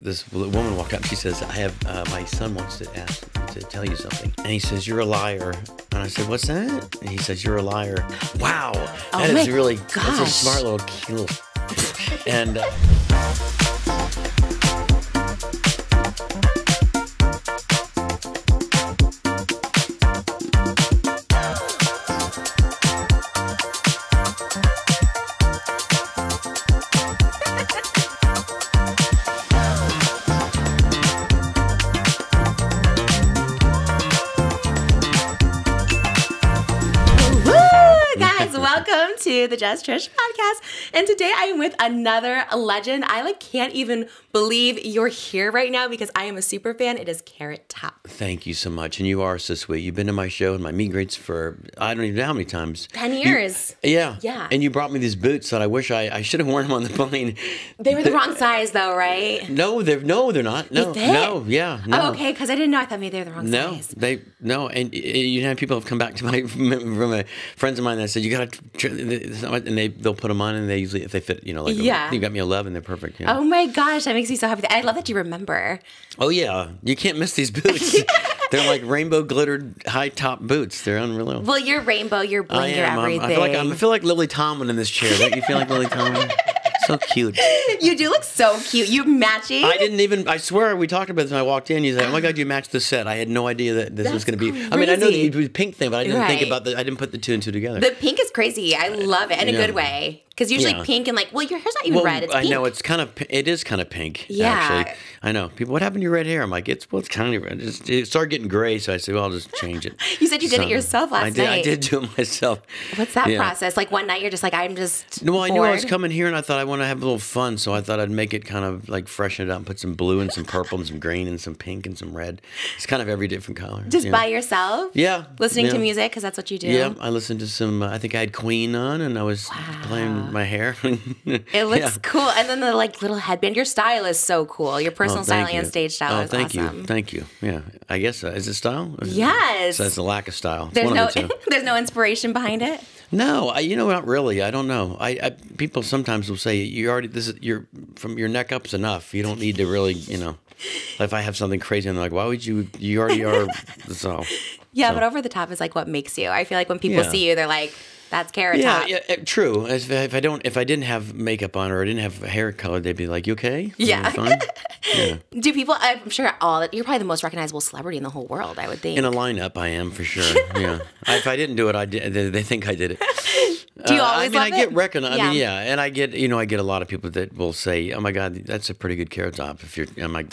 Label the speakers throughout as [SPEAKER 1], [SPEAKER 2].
[SPEAKER 1] This woman walked up. She says, "I have my son wants to ask to tell you something." And he says, "You're a liar." And I said, "What's that?" And he says, "You're a liar." Wow, that is really that's a smart little cute. And.
[SPEAKER 2] Welcome to the Just Trish podcast. And today I am with another legend. I can't even believe you're here right now because I am a super fan. It is Carrot Top.
[SPEAKER 1] Thank you so much. And you are so sweet. You've been to my show and my meet and greets for, I don't even know how many times.
[SPEAKER 2] 10 years.
[SPEAKER 1] Yeah.
[SPEAKER 2] And
[SPEAKER 1] you brought me these boots that I wish I should have worn them on the plane.
[SPEAKER 2] They were the wrong size though, right?
[SPEAKER 1] No, they're not. No. No.
[SPEAKER 2] Oh, okay. Because I didn't know. I thought maybe they were the wrong size.
[SPEAKER 1] No. And you know, people have come back to from friends of mine that said, you got to, and they'll put them on and they usually, if they fit, you got me 11, they're perfect. Yeah.
[SPEAKER 2] Oh my gosh. That makes me so happy. I love that you remember.
[SPEAKER 1] Oh yeah. You can't miss these boots. They're like rainbow glittered high top boots. They're unreal.
[SPEAKER 2] Well, you're rainbow, you're bling, you're everything.
[SPEAKER 1] I feel like Lily Tomlin in this chair. Don't you feel like Lily Tomlin? So cute.
[SPEAKER 2] You do look so cute. You matching.
[SPEAKER 1] I swear we talked about this when I walked in. You said, "Oh my God, you matched the set." I had no idea that this was going to be.
[SPEAKER 2] Crazy.
[SPEAKER 1] I mean, I know it was a pink thing, but I didn't think about I didn't put the two and two together.
[SPEAKER 2] The pink is crazy. I love it in a good way. Because usually pink and your hair's not even red. It's pink.
[SPEAKER 1] I know it is kind of pink.
[SPEAKER 2] Yeah.
[SPEAKER 1] Actually, I know. People, what happened to your red hair? I'm like, it's kind of red. It started getting gray, so I said, well, I'll just change it.
[SPEAKER 2] You said you did it yourself last night.
[SPEAKER 1] I did do it myself.
[SPEAKER 2] What's that process? Like one night you're just like, I'm just
[SPEAKER 1] No, I knew I was coming here and I thought I want to have a little fun, so I thought I'd make it kind of like freshen it up and put some blue and some purple and some green and some pink and some red. It's kind of every different color.
[SPEAKER 2] Just by yourself?
[SPEAKER 1] Yeah.
[SPEAKER 2] Listening to music, because that's what you do?
[SPEAKER 1] Yeah, I listened to some, I think I had Queen on and I was playing my hair.
[SPEAKER 2] It looks cool. And then the little headband. Your style is so cool. Your personal style and stage style is awesome.
[SPEAKER 1] Thank you. Yeah. I guess, is it style?
[SPEAKER 2] Yes.
[SPEAKER 1] So it's a lack of style.
[SPEAKER 2] There's no inspiration behind it?
[SPEAKER 1] No, not really. I don't know. People sometimes will say, you're from your neck up's enough. You don't need to really, if I have something crazy, and they're like, why would you already are, so.
[SPEAKER 2] Yeah, but over the top is what makes you. I feel like when people see you, they're like, that's Carrot Top.
[SPEAKER 1] Yeah, true. If I didn't have makeup on or I didn't have hair color, they'd be like, "You okay?
[SPEAKER 2] Yeah.
[SPEAKER 1] Fine?" Yeah.
[SPEAKER 2] Do people? I'm sure you're probably the most recognizable celebrity in the whole world. I would think.
[SPEAKER 1] In a lineup, I am for sure. Yeah. If I didn't do it, I did. They think I did it.
[SPEAKER 2] Do you always love
[SPEAKER 1] I get recognized. I mean, and I get I get a lot of people that will say, "Oh my God, that's a pretty good Carrot Top." If you're, I'm like,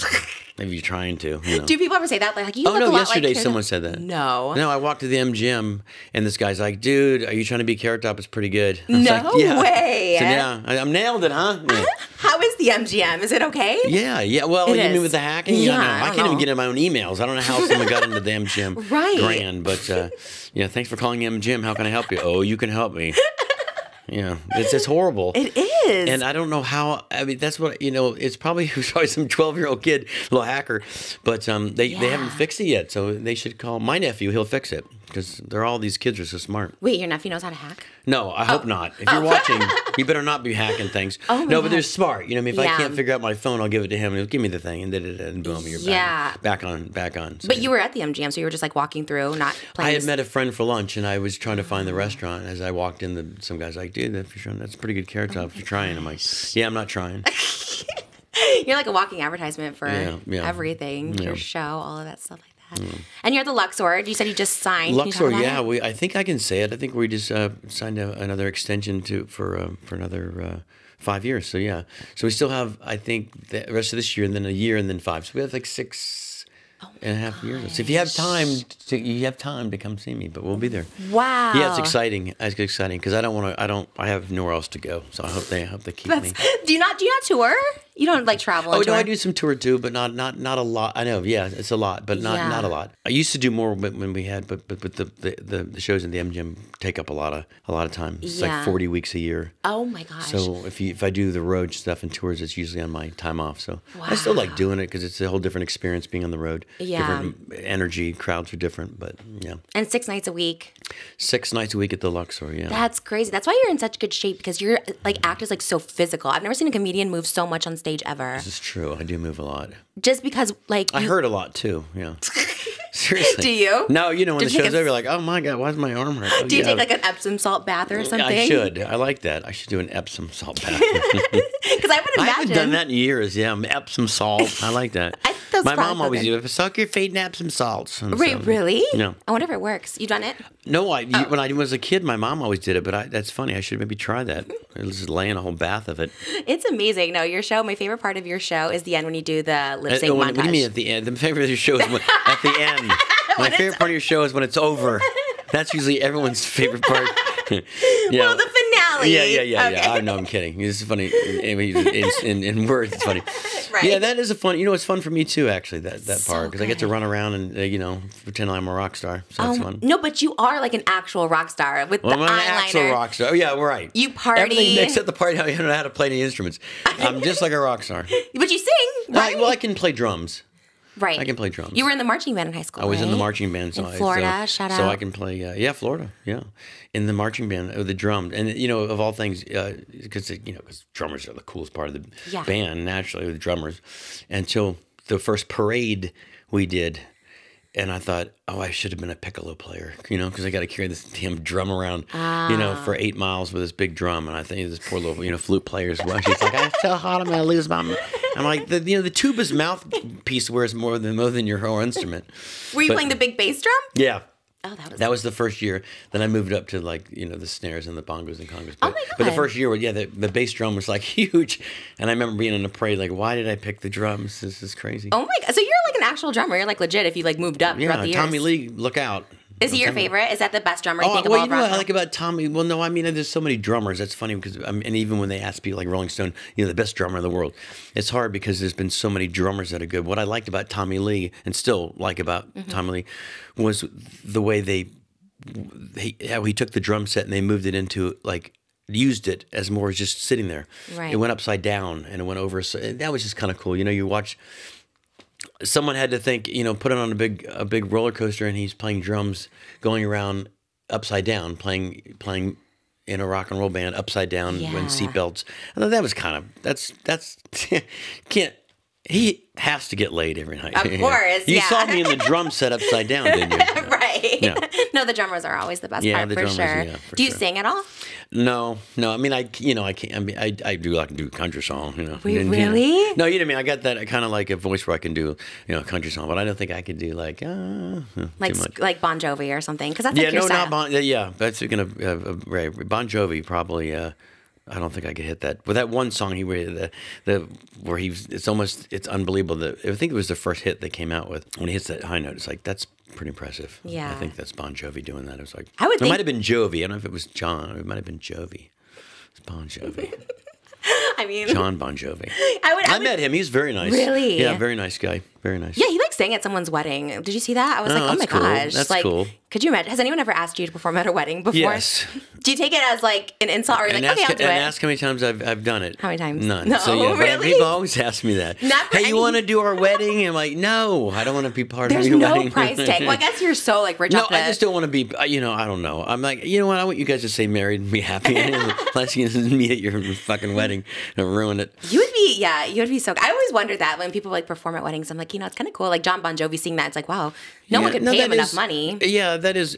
[SPEAKER 1] maybe you're trying to.
[SPEAKER 2] Do people ever say that? Like, you look a lot
[SPEAKER 1] yesterday
[SPEAKER 2] like
[SPEAKER 1] someone said that.
[SPEAKER 2] No,
[SPEAKER 1] I walked to the MGM and this guy's like, "Dude, are you trying to be Carrot Top? It's pretty good."
[SPEAKER 2] No way.
[SPEAKER 1] So I'm nailed it, huh? Yeah.
[SPEAKER 2] How is the MGM? Is it okay?
[SPEAKER 1] Yeah. Well, you mean with the hacking?
[SPEAKER 2] Yeah,
[SPEAKER 1] I can't even get in my own emails. I don't know how someone got into the MGM grand, but thanks for calling MGM. How can I help you? Oh, you can help me. Yeah, it's horrible.
[SPEAKER 2] It is.
[SPEAKER 1] And I don't know how, I mean, that's what, it's probably some 12-year-old kid, little hacker, but they haven't fixed it yet, so they should call my nephew, he'll fix it, because all these kids are so smart.
[SPEAKER 2] Wait, your nephew knows how to hack?
[SPEAKER 1] No, I hope not. If you're watching, you better not be hacking things.
[SPEAKER 2] Oh my
[SPEAKER 1] God. But they're smart. If I can't figure out my phone, I'll give it to him, and he'll give me the thing, and boom, you're back on. So,
[SPEAKER 2] but you were at the MGM, so you were just walking through, not playing.
[SPEAKER 1] I had met a friend for lunch, and I was trying to find the restaurant. As I walked in, some guy's like, dude, that's a pretty good Carrot Top if you're trying. I'm like, yeah, I'm not trying.
[SPEAKER 2] You're like a walking advertisement for everything, your show, all of that stuff like that. And you're at the Luxor. You said you just signed.
[SPEAKER 1] Luxor, I think I can say it. I think we just signed another extension for another 5 years. So so we still have, I think, the rest of this year and then a year and then 5. So we have 6.5 years. So if you have time to come see me, but we'll be there.
[SPEAKER 2] Wow.
[SPEAKER 1] Yeah, it's exciting. It's exciting because I have nowhere else to go. So I hope they keep me.
[SPEAKER 2] Do you not tour? You don't travel?
[SPEAKER 1] Oh no, I do some tour too, but not a lot. I know, it's a lot, but not a lot. I used to do more when we had, but the shows in the MGM take up a lot of time. It's like 40 weeks a year.
[SPEAKER 2] Oh my gosh.
[SPEAKER 1] So if I do the road stuff and tours, it's usually on my time off. So I still like doing it because it's a whole different experience being on the road.
[SPEAKER 2] Yeah.
[SPEAKER 1] Different energy, crowds are different, but yeah.
[SPEAKER 2] And 6 nights a week.
[SPEAKER 1] 6 nights a week at the Luxor, yeah.
[SPEAKER 2] That's crazy. That's why you're in such good shape because your act is so physical. I've never seen a comedian move so much on stage ever.
[SPEAKER 1] This is true. I do move a lot.
[SPEAKER 2] Just because, like,
[SPEAKER 1] I hurt a lot too. Yeah. Seriously.
[SPEAKER 2] Do you?
[SPEAKER 1] No, you know, when
[SPEAKER 2] Do
[SPEAKER 1] the
[SPEAKER 2] you take
[SPEAKER 1] show's over, you're like, oh my God, why does my arm hurt? Oh,
[SPEAKER 2] Do you
[SPEAKER 1] yeah.
[SPEAKER 2] take like an Epsom salt bath or something?
[SPEAKER 1] I should. I like that. I should do an Epsom salt bath.
[SPEAKER 2] Because I would
[SPEAKER 1] I
[SPEAKER 2] imagine.
[SPEAKER 1] haven't done that in years. Yeah, Epsom salt. I like that.
[SPEAKER 2] I think that's
[SPEAKER 1] My mom
[SPEAKER 2] probably
[SPEAKER 1] always
[SPEAKER 2] good.
[SPEAKER 1] used to soak your feet in Epsom salts. And
[SPEAKER 2] Wait,
[SPEAKER 1] so-
[SPEAKER 2] really?
[SPEAKER 1] No.
[SPEAKER 2] I wonder if it works. You done it?
[SPEAKER 1] No,
[SPEAKER 2] Oh.
[SPEAKER 1] when I was a kid, my mom always did it, but that's funny. I should maybe try that. Just lay in a whole bath of it.
[SPEAKER 2] It's amazing. No, your show, my favorite part of your show is the end when you do the lip sync montage.
[SPEAKER 1] What do you mean at the end? The favorite of your show is at the end. My favorite part of your show is when it's over. That's usually everyone's favorite part. Yeah.
[SPEAKER 2] Well, the finale.
[SPEAKER 1] Yeah.
[SPEAKER 2] Okay.
[SPEAKER 1] I know, I'm kidding. This is funny. In words, it's funny.
[SPEAKER 2] Right.
[SPEAKER 1] Yeah, that is a fun. You know, it's fun for me too. Actually, that part because I get to run around and pretend I'm a rock star. So that's fun.
[SPEAKER 2] No, but you are like an actual rock star with
[SPEAKER 1] Well,
[SPEAKER 2] the
[SPEAKER 1] I'm an
[SPEAKER 2] eyeliner.
[SPEAKER 1] actual rock star. Oh, yeah, we're right.
[SPEAKER 2] You party.
[SPEAKER 1] Everything except the part how you don't know how to play any instruments. I'm just like a rock star.
[SPEAKER 2] But you sing, right?
[SPEAKER 1] Well, I can play drums.
[SPEAKER 2] Right.
[SPEAKER 1] I can play drums.
[SPEAKER 2] You were in the marching band in high school.
[SPEAKER 1] I was in the
[SPEAKER 2] right?
[SPEAKER 1] marching band. So
[SPEAKER 2] In Florida, shout
[SPEAKER 1] So I
[SPEAKER 2] out.
[SPEAKER 1] can play, Florida, yeah. In the marching band, with the drums. And, of all things, because drummers are the coolest part of the
[SPEAKER 2] Yeah.
[SPEAKER 1] band, naturally, the drummers. Until the first parade we did, and I thought, oh, I should have been a piccolo player, because I got to carry this damn drum around, for 8 miles with this big drum. And I think this poor little, flute player as well. She's like, I'm so hot, I'm going to lose my mouth. I'm like, the tuba's mouthpiece wears more than your whole instrument.
[SPEAKER 2] Were you
[SPEAKER 1] But-
[SPEAKER 2] playing the big bass drum?
[SPEAKER 1] Yeah.
[SPEAKER 2] Oh,
[SPEAKER 1] That was the first year. Then I moved up to the snares and the bongos and congas. But,
[SPEAKER 2] Oh my
[SPEAKER 1] But the
[SPEAKER 2] God.
[SPEAKER 1] first year, the bass drum was like huge. And I remember being in a parade like, why did I pick the drums? This is crazy.
[SPEAKER 2] Oh my god! So you're like an actual drummer. You're like legit. If you like moved up throughout the years.
[SPEAKER 1] Tommy Lee, look out.
[SPEAKER 2] Is he your
[SPEAKER 1] Tommy-
[SPEAKER 2] favorite? Is that the best drummer you think of
[SPEAKER 1] well,
[SPEAKER 2] all
[SPEAKER 1] you know what I
[SPEAKER 2] rock?
[SPEAKER 1] like about Tommy? Well, no, I mean, there's so many drummers. That's funny because, and even when they ask people like Rolling Stone, the best drummer in the world, it's hard because there's been so many drummers that are good. What I liked about Tommy Lee and still like about
[SPEAKER 2] Mm-hmm.
[SPEAKER 1] Tommy Lee was the way how he took the drum set and they moved it into used it as more as just sitting there.
[SPEAKER 2] Right.
[SPEAKER 1] It went upside down and it went over. So that was just kind of cool. You watch. Someone had to think, put it on a big roller coaster, and he's playing drums, going around upside down, playing in a rock and roll band upside down
[SPEAKER 2] Yeah.
[SPEAKER 1] when seatbelts. I thought that was that's can't. He has to get laid every night.
[SPEAKER 2] Of course,
[SPEAKER 1] You
[SPEAKER 2] yeah.
[SPEAKER 1] saw me in the drum set upside down, didn't you?
[SPEAKER 2] Right.
[SPEAKER 1] Yeah.
[SPEAKER 2] No, the drummers are always the best
[SPEAKER 1] Yeah,
[SPEAKER 2] part
[SPEAKER 1] the
[SPEAKER 2] for
[SPEAKER 1] drummers,
[SPEAKER 2] sure.
[SPEAKER 1] yeah, for
[SPEAKER 2] Do you
[SPEAKER 1] sure.
[SPEAKER 2] sing at all?
[SPEAKER 1] No. I mean, I can't. I mean, I can do country song.
[SPEAKER 2] Wait,
[SPEAKER 1] And,
[SPEAKER 2] really?
[SPEAKER 1] No, you know what I mean. I got that kind of like a voice where I can do a country song, but I don't think I could do
[SPEAKER 2] Like
[SPEAKER 1] too much.
[SPEAKER 2] like Bon Jovi or something? Because that's like
[SPEAKER 1] Yeah,
[SPEAKER 2] your
[SPEAKER 1] no,
[SPEAKER 2] style.
[SPEAKER 1] not Bon. Yeah, but speaking of Bon Jovi, probably. I don't think I could hit that. But that one song where it's unbelievable. I think it was the first hit they came out with. When he hits that high note, it's like that's pretty impressive.
[SPEAKER 2] Yeah.
[SPEAKER 1] I think that's Bon Jovi doing that. It was like
[SPEAKER 2] I would
[SPEAKER 1] it
[SPEAKER 2] think-
[SPEAKER 1] might have been Jovi. I don't know if it was John. It might have been Jovi. It's Bon Jovi.
[SPEAKER 2] I mean,
[SPEAKER 1] John Bon Jovi.
[SPEAKER 2] I would.
[SPEAKER 1] I met him. He's very nice.
[SPEAKER 2] Really?
[SPEAKER 1] Yeah, very nice guy. Very nice.
[SPEAKER 2] Yeah, he like sang at someone's wedding. Did you see that? I was
[SPEAKER 1] Oh,
[SPEAKER 2] like, oh my
[SPEAKER 1] that's cool.
[SPEAKER 2] gosh.
[SPEAKER 1] That's
[SPEAKER 2] like,
[SPEAKER 1] cool.
[SPEAKER 2] Could you imagine? Has anyone ever asked you to perform at a wedding before?
[SPEAKER 1] Yes.
[SPEAKER 2] Do you take it as like an insult or you're like, okay, I'll do it?
[SPEAKER 1] ask how many times I've done it.
[SPEAKER 2] How many times?
[SPEAKER 1] None.
[SPEAKER 2] No,
[SPEAKER 1] So yeah, but
[SPEAKER 2] really?
[SPEAKER 1] people always ask me that.
[SPEAKER 2] Not for
[SPEAKER 1] Hey, you
[SPEAKER 2] any-
[SPEAKER 1] want to do our wedding? And I'm like, no, I don't want to be part
[SPEAKER 2] There's
[SPEAKER 1] of your
[SPEAKER 2] no
[SPEAKER 1] wedding.
[SPEAKER 2] price tag. Well, I guess you're so like rich
[SPEAKER 1] No,
[SPEAKER 2] off
[SPEAKER 1] I
[SPEAKER 2] the-
[SPEAKER 1] just don't want to be. I don't know. I'm like, you know what? I want you guys to stay married and be happy, unless you meet at your fucking wedding and ruin it.
[SPEAKER 2] You would be so. I always wondered that when people like perform at weddings. I'm like, it's kind of cool. Like John Bon Jovi seeing that. It's like, wow, no one could pay him
[SPEAKER 1] that
[SPEAKER 2] enough
[SPEAKER 1] is-
[SPEAKER 2] money.
[SPEAKER 1] Yeah, that is.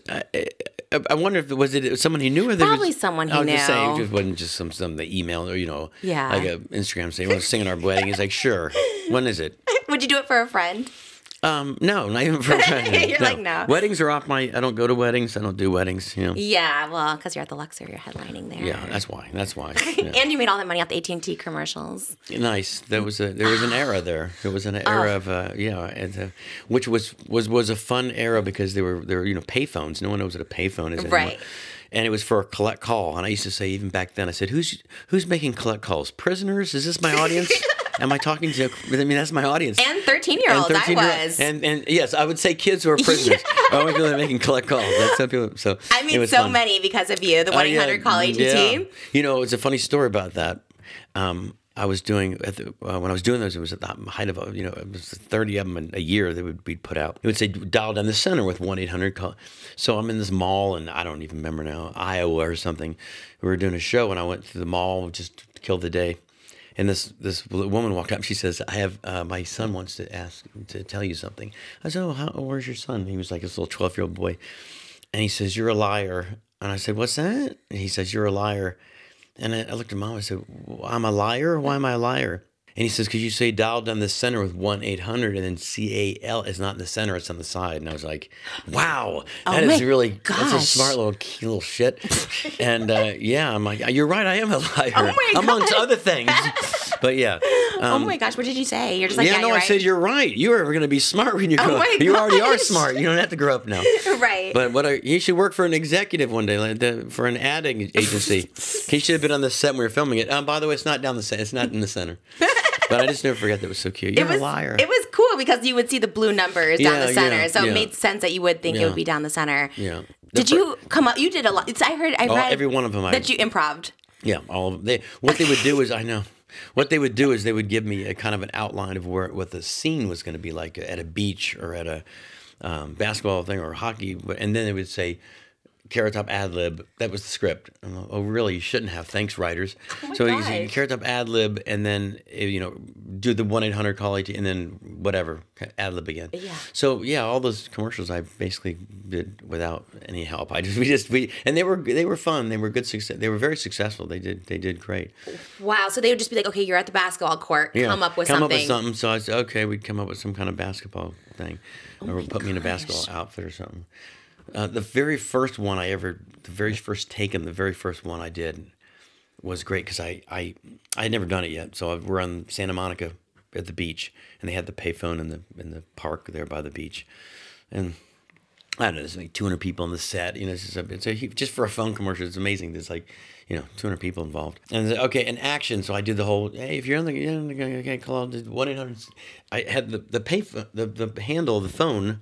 [SPEAKER 1] I wonder if was it someone he knew or there
[SPEAKER 2] Probably
[SPEAKER 1] was,
[SPEAKER 2] someone he
[SPEAKER 1] I was just saying,
[SPEAKER 2] knew.
[SPEAKER 1] it wasn't just some the email or
[SPEAKER 2] Yeah.
[SPEAKER 1] like a Instagram saying, "Want to sing at our wedding?" He's like, "Sure." When is it?
[SPEAKER 2] Would you do it for a friend?
[SPEAKER 1] No, not even for a friend.
[SPEAKER 2] You're like, no.
[SPEAKER 1] Weddings are off my. I don't go to weddings. I don't do weddings.
[SPEAKER 2] Yeah, well, because you're at the Luxor, you're headlining there.
[SPEAKER 1] Yeah, that's why. Yeah.
[SPEAKER 2] And you made all that money off the AT&T commercials.
[SPEAKER 1] Nice. There was an era there. There was an era of which was a fun era because they were payphones. No one knows what a payphone is anymore.
[SPEAKER 2] Right.
[SPEAKER 1] And it was for a collect call. And I used to say even back then, I said, "Who's making collect calls? Prisoners? Is this my audience? Am I talking to? I mean, that's my audience."
[SPEAKER 2] And 13-year-olds, I
[SPEAKER 1] 13-year-old
[SPEAKER 2] was.
[SPEAKER 1] And yes, I would say kids who are prisoners. Only people that are making collect calls. That's how people. So
[SPEAKER 2] I
[SPEAKER 1] it
[SPEAKER 2] mean,
[SPEAKER 1] was
[SPEAKER 2] so
[SPEAKER 1] fun.
[SPEAKER 2] many because of you. The 1-800 call AT&T.
[SPEAKER 1] Yeah. It's a funny story about that. I was doing when I was doing those. It was at the height of it was 30 of them a year that would be put out. It would say dial down the center with 1-800 call. So I'm in this mall and I don't even remember now, Iowa or something. We were doing a show and I went to the mall just to kill the day. And this woman walked up. She says, "I have my son wants to tell you something." I said, "Oh, where's your son?" He was like this little 12-year-old boy, and he says, "You're a liar." And I said, "What's that?" And he says, "You're a liar." And I looked at Mom. I said, "I'm a liar? Why am I a liar?" And he says, "Because you say dial down the center with 1-800, and then CAL is not in the center; it's on the side." And I was like, "Wow, that is really that's a smart little shit." And yeah, I'm like, "You're right. I am a liar, amongst other things." But yeah.
[SPEAKER 2] Oh my gosh, what did you say? You're just like,
[SPEAKER 1] yeah, no,
[SPEAKER 2] you're
[SPEAKER 1] I
[SPEAKER 2] right.
[SPEAKER 1] said you're right. You are going to be smart when you grow up. You already are smart. You don't have to grow up now.
[SPEAKER 2] Right.
[SPEAKER 1] But you should work for an executive one day, for an ad agency. He should have been on the set when we were filming it. By the way, it's not down the center. It's not in the center. But I just never forget that. It was so cute. You're a liar.
[SPEAKER 2] It was cool because you would see the blue numbers down the center, so it made sense that you would think it would be down the center.
[SPEAKER 1] Yeah.
[SPEAKER 2] Did you come up? You did a lot. I read
[SPEAKER 1] every one of them.
[SPEAKER 2] That you improv'd.
[SPEAKER 1] Yeah, all of them. What they would do is, I know. What they would do is they would give me a kind of an outline of what the scene was going to be like at a beach or at a basketball thing or hockey, and then they would say, Carrot Top ad lib. That was the script. I'm like, oh, really? You shouldn't have. Thanks, writers. So you say Carrot Top ad lib, and then do the 1-800 call AT, and then whatever ad lib again.
[SPEAKER 2] Yeah.
[SPEAKER 1] So yeah, all those commercials I basically did without any help. And they were fun. They were good success. They were very successful. They did great.
[SPEAKER 2] Wow. So they would just be like, okay, you're at the basketball court. Come up with something.
[SPEAKER 1] So I said, okay, we'd come up with some kind of basketball thing, or put me in a basketball outfit or something. The very first one the very first one I did was great because I had never done it yet. So we're on Santa Monica at the beach, and they had the payphone in the park there by the beach, and I don't know, there's like 200 people on the set. Just for a phone commercial, it's amazing. There's like 200 people involved. And okay, and action. So I did the whole. Hey, if you're on the call 1-800. I had the payphone, the handle of the phone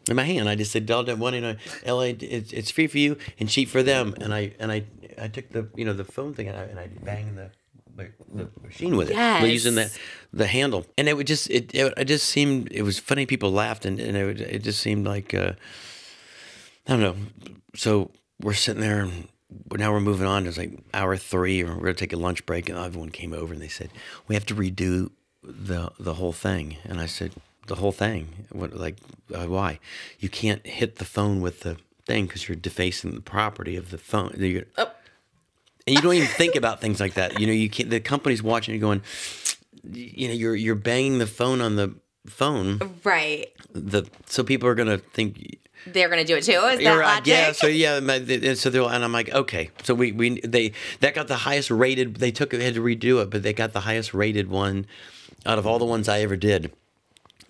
[SPEAKER 1] in my hand. I just said, dial down 1-800 LA. It's free for you and cheap for them. And I took the phone thing and I banged the machine with it, using the handle. And it would just it just seemed, it was funny. People laughed and it just seemed like I don't know. So we're sitting there and now we're moving on. It was like hour 3, or we're gonna take a lunch break, and everyone came over and they said, we have to redo the whole thing. And I said, the whole thing? Why? You can't hit the phone with the thing because you're defacing the property of the phone. And you don't even think about things like that. You can't. The company's watching you, going, you're banging the phone on the phone,
[SPEAKER 2] right?
[SPEAKER 1] So people are gonna think
[SPEAKER 2] they're gonna do it too. Is that logic?
[SPEAKER 1] Yeah. So yeah. And I'm like, okay. So that got the highest rated. They had to redo it, but they got the highest rated one out of all the ones I ever did.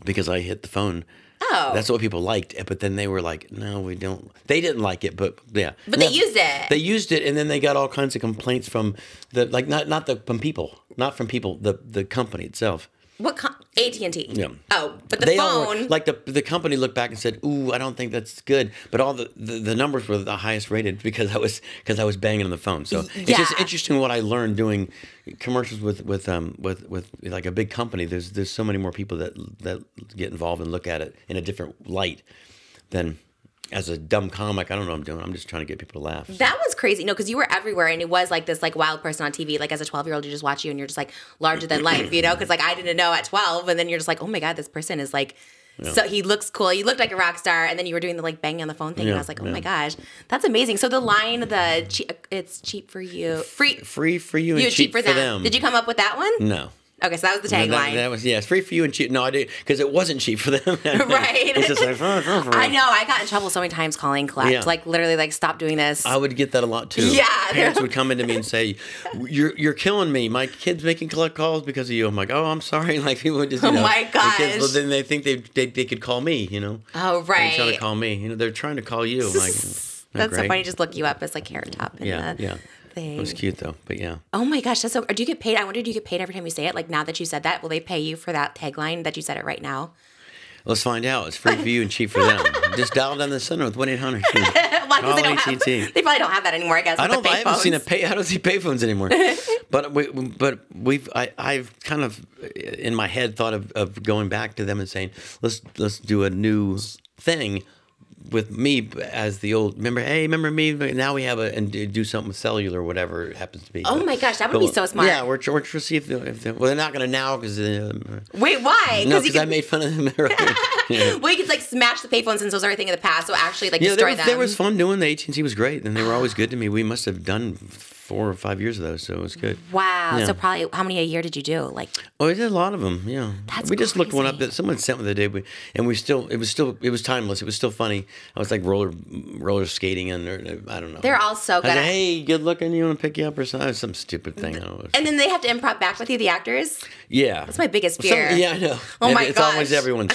[SPEAKER 1] Because I hit the phone. Oh. That's what people liked. But then they were like, no, we don't. They didn't like it, but yeah.
[SPEAKER 2] But they used it.
[SPEAKER 1] They used it, and then they got all kinds of complaints from from people, not from people, the company itself.
[SPEAKER 2] What AT&T?
[SPEAKER 1] Yeah.
[SPEAKER 2] Oh, but the phone.
[SPEAKER 1] The company looked back and said, "Ooh, I don't think that's good." But all the numbers were the highest rated because I was banging on the phone. So it's just interesting what I learned doing commercials with like a big company. There's so many more people that get involved and look at it in a different light than as a dumb comic. I don't know what I'm doing. I'm just trying to get people to laugh.
[SPEAKER 2] That was crazy. No, because you were everywhere, and it was like this wild person on TV. Like as a 12-year-old, you just watch you, and you're just like larger than life, Because like I didn't know at 12, and then you're just like, oh my god, this person is like. Yeah. So he looks cool. You looked like a rock star, and then you were doing the banging on the phone thing, and I was like, "Oh my gosh, that's amazing!" So the line, it's cheap for you, free for you, and cheap for them. Did you come up with that one?
[SPEAKER 1] No.
[SPEAKER 2] Okay, so that was the tagline.
[SPEAKER 1] That was it's free for you and cheap. No, I did because it wasn't cheap for them.
[SPEAKER 2] Right.
[SPEAKER 1] It's just like
[SPEAKER 2] I know. I got in trouble so many times calling collect. Yeah. Like literally, stop doing this.
[SPEAKER 1] I would get that a lot too.
[SPEAKER 2] Yeah.
[SPEAKER 1] Parents would come into me and say, "You're killing me. My kid's making collect calls because of you." I'm like, "Oh, I'm sorry." Like people would just,
[SPEAKER 2] oh my gosh.
[SPEAKER 1] Well, then they think they could call me.
[SPEAKER 2] Oh right.
[SPEAKER 1] They're trying to call me. They're trying to call you. I'm like,
[SPEAKER 2] that's so funny. Just look you up as Carrot Top.
[SPEAKER 1] Yeah. Thing. It was cute though, but yeah.
[SPEAKER 2] Oh my gosh, that's so. Do you get paid? I wonder, do you get paid every time you say it? Like now that you said that, will they pay you for that tagline that you said it right now?
[SPEAKER 1] Let's find out. It's free for you and cheap for them. Just dial down the center with 1-800.
[SPEAKER 2] Call AT&T. They probably don't have that anymore, I guess. I
[SPEAKER 1] haven't seen I don't see payphones anymore. but I've kind of in my head thought of going back to them and saying let's do a new thing. with me as the old, remember me? Now we have and do something with cellular or whatever it happens to be.
[SPEAKER 2] Oh my gosh, that would be so smart.
[SPEAKER 1] Yeah, we're trying to see if they're not going to now because.
[SPEAKER 2] Wait, why?
[SPEAKER 1] No, because I made fun of them. Yeah.
[SPEAKER 2] Well, you could like smash the payphones since those are a thing of the past. So actually, like
[SPEAKER 1] yeah,
[SPEAKER 2] destroy them.
[SPEAKER 1] There was fun doing the AT&T was great, and they were always good to me. We must have done 4 or 5 years of those, so it was good.
[SPEAKER 2] Wow.
[SPEAKER 1] Yeah.
[SPEAKER 2] So probably how many a year did you do? Like,
[SPEAKER 1] oh, we did a lot of them. Yeah, we just looked one up that someone sent me the day, and it was timeless. It was still funny. I was like roller skating, and I don't know.
[SPEAKER 2] They're all so good.
[SPEAKER 1] I said, hey, good looking. You want to pick you up or something? Some stupid thing. I don't know.
[SPEAKER 2] And then they have to improv back with you, the actors.
[SPEAKER 1] Yeah,
[SPEAKER 2] that's my biggest fear.
[SPEAKER 1] Yeah, I know.
[SPEAKER 2] Oh my
[SPEAKER 1] It's
[SPEAKER 2] gosh.
[SPEAKER 1] always everyone's.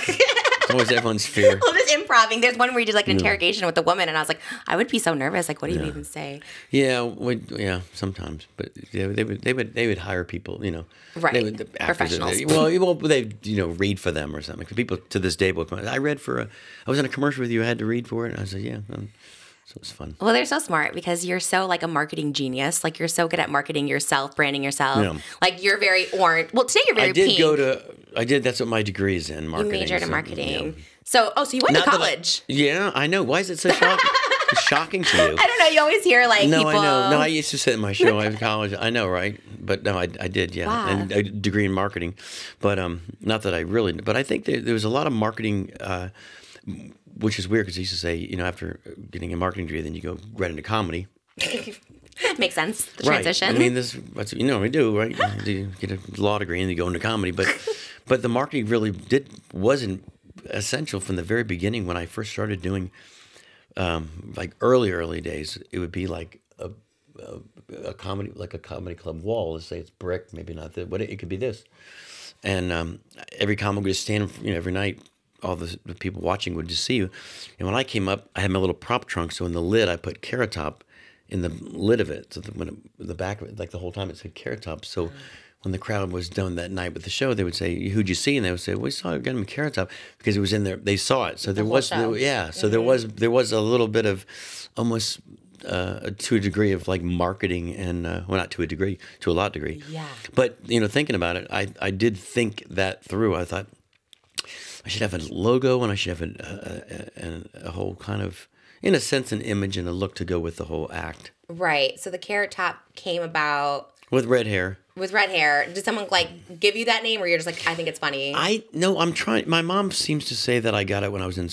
[SPEAKER 1] It's always everyone's fear.
[SPEAKER 2] Well, this improving. There's one where you did like an interrogation with a woman, and I was like, I would be so nervous. Like, what do you even say?
[SPEAKER 1] Yeah, sometimes, but yeah, they would hire people,
[SPEAKER 2] right? Professionals.
[SPEAKER 1] They'd read for them or something. People to this day will come. I was in a commercial with you. I had to read for it. And I said, yeah. So it was fun.
[SPEAKER 2] Well, they're so smart because you're so like a marketing genius. Like you're so good at marketing yourself, branding yourself. Yeah. Like you're very orange. Well, today you're very pink.
[SPEAKER 1] That's what my degree is in, marketing.
[SPEAKER 2] You majored in marketing. Yeah. So you went to college.
[SPEAKER 1] Yeah, I know. Why is it so shocking? Shocking to you?
[SPEAKER 2] I don't know. You always hear like people.
[SPEAKER 1] I know. No, I used to sit in my show in college. I know, right? But no, I did, yeah.
[SPEAKER 2] Wow.
[SPEAKER 1] And a degree in marketing. But not that I really, but I think there was a lot of marketing, which is weird because I used to say, after getting a marketing degree, then you go right into comedy.
[SPEAKER 2] Makes sense. The transition.
[SPEAKER 1] Right. I mean, that's we do, right? You get a law degree and you go into comedy. But the marketing really wasn't essential from the very beginning when I first started doing like early days. It would be like a comedy club wall. Let's say it's brick, maybe not that, but it could be this. And every comic would just stand, every night. All the people watching would just see you. And when I came up, I had my little prop trunk. So in the lid, I put Carrot Top in the lid of it. So the back of it, like the whole time, it said Carrot Top. So when the crowd was done that night with the show, they would say, "Who'd you see?" And they would say, "We saw him Carrot Top," because it was in there. They saw it. So there was, So there was a little bit of almost to a degree of like marketing and not to a degree, to a lot degree.
[SPEAKER 2] Yeah.
[SPEAKER 1] But thinking about it, I did think that through. I thought I should have a logo and I should have a whole kind of, in a sense, an image and a look to go with the whole act.
[SPEAKER 2] Right. So the Carrot Top came about
[SPEAKER 1] with red hair.
[SPEAKER 2] With red hair. Did someone like give you that name, or you're just like, I think it's funny?
[SPEAKER 1] I'm trying. My mom seems to say that I got it when I was in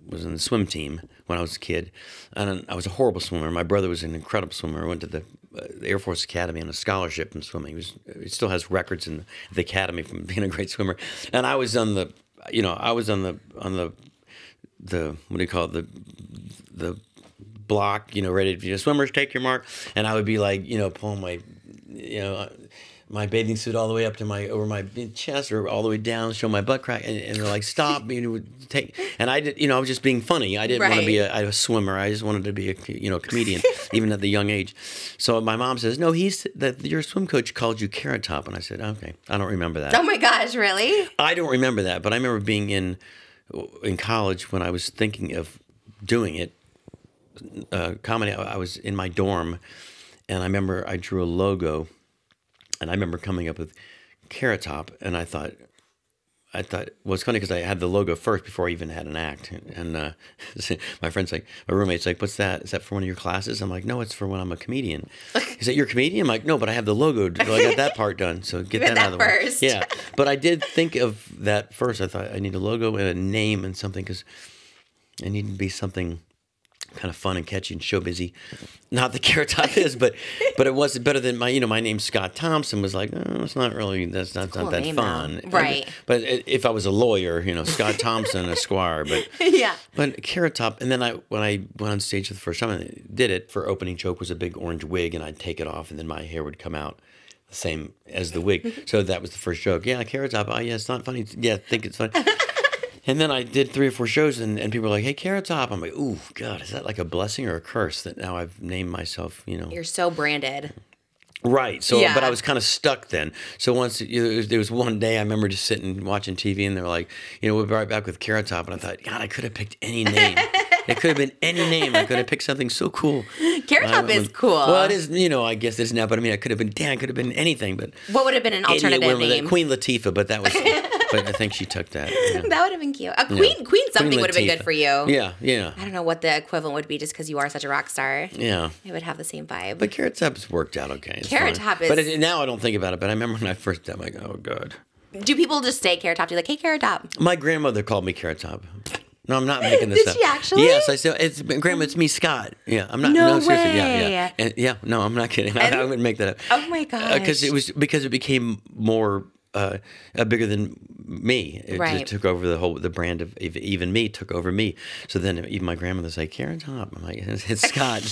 [SPEAKER 1] the swim team when I was a kid, and I was a horrible swimmer. My brother was an incredible swimmer. I went to the Air Force Academy on a scholarship in swimming. He still has records in the academy from being a great swimmer. And I was on the what do you call it, the block, ready to, swimmers take your mark. And I would be like, pulling my bathing suit all the way up to over my chest or all the way down, show my butt crack, and they're like, stop, take. And I did, I was just being funny. I didn't want to be a swimmer. I just wanted to be a comedian, even at the young age. So my mom says, no, your swim coach called you Carrot Top, and I said, okay, I don't remember that.
[SPEAKER 2] Oh my gosh, really?
[SPEAKER 1] I don't remember that, but I remember being in college when I was thinking of doing it. Comedy. I was in my dorm, and I remember I drew a logo. And I remember coming up with Carrot Top, and I thought, well, it's funny because I had the logo first before I even had an act. And my roommate's like, what's that? Is that for one of your classes? I'm like, no, it's for when I'm a comedian. Is that you're a comedian? I'm like, no, but I have the logo. I got that part done. So get that out of the way.
[SPEAKER 2] First.
[SPEAKER 1] Yeah. But I did think of that first. I thought I need a logo and a name and something because it needed to be something kind of fun and catchy and showbizy. Not that Carrot Top is, but it was better than my name's Scott Thompson was like, it's not really, that's not that fun.
[SPEAKER 2] Right.
[SPEAKER 1] But if I was a lawyer, Scott Thompson, Esquire, but
[SPEAKER 2] yeah.
[SPEAKER 1] But Carrot Top, and then when I went on stage for the first time and did it, for opening joke was a big orange wig, and I'd take it off, and then my hair would come out the same as the wig. So that was the first joke. Yeah, Carrot Top, oh yeah, it's not funny. Yeah, I think it's funny. And then I did 3 or 4 shows, and people were like, hey, Carrot Top. I'm like, ooh, God, is that like a blessing or a curse that now I've named myself,
[SPEAKER 2] You're so branded.
[SPEAKER 1] Right. So, yeah. But I was kind of stuck then. So once, there was one day I remember just sitting watching TV, and they were like, we'll be right back with Carrot Top. And I thought, God, I could have picked any name. It could have been any name. I could have picked something so cool.
[SPEAKER 2] Carrot Top is cool.
[SPEAKER 1] Well, it is, I guess it's now, but I mean, I could have been anything. But
[SPEAKER 2] what would have been an alternative name?
[SPEAKER 1] Queen Latifah, but that was... but I think she took that. Yeah.
[SPEAKER 2] That would have been cute. A queen something would have been good for you.
[SPEAKER 1] Yeah, yeah.
[SPEAKER 2] I don't know what the equivalent would be just because you are such a rock star.
[SPEAKER 1] Yeah.
[SPEAKER 2] It would have the same vibe.
[SPEAKER 1] But Carrot Top's worked out okay. It's
[SPEAKER 2] Carrot
[SPEAKER 1] fine.
[SPEAKER 2] Top is...
[SPEAKER 1] But now I don't think about it, but I remember when I first did it, I'm like, oh, God.
[SPEAKER 2] Do people just say Carrot Top? Do you like, hey, Carrot Top?
[SPEAKER 1] My grandmother called me Carrot Top. No, I'm not making this up.
[SPEAKER 2] Did she actually?
[SPEAKER 1] Yes, I said, Grandma, it's me, Scott. Yeah, I'm not.
[SPEAKER 2] No
[SPEAKER 1] seriously.
[SPEAKER 2] way.
[SPEAKER 1] Yeah. And, no, I'm not kidding. I wouldn't make that up.
[SPEAKER 2] Oh my gosh.
[SPEAKER 1] Because it became more bigger than me. It
[SPEAKER 2] Right.
[SPEAKER 1] just took over the brand of even me took over me. So then even my grandmother's like, Carrot Top. I'm like, it's Scott.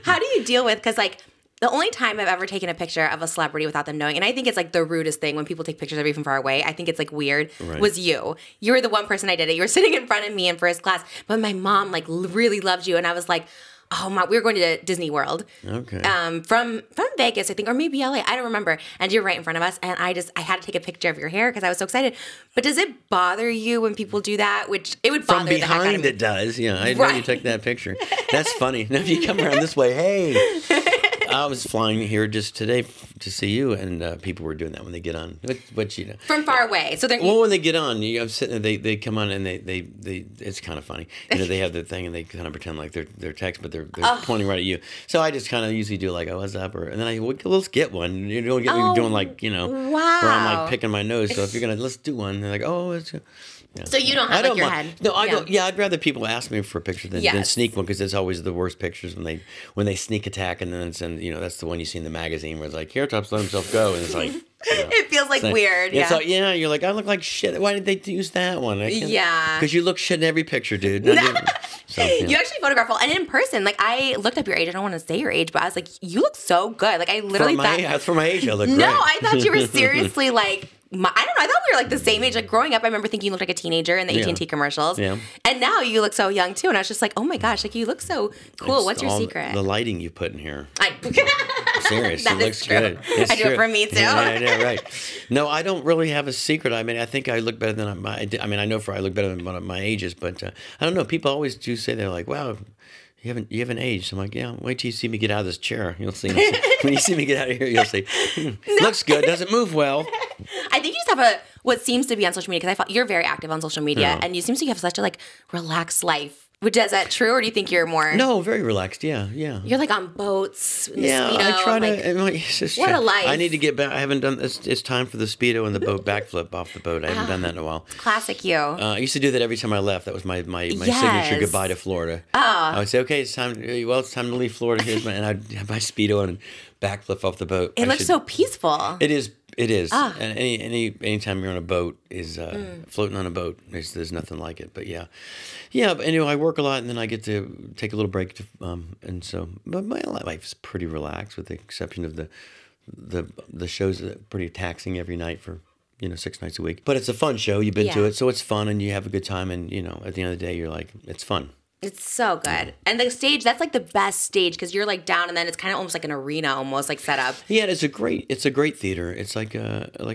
[SPEAKER 2] How do you deal with, because like, the only time I've ever taken a picture of a celebrity without them knowing, and I think it's like the rudest thing when people take pictures of you from far away, I think it's like weird, was you. You were the one person I did it. You were sitting in front of me in first class, but my mom like really loved you. And I was like, oh my, we were going to Disney World.
[SPEAKER 1] Okay.
[SPEAKER 2] From Vegas, I think, or maybe LA. I don't remember. And you're right in front of us. And I had to take a picture of your hair because I was so excited. But does it bother you when people do that? Which it would bother
[SPEAKER 1] From
[SPEAKER 2] the heck out of
[SPEAKER 1] behind
[SPEAKER 2] me.
[SPEAKER 1] it does. Yeah, I know you
[SPEAKER 2] Right.
[SPEAKER 1] took that picture. That's funny. Now if you come around this way, hey. I was flying here just today to see you, and people were doing that when they get on. But you know,
[SPEAKER 2] From far away. So they're
[SPEAKER 1] well, when they get on, I'm sitting there. They come on and they it's kind of funny. You know, they have the thing and they kind of pretend like they're text, but they're pointing right at you. So I just kind of usually do like, oh, what's up, and then let's get one. You don't get me doing like
[SPEAKER 2] wow.
[SPEAKER 1] where I'm like picking my nose. So if you're gonna let's do one, they're like, oh, it's. Yeah.
[SPEAKER 2] So you don't have like your head.
[SPEAKER 1] No, I don't. Yeah, I'd rather people ask me for a picture than sneak one because it's always the worst pictures when they sneak attack and then send that's the one you see in the magazine where it's like Carrot Top's let himself go and it's like
[SPEAKER 2] it feels like weird. Yeah.
[SPEAKER 1] So you're like I look like shit. Why did they use that one?
[SPEAKER 2] Yeah.
[SPEAKER 1] Because you look shit in every picture, dude. So,
[SPEAKER 2] You actually photograph well, and in person, like I looked up your age. I don't want to say your age, but I was like, you look so good. Like I literally
[SPEAKER 1] for my age, I look
[SPEAKER 2] no,
[SPEAKER 1] great.
[SPEAKER 2] I thought you were seriously like. I don't know. I thought we were like the same age. Like growing up, I remember thinking you looked like a teenager in the AT&T commercials.
[SPEAKER 1] Yeah.
[SPEAKER 2] And now you look so young too. And I was just like, oh my gosh, like you look so cool. What's your secret?
[SPEAKER 1] The lighting you put in here.
[SPEAKER 2] Serious.
[SPEAKER 1] Serious.
[SPEAKER 2] That
[SPEAKER 1] It looks
[SPEAKER 2] true.
[SPEAKER 1] good.
[SPEAKER 2] I do it for me too.
[SPEAKER 1] Yeah, right. No, I don't really have a secret. I mean, I think I look better than I know I look better than my ages, but I don't know. People always do say they're like, wow. You haven't aged. I'm like, yeah. Wait till you see me get out of this chair. You'll see. When you see me get out of here, you'll see. Looks good. Doesn't move well.
[SPEAKER 2] I think you just have what seems to be on social media because you're very active on social media, and you seem to have such a like relaxed life. Is that true, or do you think you're more?
[SPEAKER 1] No, very relaxed. Yeah.
[SPEAKER 2] You're like on boats.
[SPEAKER 1] Yeah,
[SPEAKER 2] Speedo,
[SPEAKER 1] I try
[SPEAKER 2] to. What a life!
[SPEAKER 1] I need to get back. I haven't done this. It's time for the Speedo and the boat backflip off the boat. I haven't done that in a while.
[SPEAKER 2] Classic you.
[SPEAKER 1] I used to do that every time I left. That was my signature goodbye to Florida. Oh. I would say, okay, it's time. Well, it's time to leave Florida. And I'd have my Speedo and backflip off the boat.
[SPEAKER 2] It looks so peaceful.
[SPEAKER 1] It is. It is. And anytime you're on a boat is floating on a boat. There's nothing like it. But yeah. But anyway, I work a lot and then I get to take a little break. And so, but my life is pretty relaxed with the exception of the shows that are pretty taxing every night for 6 nights a week. But it's a fun show. You've been to it, so it's fun and you have a good time. And at the end of the day, you're like, it's fun.
[SPEAKER 2] It's so good. And the stage, that's like the best stage because you're like down and then it's kind of almost like an arena almost like set up.
[SPEAKER 1] Yeah, it's a great theater. It's like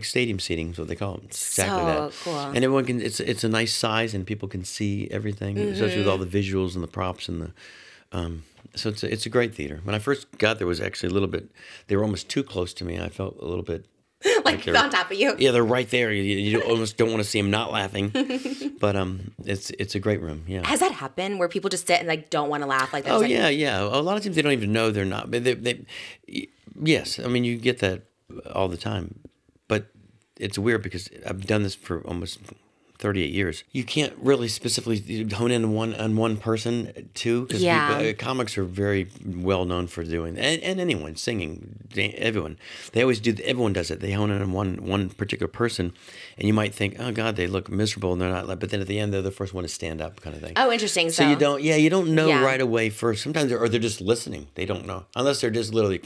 [SPEAKER 1] stadium seating is what they call it. It's exactly that.
[SPEAKER 2] So cool.
[SPEAKER 1] And everyone can, it's a nice size and people can see everything, especially with all the visuals and the props and so it's a great theater. When I first got there, was actually a little bit, they were almost too close to me. I felt a little bit.
[SPEAKER 2] like on top of you.
[SPEAKER 1] Yeah, they're right there. You almost don't want to see them not laughing. But it's a great room. Yeah.
[SPEAKER 2] Has that happened where people just sit and like don't want to laugh like that?
[SPEAKER 1] Oh yeah. A lot of times they don't even know they're not. But yes, I mean you get that all the time. But it's weird because I've done this for almost 38 years. You can't really specifically hone in on one person too, because comics are very well known for doing that. And anyone singing, everyone, they always do. Everyone does it. They hone in on one particular person, and you might think, oh God, they look miserable and they're not. But then at the end, they're the first one to stand up, kind of thing.
[SPEAKER 2] Oh, interesting.
[SPEAKER 1] So you don't know right away first. Sometimes they're just listening. They don't know unless they're just literally.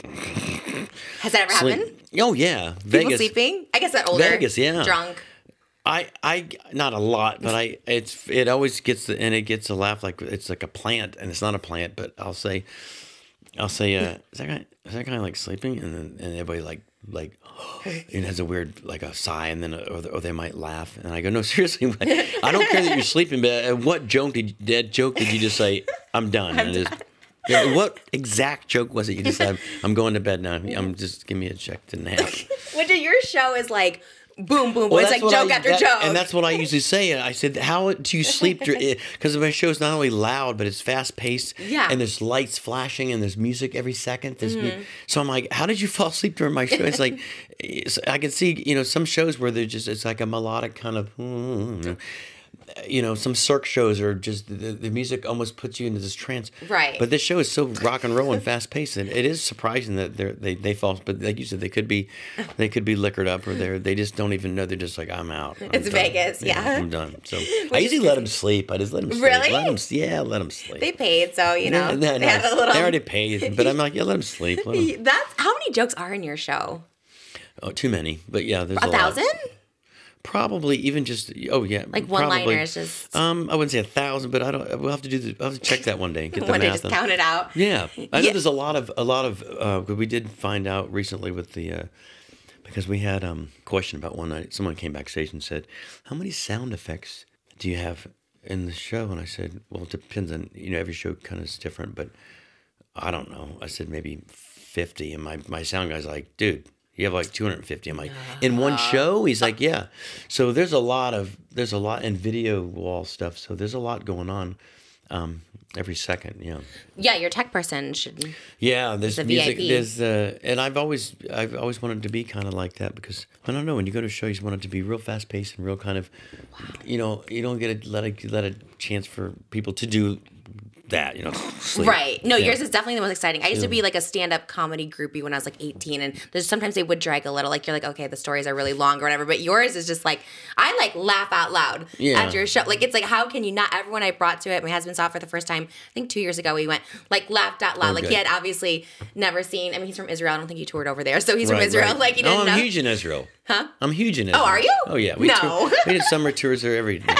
[SPEAKER 2] Has that ever happened?
[SPEAKER 1] Oh yeah,
[SPEAKER 2] People
[SPEAKER 1] Vegas
[SPEAKER 2] sleeping. I guess that older.
[SPEAKER 1] Vegas, yeah,
[SPEAKER 2] drunk.
[SPEAKER 1] I not a lot, but it always gets it gets a laugh like it's like a plant, and it's not a plant, but I'll say, is that guy like sleeping, and everybody like and has a weird like a sigh, and then or they might laugh, and I go, no, seriously, I don't care that you're sleeping, but what joke did you just say? I'm done. What exact joke was it you just said? I'm going to bed now. Just give me a check to nap.
[SPEAKER 2] Which your show is like boom, boom.
[SPEAKER 1] Well,
[SPEAKER 2] It's like joke after joke.
[SPEAKER 1] And that's what I usually say. I said, how do you sleep? Because my show's not only loud, but it's fast paced.
[SPEAKER 2] Yeah.
[SPEAKER 1] And there's lights flashing and there's music every second. So I'm like, how did you fall asleep during my show? It's like, I can see, some shows where it's like a melodic kind of, some Cirque shows are just the music almost puts you into this trance.
[SPEAKER 2] Right.
[SPEAKER 1] But this show is so rock and roll and fast paced, and it is surprising that they fall. But like you said, they could be liquored up, or they just don't even know. They're just like, I'm out.
[SPEAKER 2] It's
[SPEAKER 1] done.
[SPEAKER 2] Vegas, yeah.
[SPEAKER 1] I'm done. So I usually let them sleep. I just let them sleep.
[SPEAKER 2] Really?
[SPEAKER 1] Let them sleep.
[SPEAKER 2] They paid, so
[SPEAKER 1] they have a little. They already paid, but I'm like, yeah, let them sleep.
[SPEAKER 2] That's how many jokes are in your show?
[SPEAKER 1] Oh, too many. But yeah, there's
[SPEAKER 2] 1,000.
[SPEAKER 1] Probably even just
[SPEAKER 2] like one-liners. Just
[SPEAKER 1] I wouldn't say 1,000, but I don't. We'll have to do. I'll have to check that one day. And get the
[SPEAKER 2] one day,
[SPEAKER 1] math
[SPEAKER 2] just count it out.
[SPEAKER 1] Yeah, I know there's a lot of. We did find out recently with the because we had question about one night. Someone came backstage and said, "How many sound effects do you have in the show?" And I said, "Well, it depends on every show kind of is different, but I don't know." I said maybe 50, and my sound guy's like, "Dude, you have like 250." I'm like, in one show? He's like, yeah. So there's a lot in video wall stuff. So there's a lot going on every second. Yeah.
[SPEAKER 2] Yeah, your tech person should.
[SPEAKER 1] Yeah, there's music.
[SPEAKER 2] VIP.
[SPEAKER 1] There's and I've always wanted to be kind of like that because I don't know, when you go to a show, you just want it to be real fast paced and real kind of, you don't get let a chance for people to do that, sleep.
[SPEAKER 2] Right. No, yours is definitely the most exciting. I used to be like a stand-up comedy groupie when I was like 18, and there's sometimes they would drag a little. Like you're like, okay, the stories are really long or whatever, but yours is just like, I like laugh out loud at your show. Like it's like, how can you not? Everyone I brought to it, my husband saw it for the first time. I think 2 years ago we went like laughed out loud.
[SPEAKER 1] Oh,
[SPEAKER 2] like
[SPEAKER 1] good.
[SPEAKER 2] he had obviously never seen. I mean, he's from Israel. I don't think he toured over there, so he's from Israel.
[SPEAKER 1] Right.
[SPEAKER 2] Like he didn't know.
[SPEAKER 1] I'm huge in Israel.
[SPEAKER 2] Huh?
[SPEAKER 1] I'm huge in Israel.
[SPEAKER 2] Oh, are you?
[SPEAKER 1] Oh yeah.
[SPEAKER 2] We
[SPEAKER 1] did summer tours there every day.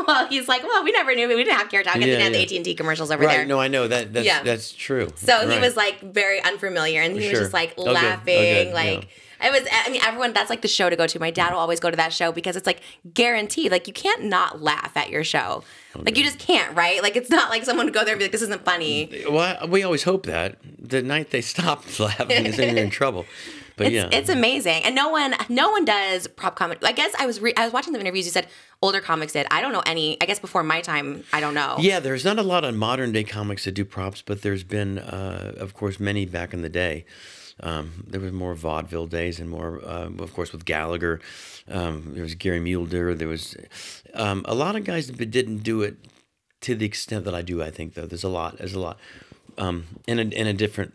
[SPEAKER 2] Well, he's like, well, we never knew. We didn't have Carrot Talk. We didn't have the AT&T commercials over there.
[SPEAKER 1] Right, no, I know. That's true.
[SPEAKER 2] So he was like very unfamiliar, and he was just like laughing. Like it was, I mean, everyone, that's like the show to go to. My dad will always go to that show because it's like guaranteed. Like you can't not laugh at your show. Like you just can't, right? Like it's not like someone would go there and be like, this isn't funny.
[SPEAKER 1] Well, we always hope that. The night they stopped laughing, then you're in trouble. But
[SPEAKER 2] it's amazing, and no one does prop comedy. I guess I was watching some interviews. You said older comics did. I don't know any. I guess before my time, I don't know.
[SPEAKER 1] Yeah, there's not a lot of modern day comics that do props, but there's been, of course, many back in the day. There was more vaudeville days and more, of course, with Gallagher. There was Gary Mulder. There was a lot of guys that didn't do it to the extent that I do. I think though there's a lot, in a different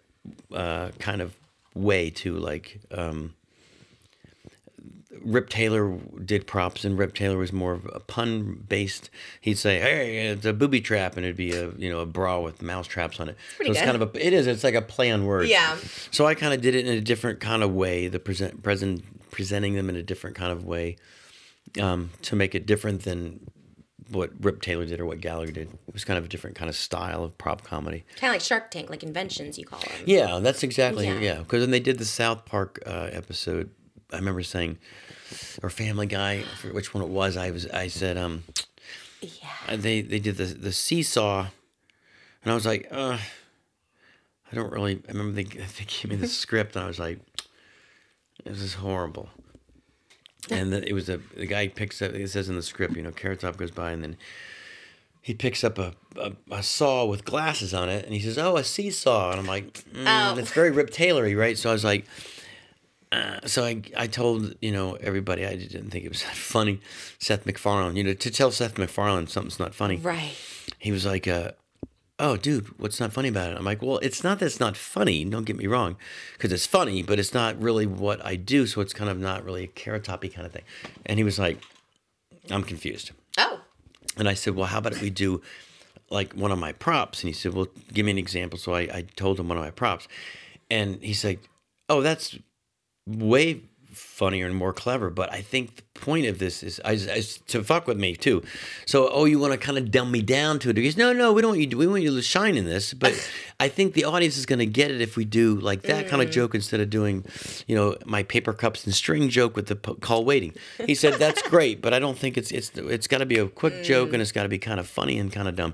[SPEAKER 1] kind of way too. Like Rip Taylor did props, and Rip Taylor was more of a pun based. He'd say, "Hey, it's a booby trap," and it'd be a bra with mouse traps on it.
[SPEAKER 2] Pretty
[SPEAKER 1] so
[SPEAKER 2] good.
[SPEAKER 1] It's like a play on words.
[SPEAKER 2] Yeah.
[SPEAKER 1] So I kind of did it in a different kind of way. Presenting them in a different kind of way, to make it different than what Rip Taylor did or what Gallagher did. It was kind of a different kind of style of prop comedy.
[SPEAKER 2] Kind of like Shark Tank, like inventions, you call them.
[SPEAKER 1] Yeah, that's exactly
[SPEAKER 2] Yeah.
[SPEAKER 1] Because when they did the South Park episode, I remember saying, or Family Guy, I forget which one it was. I said, they did the seesaw, and I was like, I don't really. I remember they gave me the script, and I was like, this is horrible. And then it was the guy picks up. It says in the script, Carrot Top goes by, and then he picks up a saw with glasses on it, and he says, "Oh, a seesaw." And I'm like, It's very Rip Taylory, right? So I was like, so I told everybody I didn't think it was that funny. Seth MacFarlane, to tell Seth MacFarlane something's not funny,
[SPEAKER 2] Right.
[SPEAKER 1] He was like, "Oh, dude, what's not funny about it?" I'm like, "Well, it's not that it's not funny. Don't get me wrong, because it's funny, but it's not really what I do. So it's kind of not really a Carrot Top-y kind of thing." And he was like, "I'm confused."
[SPEAKER 2] Oh.
[SPEAKER 1] And I said, "Well, how about if we do like one of my props?" And he said, "Well, give me an example." So I told him one of my props, and he's like, "Oh, that's way funnier and more clever, but I think the point of this is to fuck with me too. So, you want to kind of dumb me down to it?" He goes, No, we don't want you to. We want you to shine in this, but I think the audience is going to get it if we do like that kind of joke instead of doing, my paper cups and string joke with the call waiting. He said, "That's great, but I don't think it's got to be a quick joke, and it's got to be kind of funny and kind of dumb."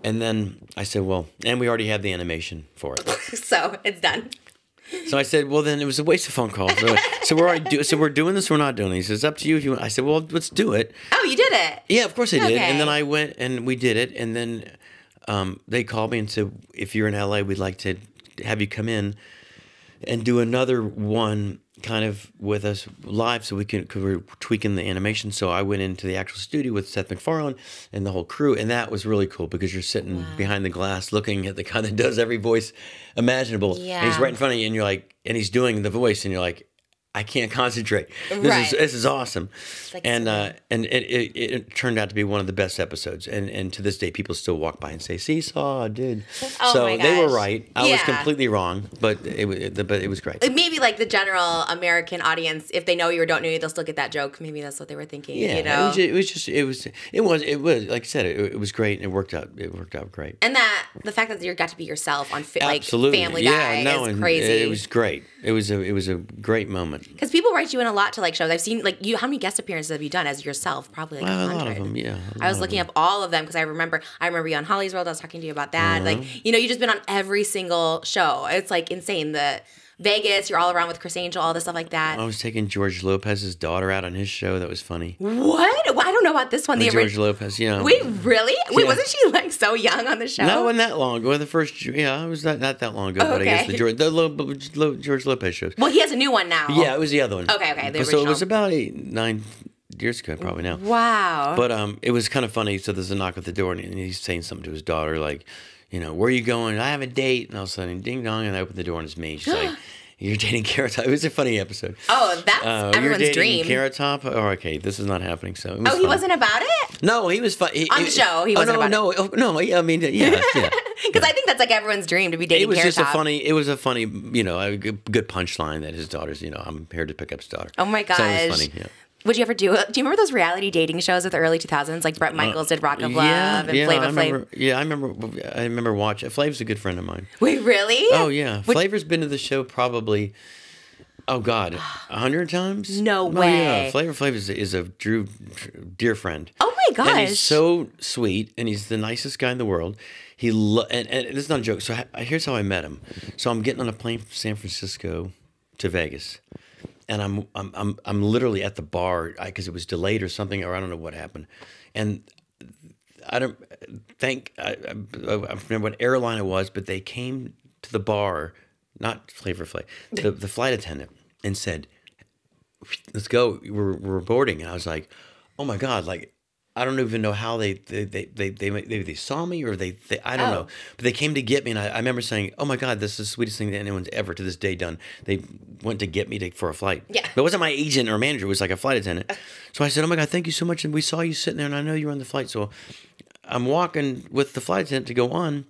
[SPEAKER 1] And then I said, "Well, and we already have the animation for it."
[SPEAKER 2] So it's done.
[SPEAKER 1] So I said, well, then it was a waste of phone calls. So we're doing this or we're not doing it? He says, it's up to you if you want. I said, well, let's do it.
[SPEAKER 2] Oh, you did it?
[SPEAKER 1] Yeah, of course I did.
[SPEAKER 2] Okay.
[SPEAKER 1] And then I went and we did it. And then they called me and said, if you're in LA, we'd like to have you come in and do another one kind of with us live so because we're tweaking the animation. So I went into the actual studio with Seth MacFarlane and the whole crew, and that was really cool because you're sitting behind the glass looking at the guy that does every voice imaginable.
[SPEAKER 2] Yeah.
[SPEAKER 1] And he's right in front of you, and you're like, and he's doing the voice, and you're like, I can't concentrate. This is awesome.
[SPEAKER 2] Like
[SPEAKER 1] And it turned out to be one of the best episodes. And to this day, people still walk by and say, "Seesaw, dude."
[SPEAKER 2] Oh
[SPEAKER 1] so
[SPEAKER 2] my
[SPEAKER 1] they were
[SPEAKER 2] gosh.
[SPEAKER 1] right. I was completely wrong, but it was great.
[SPEAKER 2] Maybe like the general American audience, if they know you or don't know you, they'll still get that joke. Maybe that's what they were thinking.
[SPEAKER 1] Yeah,
[SPEAKER 2] you know?
[SPEAKER 1] it was like I said, it was great. It worked out great.
[SPEAKER 2] And the fact that you got to be yourself on like
[SPEAKER 1] Absolutely.
[SPEAKER 2] Family Guy is crazy.
[SPEAKER 1] It was great. It was a great moment.
[SPEAKER 2] Because people write you in a lot to like shows. I've seen like you. How many guest appearances have you done as yourself? Probably like 100.
[SPEAKER 1] A lot of them. Yeah.
[SPEAKER 2] I was looking up all of them because I remember you on Holly's World. I was talking to you about that. Like you've just been on every single show. It's like insane. The Vegas, you're all around with Chris Angel, all this stuff like that.
[SPEAKER 1] I was taking George Lopez's daughter out on his show. That was funny.
[SPEAKER 2] What? Well, I don't know about this one.
[SPEAKER 1] George Lopez, yeah.
[SPEAKER 2] Wait, really? Wait,
[SPEAKER 1] Yeah.
[SPEAKER 2] wasn't she like so young on the show?
[SPEAKER 1] No, it wasn't that long ago. The first, it was not that long ago. But I guess the George Lopez shows.
[SPEAKER 2] Well, he has a new one now.
[SPEAKER 1] Yeah, it was the other one.
[SPEAKER 2] Okay, the
[SPEAKER 1] So it
[SPEAKER 2] original.
[SPEAKER 1] was about 8-9 years ago, probably now.
[SPEAKER 2] Wow.
[SPEAKER 1] But it was kind of funny. So there's a knock at the door, and he's saying something to his daughter, like, where are you going? I have a date. And all of a sudden, ding dong, and I open the door, and it's me. She's like, you're dating Carrot Top. It was a funny episode.
[SPEAKER 2] Oh, that's
[SPEAKER 1] you're
[SPEAKER 2] everyone's
[SPEAKER 1] dating
[SPEAKER 2] dream.
[SPEAKER 1] Carrot Top? Oh, okay, this is not happening. So it was
[SPEAKER 2] He
[SPEAKER 1] fun.
[SPEAKER 2] wasn't about it?
[SPEAKER 1] No, he was fun.
[SPEAKER 2] On the show, he wasn't about it.
[SPEAKER 1] No, yeah, I mean, yeah.
[SPEAKER 2] Because I think that's like everyone's dream to be dating
[SPEAKER 1] It was
[SPEAKER 2] Carrot
[SPEAKER 1] just
[SPEAKER 2] Top.
[SPEAKER 1] it was a funny, a good punchline that his daughter's, I'm here to pick up his daughter.
[SPEAKER 2] Oh my gosh.
[SPEAKER 1] So it was funny, yeah.
[SPEAKER 2] Would you ever do it? Do you remember those reality dating shows of the early 2000s? Like Bret Michaels did Rock of Love and Flava Flav.
[SPEAKER 1] Yeah, I remember watching. Flav's a good friend of mine.
[SPEAKER 2] Wait, really?
[SPEAKER 1] Oh, yeah. Flavor's been to the show probably, oh, God, 100 times?
[SPEAKER 2] No
[SPEAKER 1] Oh,
[SPEAKER 2] way.
[SPEAKER 1] yeah. Flavor Flav is a dear friend.
[SPEAKER 2] Oh my gosh.
[SPEAKER 1] And he's so sweet, and he's the nicest guy in the world. And this is not a joke. So here's how I met him. So I'm getting on a plane from San Francisco to Vegas, and I'm literally at the bar because it was delayed or something, or I don't know what happened, and I remember what airline it was, but they came to the bar, not Flavor Flav, the flight attendant, and said, "Let's go. We're boarding." And I was like, "Oh my God!" Like, I don't even know how they maybe they saw me or they I don't know, but they came to get me, and I remember saying, "Oh my God, this is the sweetest thing that anyone's ever to this day done." They went to get me for a flight.
[SPEAKER 2] Yeah.
[SPEAKER 1] But it wasn't my agent or manager; it was like a flight attendant. So I said, "Oh my God, thank you so much." And we saw you sitting there, and I know you were on the flight, so I'm walking with the flight attendant to go on,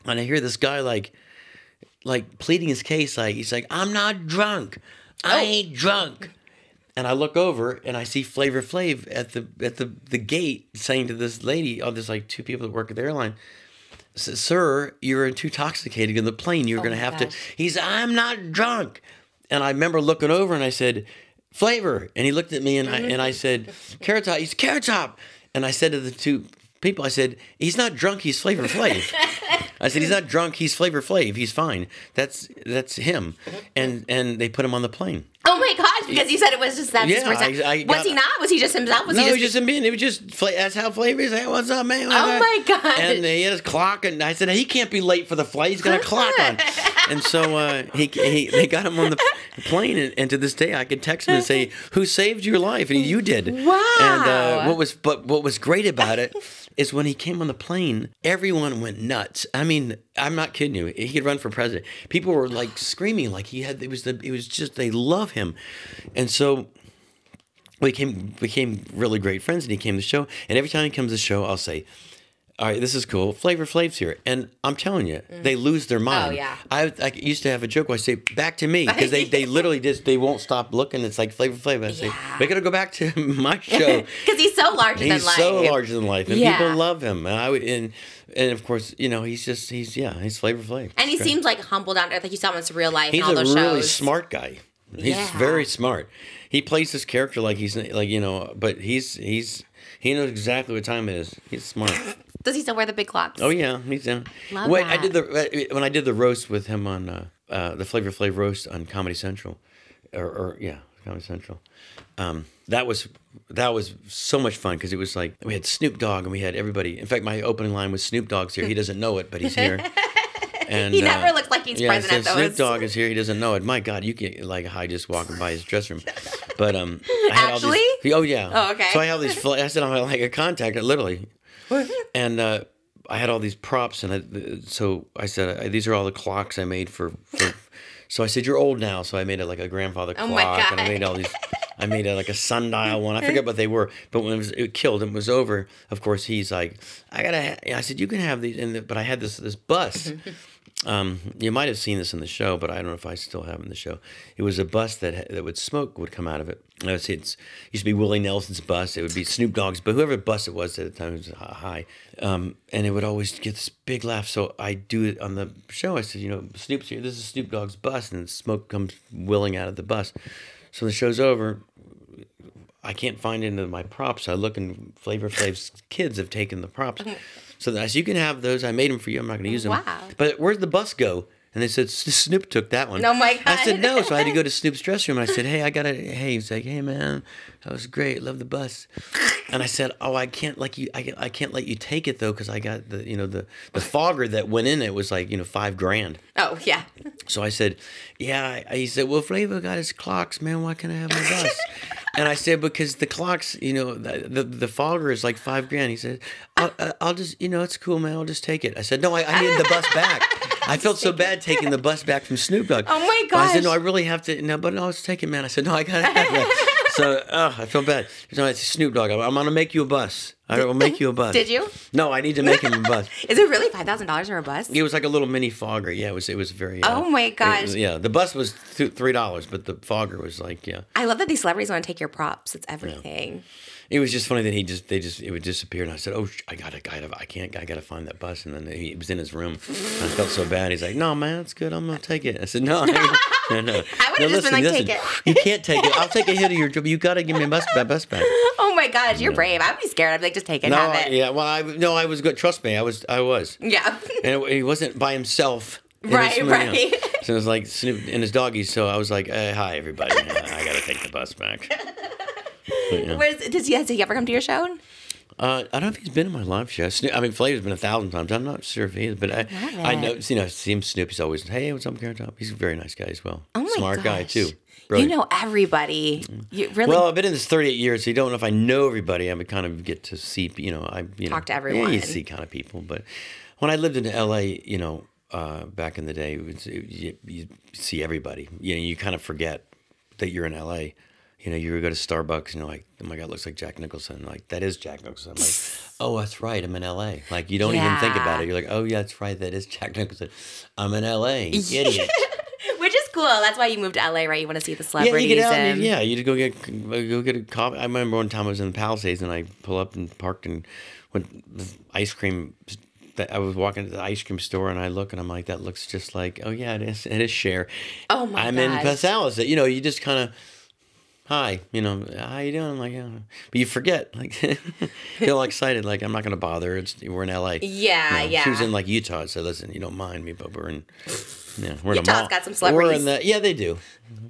[SPEAKER 1] and I hear this guy like pleading his case, like he's like, "I'm not drunk, I ain't drunk." And I look over and I see Flavor Flav at the gate saying to this lady, there's like two people that work at the airline, "Sir, you're too intoxicated in the plane. You're going to have to." He's, "I'm not drunk." And I remember looking over and I said, "Flavor." And he looked at me and I said, "Carrot Top." He's Carrot Top. And I said to the two people, I said, "He's not drunk. He's Flavor Flav." I said, "He's not drunk. He's Flavor Flav. He's fine. That's him." And they put him on the plane.
[SPEAKER 2] Oh my gosh, because you said it was just that.
[SPEAKER 1] Yeah,
[SPEAKER 2] was he not? Was he just himself? Was
[SPEAKER 1] No,
[SPEAKER 2] he
[SPEAKER 1] he was just him being. It was just that's how Flavor is. Hey, what's up, man?
[SPEAKER 2] Oh my God.
[SPEAKER 1] And he had his clock, and I said he can't be late for the flight. He's got a clock on. And so they got him on the plane, and to this day I can text him and say, "Who saved your life?" And you did.
[SPEAKER 2] Wow.
[SPEAKER 1] And what was great about it is when he came on the plane, everyone went nuts. I mean, I'm not kidding you. He could run for president. People were like screaming, like it was just they love him. And so we became really great friends, and he came to the show. And every time he comes to the show, I'll say, "All right, this is cool. Flavor Flav's here." And I'm telling you, they lose their mind.
[SPEAKER 2] Oh, yeah.
[SPEAKER 1] I used to have a joke where I say, "Back to me," because they literally they won't stop looking. It's like Flavor Flav. I say, "We got to go back to my show."
[SPEAKER 2] Because he's so larger than life.
[SPEAKER 1] He's so larger than life, and
[SPEAKER 2] Yeah.
[SPEAKER 1] people love him. And of course, he's Flavor Flav.
[SPEAKER 2] And he seems like humble down to earth, like you saw him in Real Life
[SPEAKER 1] He's
[SPEAKER 2] and all those
[SPEAKER 1] a really
[SPEAKER 2] shows.
[SPEAKER 1] smart guy. He's
[SPEAKER 2] Yeah.
[SPEAKER 1] very smart. He plays this character like he's like, but he knows exactly what time it is. He's smart.
[SPEAKER 2] Does he still wear the big clocks?
[SPEAKER 1] Oh yeah, he's in.
[SPEAKER 2] Love
[SPEAKER 1] Wait,
[SPEAKER 2] that.
[SPEAKER 1] when I did the roast with him on the Flavor Flav roast on Comedy Central, or Comedy Central. That was so much fun because it was like we had Snoop Dogg and we had everybody. In fact, my opening line was Snoop Dogg's here. He doesn't know it, but he's here. And
[SPEAKER 2] he never looks like he's present at those.
[SPEAKER 1] Snoop Dogg is here. He doesn't know it. My God, you get like high just walking by his dressing room. But I had
[SPEAKER 2] Actually?
[SPEAKER 1] all these, oh yeah.
[SPEAKER 2] Oh, okay.
[SPEAKER 1] So I have these. I said I'm like a contact, literally. And I had all these props, and so I said these are all the clocks I made for. So I said you're old now, so I made it like a grandfather clock,
[SPEAKER 2] my God.
[SPEAKER 1] and I made all these. I made it like a sundial one. I forget what they were, but when it killed and was over, of course he's like, I said you can have these, but I had this bus. You might have seen this in the show, but I don't know if I still have it in the show. It was a bus that would smoke would come out of it. It used to be Willie Nelson's bus. It would be Snoop Dogg's, but whoever bus it was at the time, it was high. And it would always get this big laugh. So I do it on the show. I said, Snoop's here. This is Snoop Dogg's bus, and smoke comes willing out of the bus. So the show's over. I can't find any of my props. I look, and Flavor Flav's kids have taken the props. So I said, you can have those. I made them for you. I'm not going to use them.
[SPEAKER 2] Wow.
[SPEAKER 1] But where'd the bus go? And they said, Snoop took that one.
[SPEAKER 2] Oh, my God.
[SPEAKER 1] I said, no. So I had to go to Snoop's dressing room. And I said, hey, he's like, hey, man, that was great. Love the bus. And I said, oh, I can't let you take it, though, because I got the fogger that went in it was like, $5,000.
[SPEAKER 2] Oh, yeah.
[SPEAKER 1] So I said, yeah. He said, well, Flavor got his clocks, man. Why can't I have my bus? And I said, because the clocks, the fogger is like $5,000. He said, I'll just, it's cool, man. I'll just take it. I said, no, I needed the bus back. I felt so bad taking the bus back from Snoop Dogg.
[SPEAKER 2] Oh my gosh.
[SPEAKER 1] I said, no, I really have to. No, but no, let's take it, man. I said, no, I got it. So I feel bad. So I said, Snoop Dogg, I'm going to make you a bus. I will make you a bus.
[SPEAKER 2] Did you?
[SPEAKER 1] No, I need to make him a bus.
[SPEAKER 2] Is it really $5,000 for a bus?
[SPEAKER 1] It was like a little mini fogger. Yeah, it was very.
[SPEAKER 2] Oh my gosh.
[SPEAKER 1] The bus was $3, but the fogger was like, yeah.
[SPEAKER 2] I love that these celebrities want to take your props. It's everything. Yeah.
[SPEAKER 1] It was just funny that it would disappear, and I said, "Oh, I gotta find that bus." And then he was in his room. And I felt so bad. He's like, "No, man, it's good. I'm gonna take it." I said, "No, no."
[SPEAKER 2] I would have just been like, "Take it."
[SPEAKER 1] You can't take it. I'll take a hit of your job. You gotta give me a bus back.
[SPEAKER 2] Oh my gosh, you're brave. I'd be scared. I'd be like, "Just take it, have it."
[SPEAKER 1] Yeah. Well, I was good. Trust me, I was.
[SPEAKER 2] Yeah.
[SPEAKER 1] And he wasn't by himself.
[SPEAKER 2] Right.
[SPEAKER 1] So it was like Snoop and his doggies. So I was like, "Hi, everybody. I gotta take the bus back." But, yeah.
[SPEAKER 2] Has he ever come to your show?
[SPEAKER 1] I don't know if he's been in my live show. Flavor's been 1,000 times. I'm not sure if he is, but I know. See him, Snoop. He's always, hey, what's up, Carrot Top? He's a very nice guy as well.
[SPEAKER 2] Oh my
[SPEAKER 1] Smart guy too.
[SPEAKER 2] Brilliant. You know everybody. You really.
[SPEAKER 1] Well, I've been in this 38 years, so you don't know if I know everybody. I would kind of get to see,
[SPEAKER 2] talk to everyone.
[SPEAKER 1] Yeah, you see kind of people. But when I lived in L.A., back in the day, you see everybody. You kind of forget that you're in L.A. You would go to Starbucks and you're like, oh my God, it looks like Jack Nicholson. Like, that is Jack Nicholson. I'm like, oh, that's right. I'm in L.A. Like, you don't even think about it. You're like, oh, yeah, that's right. That is Jack Nicholson. I'm in L.A. Idiot.
[SPEAKER 2] Which is cool. That's why you moved to L.A., right? You want to see the celebrities.
[SPEAKER 1] Yeah, you go get a coffee. I remember one time I was in the Palisades and I pull up and parked and went the ice cream. I was walking to the ice cream store and I look and I'm like, that looks just like, oh, yeah, it is Cher.
[SPEAKER 2] Oh, my God.
[SPEAKER 1] I'm in Pasales. You just kind of... Hi, how you doing? I'm like, yeah. But you forget, like, feel all excited, like, I'm not going to bother. We're in L.A.
[SPEAKER 2] Yeah, yeah.
[SPEAKER 1] She was in, like, Utah, so listen, you don't mind me, but we're in
[SPEAKER 2] Utah's got some celebrities.
[SPEAKER 1] Yeah, they do.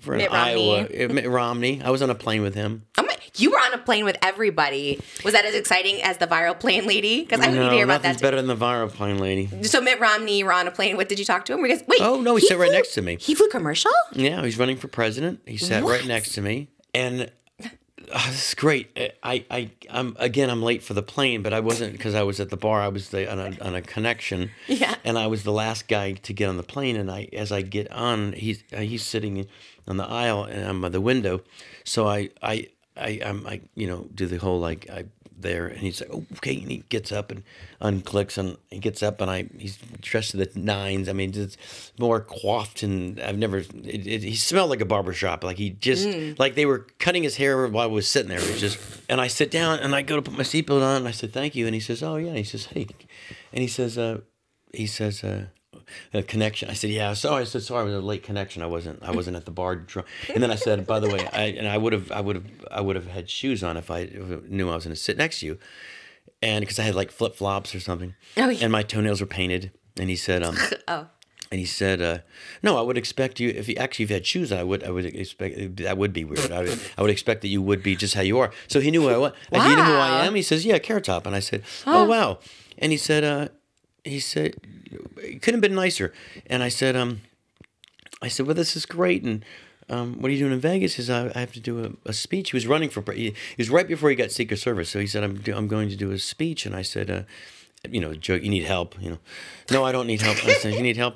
[SPEAKER 1] We're in Iowa. Mitt Romney. I was on a plane with him.
[SPEAKER 2] Oh my, you were on a plane with everybody. Was that as exciting as the viral plane lady? Because I need to hear about that.
[SPEAKER 1] Nothing's better than the viral plane lady.
[SPEAKER 2] So Mitt Romney, you were on a plane with. Did you talk to him? Wait.
[SPEAKER 1] Oh, no, he sat right next to me.
[SPEAKER 2] He flew commercial?
[SPEAKER 1] Yeah, he's running for president. He sat right next to me. And this is great. I'm late for the plane, but I wasn't because I was at the bar. I was on a connection, and I was the last guy to get on the plane. And as I get on, he's sitting on the aisle and I'm by the window, so I do the whole there, and he's like, oh, okay, and he gets up and unclicks, and he gets up, and he's dressed to the nines. I mean, it's more coiffed, and I've never. He smelled like a barbershop, like he just like they were cutting his hair while I was sitting there. It was just, and I sit down and I go to put my seatbelt on, and I said thank you, and he says, oh yeah, and he says hey, and he says a connection. I said, yeah, sorry. I said, sorry, it was a late connection. I wasn't at the bar. And then I said, by the way, I would have had shoes on if I knew I was going to sit next to you. and because I had like flip flops or something,
[SPEAKER 2] Oh, yeah.
[SPEAKER 1] and my toenails were painted, and he said, And he said, "No, I would expect you. If you had shoes, I would expect that would be weird. I would expect that you would be just how you are." So he knew who I was. I said, "You know who I am?" He says, "Yeah, Carrot Top." And I said, "Oh wow." And he said, "It couldn't have been nicer." And I said, "Well, this is great." And what are you doing in Vegas? He says, "I have to do a speech." He was running for. He was right before he got Secret Service. So he said, "I'm going to do a speech." And I said, joke, you need help, No, I don't need help. I said, you need help.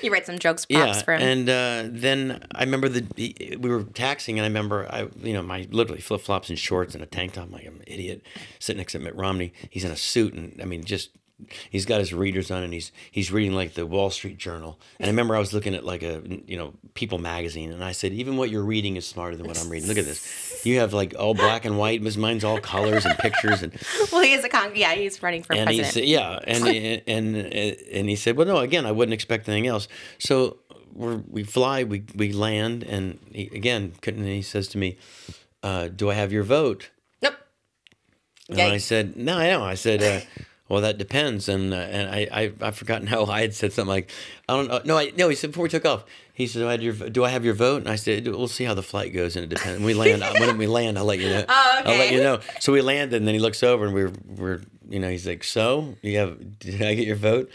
[SPEAKER 2] You write some jokes, props for him.
[SPEAKER 1] And then I remember we were taxiing, and I remember my literally flip flops and shorts and a tank top. I'm like, I'm an idiot, sitting next to Mitt Romney. He's in a suit, and I mean, just he's got his readers on, and he's reading like the Wall Street Journal. And I remember I was looking at like a People magazine, and I said, even what you're reading is smarter than what I'm reading. Look at this. You have like all black and white. Mine's all colors and pictures. And
[SPEAKER 2] well, he is he's running for president.
[SPEAKER 1] He said, and he said, well, no, again, I wouldn't expect anything else. So we fly, we land, and he says to me, do I have your vote?
[SPEAKER 2] Nope.
[SPEAKER 1] And I said, no, I don't. I said, well, that depends, and I've forgotten how I had said something like, I don't know. No, he said before we took off, he said, do I have your vote? And I said, we'll see how the flight goes, and it depends. When we land, I'll let you know.
[SPEAKER 2] Oh, okay.
[SPEAKER 1] I'll let you know. So we landed, and then he looks over, and we're he's like, so did I get your vote?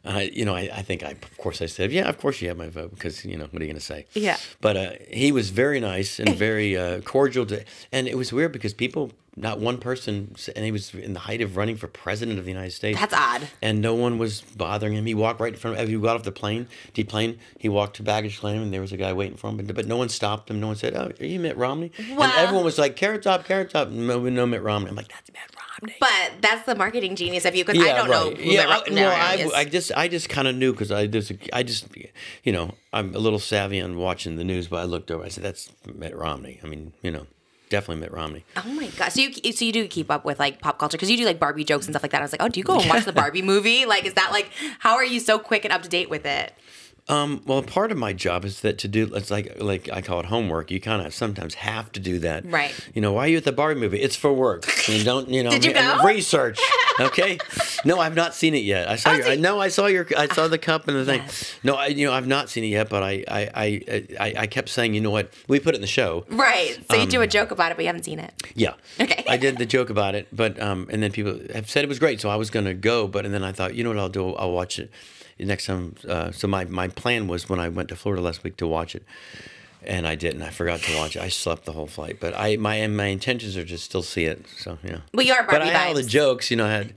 [SPEAKER 1] I think of course I said, yeah, of course you have my vote, because, what are you going to say?
[SPEAKER 2] Yeah.
[SPEAKER 1] But he was very nice and very cordial and it was weird because not one person, and he was in the height of running for president of the United States.
[SPEAKER 2] That's odd.
[SPEAKER 1] And no one was bothering him. He walked right in front of him. He got off the plane, he walked to baggage claim, and there was a guy waiting for him. But no one stopped him. No one said, "Oh, are you Mitt Romney?"
[SPEAKER 2] Wow.
[SPEAKER 1] And everyone was like, Carrot Top. No Mitt Romney. I'm like, that's Mitt Romney.
[SPEAKER 2] But that's the marketing genius of you, because I don't know who Mitt Romney is.
[SPEAKER 1] I just kind of knew, because I'm a little savvy on watching the news, but I looked over. I said, that's Mitt Romney. I mean, definitely Mitt Romney.
[SPEAKER 2] Oh my god! So you do keep up with like pop culture, because you do like Barbie jokes and stuff like that. I was like, oh, do you go and watch the Barbie movie? Like, is that like, how are you so quick and up to date with it?
[SPEAKER 1] Well, part of my job is that it's like I call it homework. You kind of sometimes have to do that.
[SPEAKER 2] Right.
[SPEAKER 1] Why are you at the Barbie movie? It's for work. You don't,
[SPEAKER 2] Did you go?
[SPEAKER 1] Research. Okay. No, I've not seen it yet. I saw I saw the cup and the thing.
[SPEAKER 2] Yes.
[SPEAKER 1] No, I've not seen it yet, but I kept saying, you know what? We put it in the show.
[SPEAKER 2] Right. So you do a joke about it, but you haven't seen it.
[SPEAKER 1] Yeah.
[SPEAKER 2] Okay.
[SPEAKER 1] I did the joke about it, but and then people have said it was great, so I was going to go, and then I thought, you know what I'll do? I'll watch it next time. So my plan was, when I went to Florida last week, to watch it, and I didn't. I forgot to watch it. I slept the whole flight, but my intentions are to still see it. So yeah.
[SPEAKER 2] Well, you are Barbie.
[SPEAKER 1] But I had all the jokes. I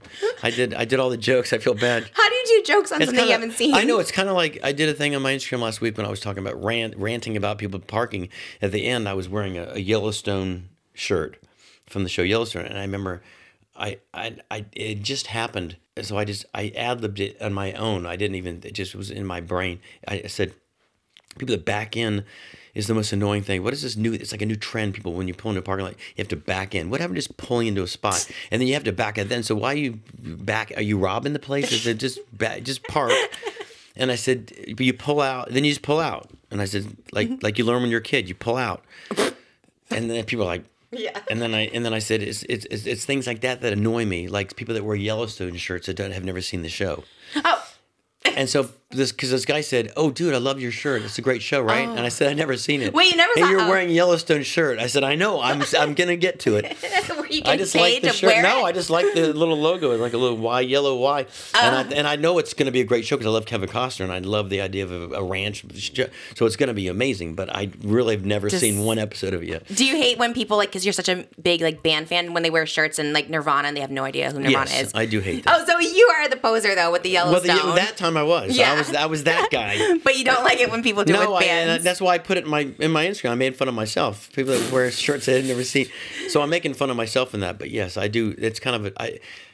[SPEAKER 1] did all the jokes. I feel bad.
[SPEAKER 2] How do you do jokes on something you haven't seen?
[SPEAKER 1] I know, it's kind of like I did a thing on my Instagram last week when I was talking about ranting about people parking. At the end, I was wearing a Yellowstone shirt from the show Yellowstone, and I remember it just happened. So I ad-libbed it on my own. I didn't even, it just was in my brain. I said, people that back in is the most annoying thing. What is this new, it's like a new trend. People, when you pull into a parking lot, you have to back in. What happened to just pulling into a spot? And then you have to back out then. So why are you back? Are you robbing the place? Is it just park? And I said, but you pull out, then you just pull out. And I said, like you learn when you're a kid, you pull out. And then people are like,
[SPEAKER 2] yeah.
[SPEAKER 1] And then I said, it's things like that annoy me, like people that wear Yellowstone shirts that have never seen the show.
[SPEAKER 2] Oh.
[SPEAKER 1] And so because this guy said, "Oh, dude, I love your shirt. It's a great show, right?" And I said, "I've never seen it."
[SPEAKER 2] Wait, you never
[SPEAKER 1] saw?
[SPEAKER 2] saw?
[SPEAKER 1] And you're wearing a Yellowstone shirt. I said, "I know. I'm gonna get to it."
[SPEAKER 2] Were you
[SPEAKER 1] I
[SPEAKER 2] getting
[SPEAKER 1] just
[SPEAKER 2] paid
[SPEAKER 1] like the
[SPEAKER 2] to
[SPEAKER 1] shirt.
[SPEAKER 2] wear
[SPEAKER 1] No,
[SPEAKER 2] it?
[SPEAKER 1] I just like the little logo, like a little Y, yellow Y. And I know it's going to be a great show because I love Kevin Costner and I love the idea of a ranch. So it's going to be amazing. But I really have never seen one episode of it yet.
[SPEAKER 2] Do you hate when people, like, because you're such a big like band fan, when they wear shirts and like Nirvana and they have no idea who Nirvana
[SPEAKER 1] Yes,
[SPEAKER 2] is?
[SPEAKER 1] I do hate that.
[SPEAKER 2] Oh, so you are the poser though with the Yellowstone.
[SPEAKER 1] Well, that time I was.
[SPEAKER 2] Yeah.
[SPEAKER 1] I was that guy.
[SPEAKER 2] But you don't like it when people do it with bands.
[SPEAKER 1] That's why I put it in my Instagram. I made fun of myself. People that wear shirts I had never seen. So I'm making fun of myself in that. But yes, I do. It's kind of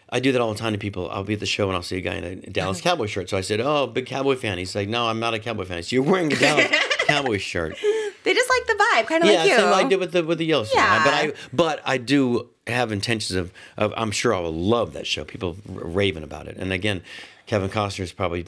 [SPEAKER 1] I do that all the time to people. I'll be at the show and I'll see a guy in a Dallas Cowboy shirt. So I said, "Oh, big Cowboy fan." He's like, "No, I'm not a Cowboy fan." So you're wearing a Dallas Cowboy shirt.
[SPEAKER 2] They just like the vibe, kind of like you.
[SPEAKER 1] Yeah, same like I did with the Yellowstone.
[SPEAKER 2] Yeah.
[SPEAKER 1] But I do have intentions of I'm sure I will love that show. People raving about it. And again, Kevin Costner is probably,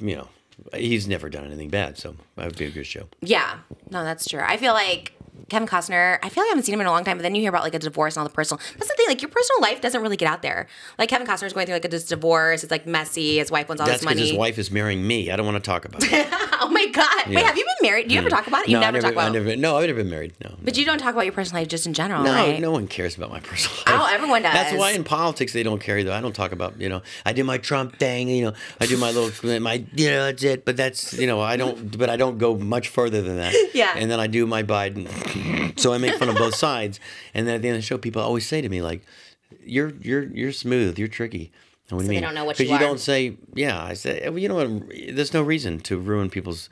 [SPEAKER 1] he's never done anything bad, so that would be a good show.
[SPEAKER 2] Yeah, no, that's true. I feel like Kevin Costner, I feel like I haven't seen him in a long time, but then you hear about like a divorce and all the personal. That's the thing, like your personal life doesn't really get out there. Like Kevin Costner's going through like this divorce. It's like messy. His wife wants all
[SPEAKER 1] That's
[SPEAKER 2] this money.
[SPEAKER 1] because his wife is marrying me. I don't want to talk about it.
[SPEAKER 2] Oh my God.
[SPEAKER 1] Yeah.
[SPEAKER 2] Wait, have you been married? Do you ever talk about it? You
[SPEAKER 1] No,
[SPEAKER 2] never talk about it.
[SPEAKER 1] No, I've never been married. No.
[SPEAKER 2] But you don't talk about your personal life just in general,
[SPEAKER 1] No,
[SPEAKER 2] right?
[SPEAKER 1] no one cares about my personal life.
[SPEAKER 2] Oh, everyone does.
[SPEAKER 1] That's why in politics they don't care though. I don't talk about, I do my Trump thing, I do my that's it. But that's, I don't go much further than that.
[SPEAKER 2] Yeah.
[SPEAKER 1] And then I do my Biden. So I make fun of both sides. And then at the end of the show, people always say to me like, you're smooth, you're tricky. And what do you mean?
[SPEAKER 2] They don't know what you are.
[SPEAKER 1] Because you don't say, yeah. I say, well, you know what? There's no reason to ruin people's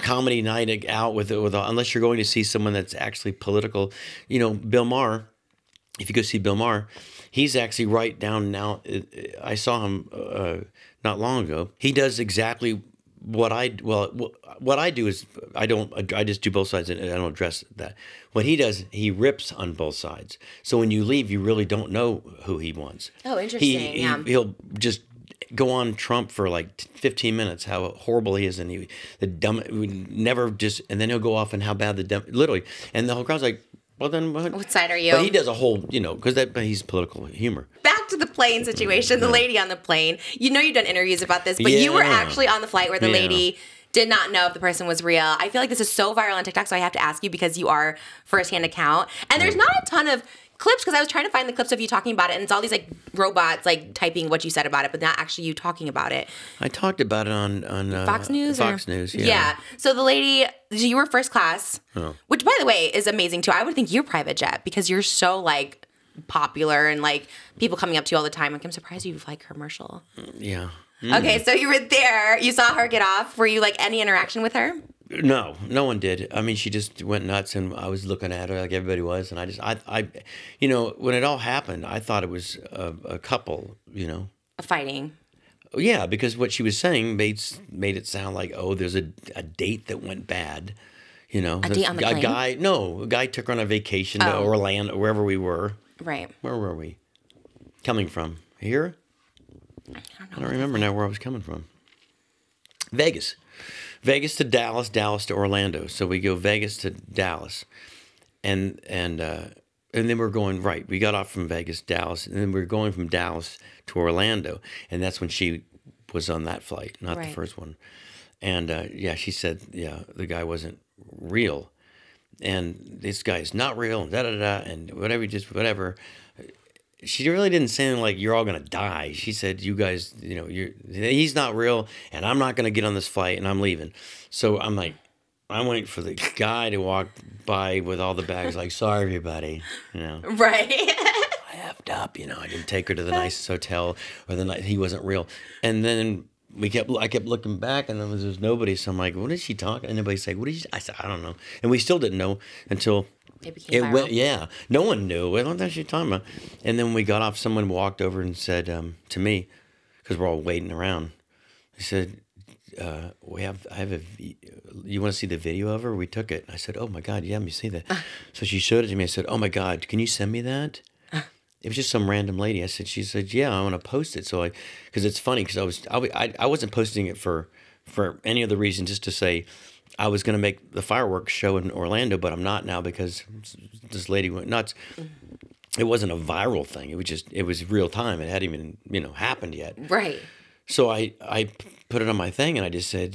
[SPEAKER 1] comedy night out unless you're going to see someone that's actually political. Bill Maher. If you go see Bill Maher, he's actually right down now. I saw him not long ago. He does exactly what I do is I just do both sides and I don't address that. What he does, he rips on both sides. So when you leave, you really don't know who he wants.
[SPEAKER 2] Oh, interesting.
[SPEAKER 1] He'll just go on Trump for like 15 minutes, how horrible he is, and and then he'll go off and how bad literally, and the whole crowd's like, well then
[SPEAKER 2] what side are you?
[SPEAKER 1] But he does a whole, because he's political humor.
[SPEAKER 2] Back to the plane situation, the lady on the plane. You've done interviews about this, but you were actually on the flight where the lady did not know if the person was real. I feel like this is so viral on TikTok, so I have to ask you because you are firsthand account. And there's not a ton of clips because I was trying to find the clips of you talking about it, and it's all these like robots like typing what you said about it, but not actually you talking about it.
[SPEAKER 1] I talked about it on
[SPEAKER 2] Fox News.
[SPEAKER 1] Fox News, yeah.
[SPEAKER 2] Yeah. So the lady, you were first class, which by the way is amazing too. I would think you're private jet because you're so like popular and like people coming up to you all the time. Like I'm surprised you fly commercial.
[SPEAKER 1] Yeah.
[SPEAKER 2] Okay, so you were there. You saw her get off. Were you like any interaction with her?
[SPEAKER 1] No one did. I mean, she just went nuts, and I was looking at her like everybody was, and I when it all happened, I thought it was a couple,
[SPEAKER 2] A fighting.
[SPEAKER 1] Yeah, because what she was saying made it sound like, oh, there's a date that went bad,
[SPEAKER 2] A date on the plane?
[SPEAKER 1] A guy took her on a vacation to Orlando, wherever we were.
[SPEAKER 2] Right.
[SPEAKER 1] Where were we? Coming from? Here? I don't remember now where I was coming from. Vegas to Dallas, Dallas to Orlando. So we go Vegas to Dallas, and then we're going right. We got off from Vegas, Dallas, and then we're going from Dallas to Orlando, and that's when she was on that flight, not the first one. And she said, the guy wasn't real, and this guy's not real, and and whatever. She really didn't say anything like, you're all going to die. She said, you guys, he's not real, and I'm not going to get on this flight, and I'm leaving. So I'm like, I'm waiting for the guy to walk by with all the bags, like, sorry, everybody,
[SPEAKER 2] Right.
[SPEAKER 1] I effed up, I didn't take her to the nicest hotel, or the night he wasn't real. And then I kept looking back, and then there was nobody. So I'm like, what is she talking? And everybody's like, what is she? I said, I don't know. And we still didn't know until
[SPEAKER 2] it became viral.
[SPEAKER 1] Yeah, no one knew. What the hell she talking about? And then when we got off, someone walked over and said to me, because we're all waiting around, he said, you want to see the video of her? We took it. I said, oh my God, yeah, let me see that. So she showed it to me. I said, oh my God, can you send me that? It was just some random lady. She said, yeah, I want to post it. So because it's funny, because I wasn't posting it for any other reason, just to say, I was going to make the fireworks show in Orlando, but I'm not now because this lady went nuts. It wasn't a viral thing. It was real time. It hadn't even, happened yet.
[SPEAKER 2] Right.
[SPEAKER 1] So I put it on my thing, and I said,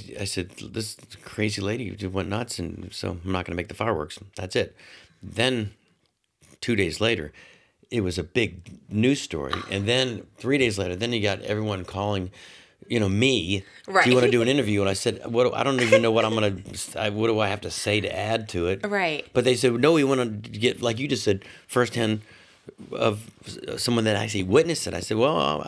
[SPEAKER 1] this crazy lady went nuts, and so I'm not going to make the fireworks. That's it. Then 2 days later, it was a big news story. And then 3 days later, then you got everyone calling, me.
[SPEAKER 2] Right.
[SPEAKER 1] Do you want to do an interview? And I said, I don't even know what I'm going to, what do I have to say to add to it?
[SPEAKER 2] Right.
[SPEAKER 1] But they said, no, we want to get, like you just said, firsthand of someone that actually witnessed it. I said, well,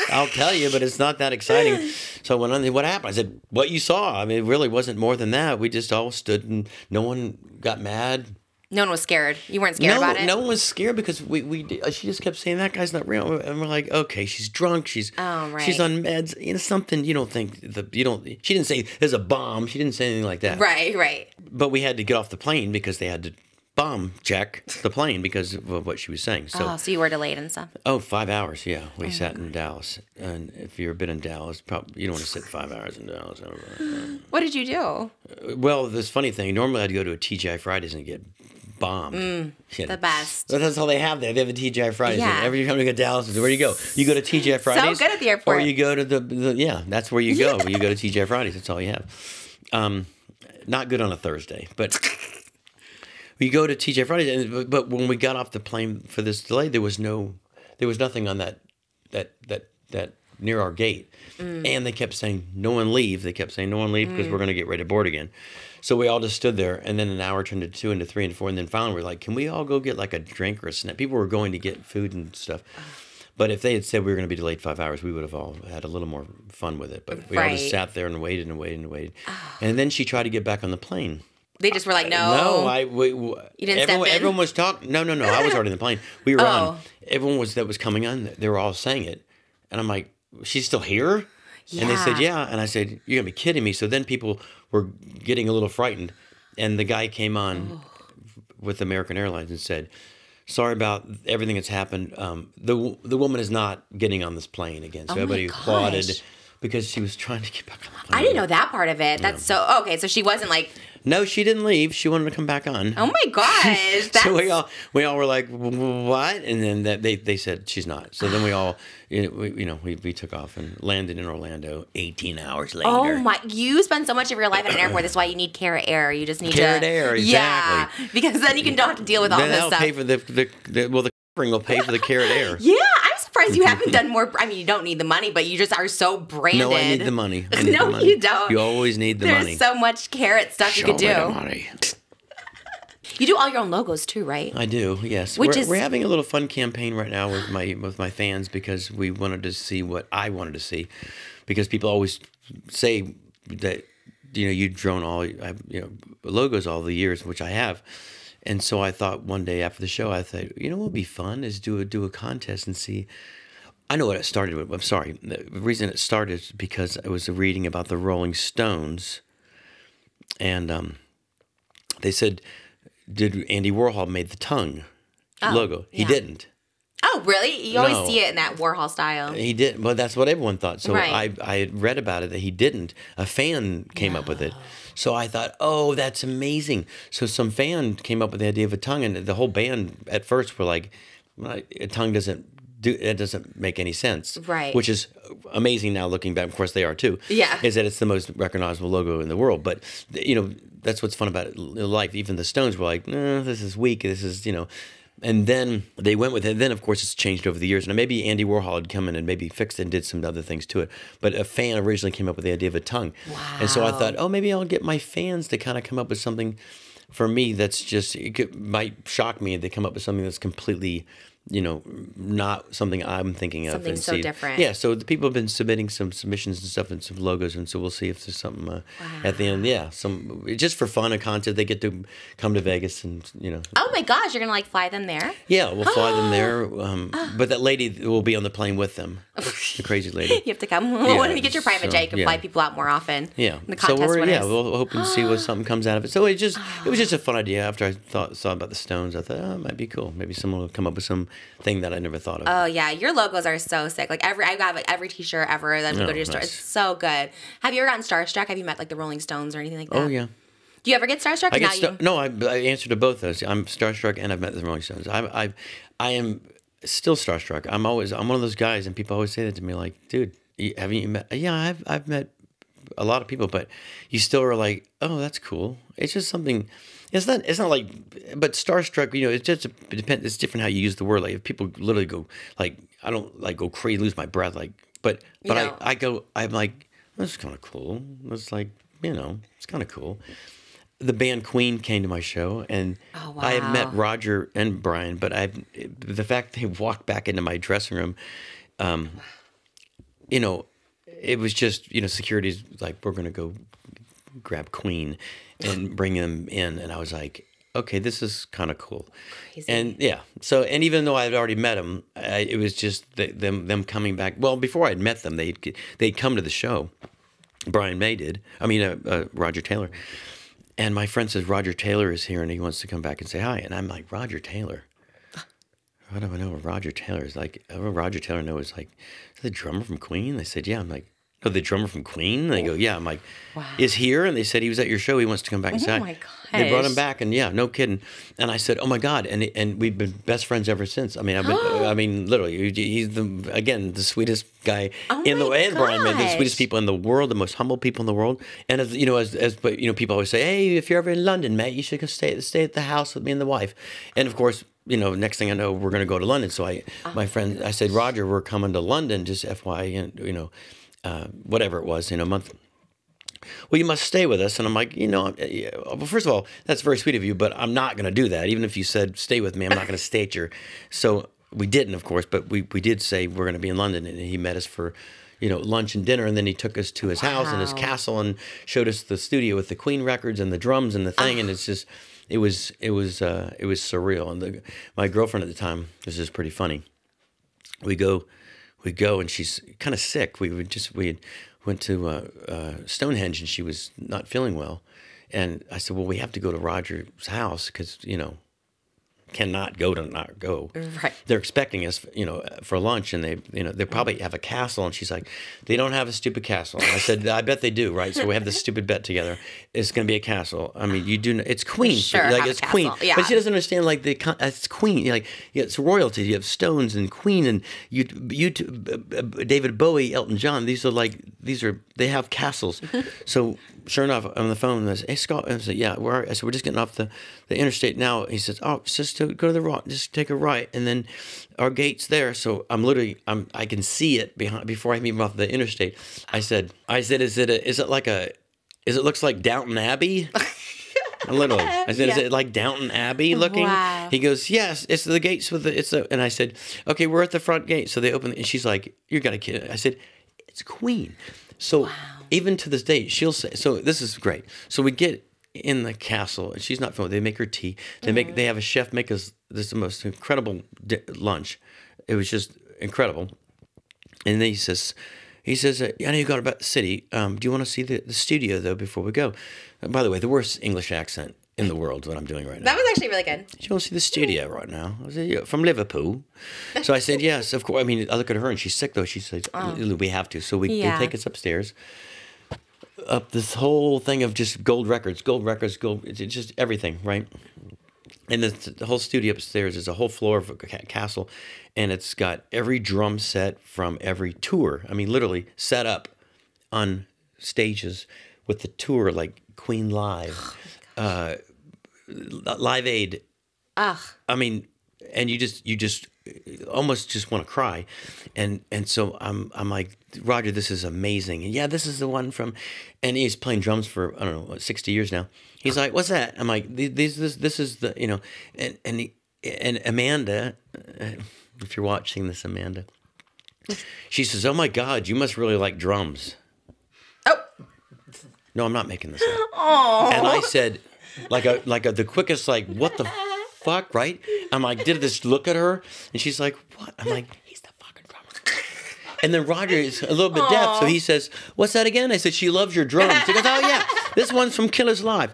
[SPEAKER 1] I'll tell you, but it's not that exciting. So I went on, what happened? I said, what you saw. I mean, it really wasn't more than that. We just all stood and no one got mad.
[SPEAKER 2] No one was scared. You weren't scared about it?
[SPEAKER 1] No one was scared because she just kept saying, that guy's not real. And we're like, okay, she's drunk. She's on meds. Something you don't think, she didn't say, there's a bomb. She didn't say anything like that.
[SPEAKER 2] Right.
[SPEAKER 1] But we had to get off the plane because they had to bomb check the plane because of what she was saying. So,
[SPEAKER 2] so you were delayed and stuff.
[SPEAKER 1] 5 hours. Yeah, we sat in Dallas, and if you've been in Dallas, probably you don't want to sit 5 hours in Dallas.
[SPEAKER 2] What did you do?
[SPEAKER 1] Well, this funny thing. Normally, I'd go to a TGI Fridays and get bombed.
[SPEAKER 2] The best.
[SPEAKER 1] But that's all they have there. They have a TGI Fridays.
[SPEAKER 2] Yeah.
[SPEAKER 1] Every time you go to Dallas, where do you go? You go to TGI Fridays.
[SPEAKER 2] So good at the airport.
[SPEAKER 1] Or you go to that's where you go. You go to TGI Fridays. That's all you have. Not good on a Thursday, but we go to TGI Fridays. But when we got off the plane for this delay, there was nothing on that near our gate, and they kept saying no one leave. They kept saying no one leave because we're going to get ready to board again. So we all just stood there, and then an hour turned into 2, into 3, into 4, and then finally we're like, can we all go get like a drink or a snack? People were going to get food and stuff. But if they had said we were going to be delayed 5 hours, we would have all had a little more fun with it. But we all just sat there and waited and waited and waited. And then she tried to get back on the plane.
[SPEAKER 2] They just were like, no.
[SPEAKER 1] You
[SPEAKER 2] didn't step in?
[SPEAKER 1] Everyone was talking. No. I was already in the plane. We were on. Everyone that was coming on, they were all saying it. And I'm like, she's still here? Yeah. And they said, yeah. And I said, you're going to be kidding me. So then people were getting a little frightened. And the guy came on with American Airlines and said, sorry about everything that's happened. The woman is not getting on this plane again. So everybody applauded because she was trying to get back on the plane.
[SPEAKER 2] I didn't know that part of it. That's so okay. So she wasn't like.
[SPEAKER 1] No, she didn't leave. She wanted to come back on.
[SPEAKER 2] Oh my gosh!
[SPEAKER 1] So we all were like, what? And then they said she's not. So then we all, we took off and landed in Orlando 18 hours later.
[SPEAKER 2] Oh my! You spend so much of your life at an airport. That's why you need Carrot Air. You just need
[SPEAKER 1] Carrot Air, exactly.
[SPEAKER 2] Yeah, because then you don't have to deal with all this stuff.
[SPEAKER 1] Pay for the covering will pay for the Carrot Air.
[SPEAKER 2] Yeah, I'm surprised you haven't done more. I mean, you don't need the money, but you just are so branded.
[SPEAKER 1] No, I need the money.
[SPEAKER 2] No, you don't.
[SPEAKER 1] You always need the money.
[SPEAKER 2] There's so much carrot stuff you could do.
[SPEAKER 1] The money.
[SPEAKER 2] You do all your own logos too, right?
[SPEAKER 1] I do, yes. We're having a little fun campaign right now with my fans because we wanted to see what I wanted to see, because people always say that you've drawn all logos all the years, which I have. And so I thought one day after the show, I thought, what would be fun is do a contest and see. I know what it started with. I'm sorry. The reason it started is because I was reading about the Rolling Stones, and they said, did Andy Warhol made the tongue logo? He didn't.
[SPEAKER 2] Oh, really? You always see it in that Warhol style.
[SPEAKER 1] He did. Well, that's what everyone thought. So
[SPEAKER 2] right.
[SPEAKER 1] I had read about it that he didn't. A fan came up with it. So I thought, oh, that's amazing. So some fan came up with the idea of a tongue, and the whole band at first were like, a tongue doesn't make any sense.
[SPEAKER 2] Right.
[SPEAKER 1] Which is amazing now looking back. Of course, they are too.
[SPEAKER 2] Yeah.
[SPEAKER 1] Is that it's the most recognizable logo in the world. But, that's what's fun about life. Even the Stones were like, no, this is weak. This is, And then they went with it. And then, of course, it's changed over the years. And maybe Andy Warhol had come in and maybe fixed it and did some other things to it. But a fan originally came up with the idea of a tongue.
[SPEAKER 2] Wow.
[SPEAKER 1] And so I thought, maybe I'll get my fans to kind of come up with something for me that's just, might shock me if they come up with something that's completely, not something I'm thinking of.
[SPEAKER 2] Something so different.
[SPEAKER 1] Yeah, so the people have been submitting some submissions and stuff and some logos, and so we'll see if there's something at the end. Yeah, just for fun, a contest. They get to come to Vegas and,
[SPEAKER 2] Oh my gosh, you're going to fly them there?
[SPEAKER 1] Yeah, we'll fly them there. But that lady will be on the plane with them, the crazy lady.
[SPEAKER 2] You have to come. When you get your private jet, you can fly people out more often.
[SPEAKER 1] Yeah.
[SPEAKER 2] The contest winners.
[SPEAKER 1] We'll hope and see what something comes out of it. So it was just a fun idea. After I saw about the Stones, I thought, it might be cool. Maybe someone will come up with some thing that I never thought of.
[SPEAKER 2] Oh yeah, your logos are so sick. I have every T-shirt ever that you go to your store. It's so good. Have you ever gotten starstruck? Have you met the Rolling Stones or anything like that?
[SPEAKER 1] Oh yeah.
[SPEAKER 2] Do you ever get starstruck?
[SPEAKER 1] No, I answered to both those. I'm starstruck and I've met the Rolling Stones. I am still starstruck. I'm one of those guys, and people always say that to me, like, dude, haven't you met? Yeah, I've met a lot of people, but you still are like, oh, that's cool. It's just something. It's not like, but starstruck, it depends. It's different how you use the word. Like, if people literally go, I don't go crazy, lose my breath, but I'm like, that's kind of cool. It's like, it's kind of cool. The band Queen came to my show, and I had met Roger and Brian, but the fact they walked back into my dressing room, it was just, security's like, we're going to go grab Queen and bring them in. And I was like, okay, this is kind of cool. Crazy. And yeah, and even though I had already met them, it was just them coming back. Well, before I'd met them, they'd come to the show. Brian May did. Roger Taylor. And my friend says, Roger Taylor is here and he wants to come back and say hi. And I'm like, Roger Taylor? How do I know what Roger Taylor is? Like, Roger Taylor know is like, the drummer from Queen? They said, yeah. I'm like, oh, the drummer from Queen? And they go, yeah. I'm like, wow. Is here? And they said he was at your show. He wants to come back and say hi.
[SPEAKER 2] Oh my gosh.
[SPEAKER 1] They brought him back, and yeah, no kidding. And I said, oh my God. And we've been best friends ever since. I mean, I mean, literally, he's the sweetest guy in the world. Brian May, the sweetest people in the world, the most humble people in the world. And as you know, but you know, people always say, hey, if you're ever in London, Matt, you should go stay at the house with me and the wife. And of course, you know, next thing I know, we're going to go to London. So my friend, I said, Roger, we're coming to London, just FYI, and you know, whatever it was, you know, a month. Well, you must stay with us. And I'm like, you know, well, first of all, that's very sweet of you, but I'm not going to do that. Even if you said, stay with me, I'm not going to stay at your. So we didn't, of course, but we did say we're going to be in London. And he met us for, you know, lunch and dinner. And then he took us to his house and his castle and showed us the studio with the Queen records and the drums and the thing. And it's just, it was surreal. And my girlfriend at the time, this is pretty funny. We go and she's kind of sick. We went to Stonehenge and she was not feeling well. And I said, well, we have to go to Roger's house because, you know, cannot go to not go.
[SPEAKER 2] Right.
[SPEAKER 1] They're expecting us, you know, for lunch, and they probably have a castle. And she's like, they don't have a stupid castle. And I said, I bet they do, right? So we have this stupid bet together. It's going to be a castle. I mean, you do. It's Queen,
[SPEAKER 2] sure,
[SPEAKER 1] like it's Queen,
[SPEAKER 2] yeah.
[SPEAKER 1] but she doesn't understand like it's Queen. Like it's royalty. You have Stones and Queen and you David Bowie, Elton John. They have castles. So sure enough, I'm on the phone. And I said, hey Scott, I said, yeah, we're just getting off the interstate now. He says, oh, just to go to the right, just take a right, and then our gate's there. So I can see it before I even off the interstate. I said, is it looks like Downton Abbey? Literally. I said, yeah. Is it like Downton Abbey looking? Wow. He goes, yes, it's the gates with and I said, okay, we're at the front gate. So they open, and she's like, you got to kid. I said, it's Queen. So even to this day, she'll say, so this is great. So we get in the castle, and she's not feeling. They make her tea. They have a chef make us the most incredible lunch. It was just incredible. And then he says, I know you got about the city. Do you want to see the studio though before we go? And by the way, the worst English accent in the world, what I'm doing right now.
[SPEAKER 2] That was actually really good.
[SPEAKER 1] Do you want to see the studio right now? I said, yeah, from Liverpool. So I said, yes, of course. I mean, I look at her and she's sick though. She says, we have to. So they take us upstairs. Up this whole thing of just gold records, it's just everything, right? And the whole studio upstairs is a whole floor of a castle, and it's got every drum set from every tour. I mean, literally set up on stages with the tour, like Queen Live, Live Aid. I mean, and you just almost just want to cry, and so I'm like, Roger, this is amazing, and yeah, this is the one from, and he's playing drums for I don't know 60 years now. He's like, what's that? I'm like, this is the, you know, and Amanda, if you're watching this, Amanda, she says, oh my God, you must really like drums.
[SPEAKER 2] Oh,
[SPEAKER 1] no, I'm not making this up. Oh, and I said, like the quickest, like, what the fuck, right? I'm like, did this look at her, and she's like, what? I'm like, he's the fucking drummer. And then Roger is a little bit deaf, so he says, what's that again? I said, she loves your drums. He goes, oh yeah, this one's from Killers Live.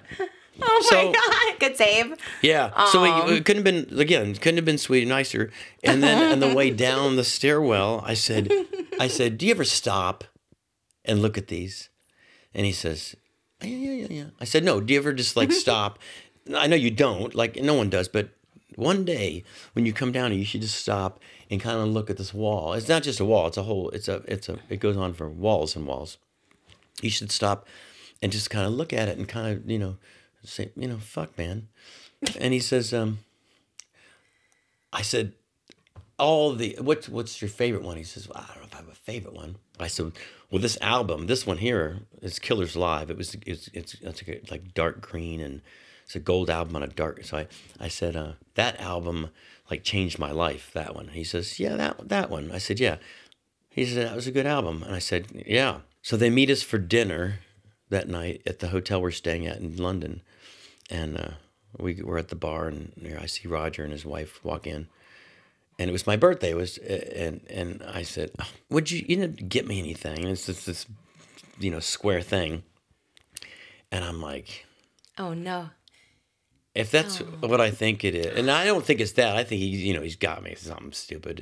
[SPEAKER 2] Oh my God, good save.
[SPEAKER 1] Yeah, so it couldn't have been sweeter, nicer. And then on the way down the stairwell, I said, do you ever stop and look at these? And he says, yeah. I said, no, do you ever just like stop? I know you don't, like no one does, but one day when you come down, you should just stop and kind of look at this wall. It's not just a wall; it goes on for walls and walls. You should stop and just kind of look at it and kind of, say, fuck, man. And he says, I said, what's your favorite one? He says, well, I don't know if I have a favorite one. I said, well, this album, this one here is Killers Live. It's like dark green, and it's a gold album on a dark. So I said, that album like changed my life, that one. He says, yeah, that one. I said, yeah. He said, that was a good album. And I said, yeah. So they meet us for dinner that night at the hotel we're staying at in London. And we were at the bar, and I see Roger and his wife walk in. And it was my birthday. And I said, oh, would you get me anything? And it's just this, square thing. And I'm like,
[SPEAKER 2] Oh no.
[SPEAKER 1] If that's what I think it is, and I don't think it's that. I think he's got me something stupid.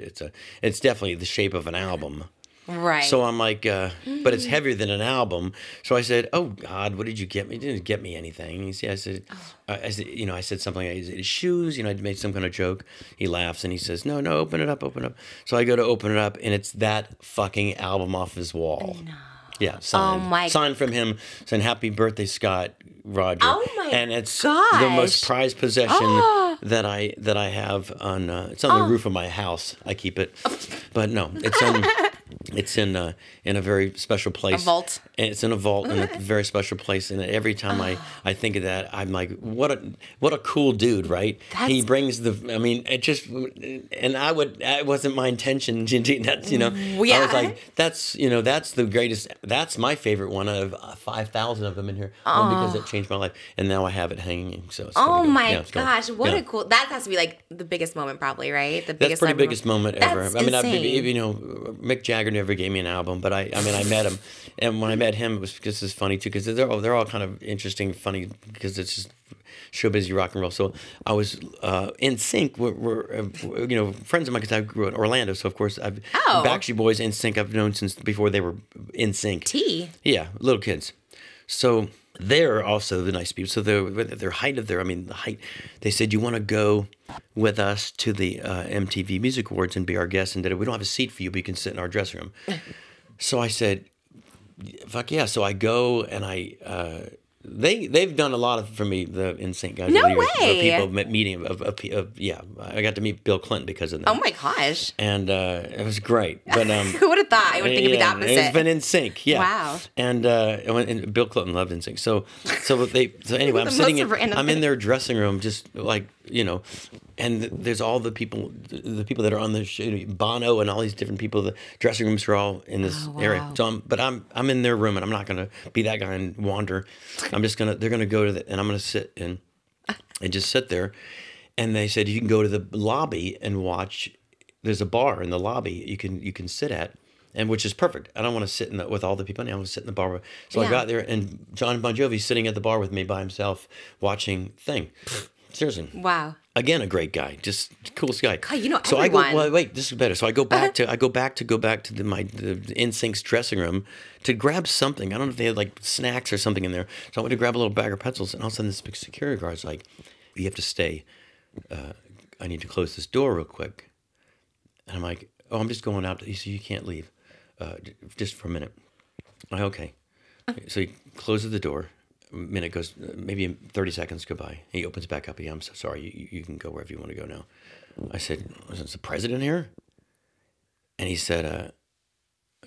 [SPEAKER 1] It's definitely the shape of an album.
[SPEAKER 2] Right.
[SPEAKER 1] So I'm like, but it's heavier than an album. So I said, "Oh God, what did you get me? You didn't get me anything." I said, I said something. I said, shoes. I made some kind of joke. He laughs and he says, "No, open it up, open it up." So I go to open it up, and it's that fucking album off his wall. No. Yeah, signed.
[SPEAKER 2] Oh my!
[SPEAKER 1] Signed from him, saying "Happy Birthday, Scott Roger."
[SPEAKER 2] Oh my!
[SPEAKER 1] And it's
[SPEAKER 2] gosh.
[SPEAKER 1] the most prized possession that I have on. It's on the roof of my house. I keep it, but no, it's in a very special place.
[SPEAKER 2] A vault.
[SPEAKER 1] And it's in a vault in a very special place. And every time I think of that, I'm like, what a cool dude, right? He brings it just, and it wasn't my intention. That's
[SPEAKER 2] Yeah.
[SPEAKER 1] I was like, that's the greatest. That's my favorite one out of 5,000 of them in here, because it changed my life. And now I have it hanging. So it's
[SPEAKER 2] my gosh, what a cool! That has to be like the biggest moment, probably, right? The biggest.
[SPEAKER 1] That's biggest moment ever.
[SPEAKER 2] That's
[SPEAKER 1] insane. Mick Jagger never gave me an album, but I met him, and when I met him, it was because it's funny too, because they're all kind of interesting, funny, because it's just showbiz rock and roll. So I was in sync. We're friends of mine, because I grew up in Orlando, so of course Backstreet Boys, in sync. I've known since before they were in sync. Yeah, little kids. So they're also the nice people. So their height of the height. They said, "You want to go with us to the MTV Music Awards and be our guest?" And we don't have a seat for you, but you can sit in our dressing room. So I said, "Fuck yeah!" So I go, and they've done a lot for me, the NSYNC guys.
[SPEAKER 2] No
[SPEAKER 1] way!
[SPEAKER 2] People
[SPEAKER 1] meeting I got to meet Bill Clinton because of that.
[SPEAKER 2] Oh my gosh!
[SPEAKER 1] And it was great. But
[SPEAKER 2] who would have thought? I would think it'd be the opposite.
[SPEAKER 1] It's been NSYNC, yeah.
[SPEAKER 2] Wow.
[SPEAKER 1] And Bill Clinton loved NSYNC. So anyway, I'm in their dressing room, just like and there's all the people that are on the show, Bono and all these different people. The dressing rooms are all in this area. So I'm in their room, and I'm not gonna be that guy and wander. They're gonna go to and I'm gonna sit and just sit there. And they said, you can go to the lobby and watch. There's a bar in the lobby you can sit at, and which is perfect. I don't want to sit with all the people. I want to sit in the bar. So I got there, and John Bon Jovi's sitting at the bar with me by himself watching Thing. Seriously.
[SPEAKER 2] Wow.
[SPEAKER 1] Again, a great guy, just coolest guy.
[SPEAKER 2] God, everyone.
[SPEAKER 1] So I go. Wait, this is better. So I go back to the NSYNC's dressing room to grab something. I don't know if they had like snacks or something in there. So I went to grab a little bag of pretzels, and all of a sudden this big security guard's like, "You have to stay. I need to close this door real quick." And I'm like, "Oh, I'm just going out." He said, "You can't leave, just for a minute." I'm like, "Okay." So he closes the door. A minute goes, maybe 30 seconds go by. He opens back up. "I'm so sorry. You can go wherever you want to go now." I said, "Is the president here?" And he said,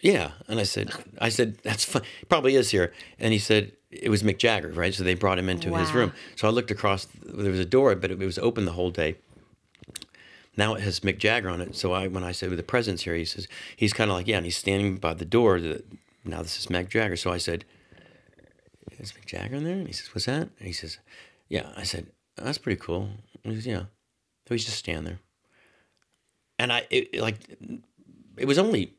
[SPEAKER 1] "Yeah." And I said, "That's fine. Probably is here." And he said, it was Mick Jagger, right? So they brought him into his room. So I looked across. There was a door, but it was open the whole day. Now it has Mick Jagger on it. So when I said, "The president's here," he says, he's kind of like, yeah, and he's standing by the door. Now this is Mick Jagger. So I said, "Is Mick Jagger in there?" And he says, "What's that?" And he says, "Yeah." I said, "That's pretty cool." And he says, "Yeah." So he's just standing there. And it was only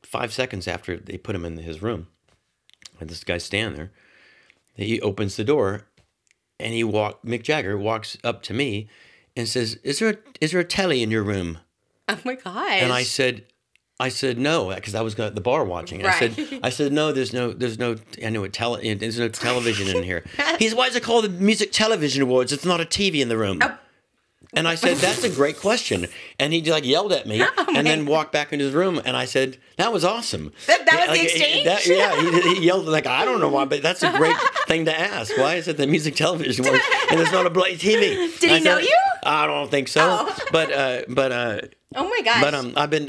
[SPEAKER 1] 5 seconds after they put him in his room. And this guy's standing there. He opens the door, and Mick Jagger walks up to me and says, "Is there a telly in your room?"
[SPEAKER 2] Oh my gosh.
[SPEAKER 1] And I said no, because I was at the bar watching.
[SPEAKER 2] Right.
[SPEAKER 1] I said no. There's no. There's no television in here. He said, "Why is it called the Music Television Awards? It's not a TV in the room." Oh. And I said, "That's a great question." And he yelled at me, and then walked back into his room. And I said, "That was awesome."
[SPEAKER 2] That was the exchange?
[SPEAKER 1] He yelled I don't know why, but that's a great thing to ask. Why is it the Music Television Awards and it's not a TV?
[SPEAKER 2] Did he know you?
[SPEAKER 1] I don't think so.
[SPEAKER 2] Oh.
[SPEAKER 1] But
[SPEAKER 2] oh my gosh.
[SPEAKER 1] But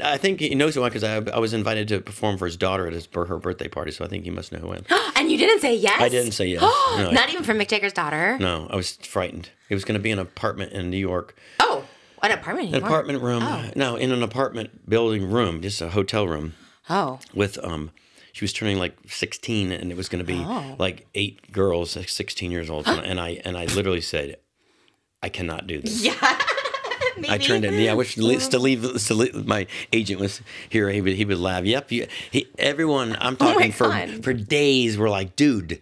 [SPEAKER 1] I think he knows who I am, because I was invited to perform for his daughter at her birthday party, so I think he must know who I am.
[SPEAKER 2] And you didn't say yes?
[SPEAKER 1] I didn't say yes. No,
[SPEAKER 2] not even for Mick Jagger's daughter?
[SPEAKER 1] No, I was frightened. It was going to be an apartment in New York.
[SPEAKER 2] Oh, an apartment in New York?
[SPEAKER 1] An apartment room.
[SPEAKER 2] Oh.
[SPEAKER 1] No, in an apartment building room, just a hotel room.
[SPEAKER 2] Oh.
[SPEAKER 1] With she was turning like 16, and it was going to be like 8 girls, like 16 years old, and I literally said, "I cannot do this."
[SPEAKER 2] Yeah. Maybe.
[SPEAKER 1] I turned in. Yeah, I wish to leave. My agent was here. He would laugh. Yep. Everyone I'm talking for days were like, "Dude,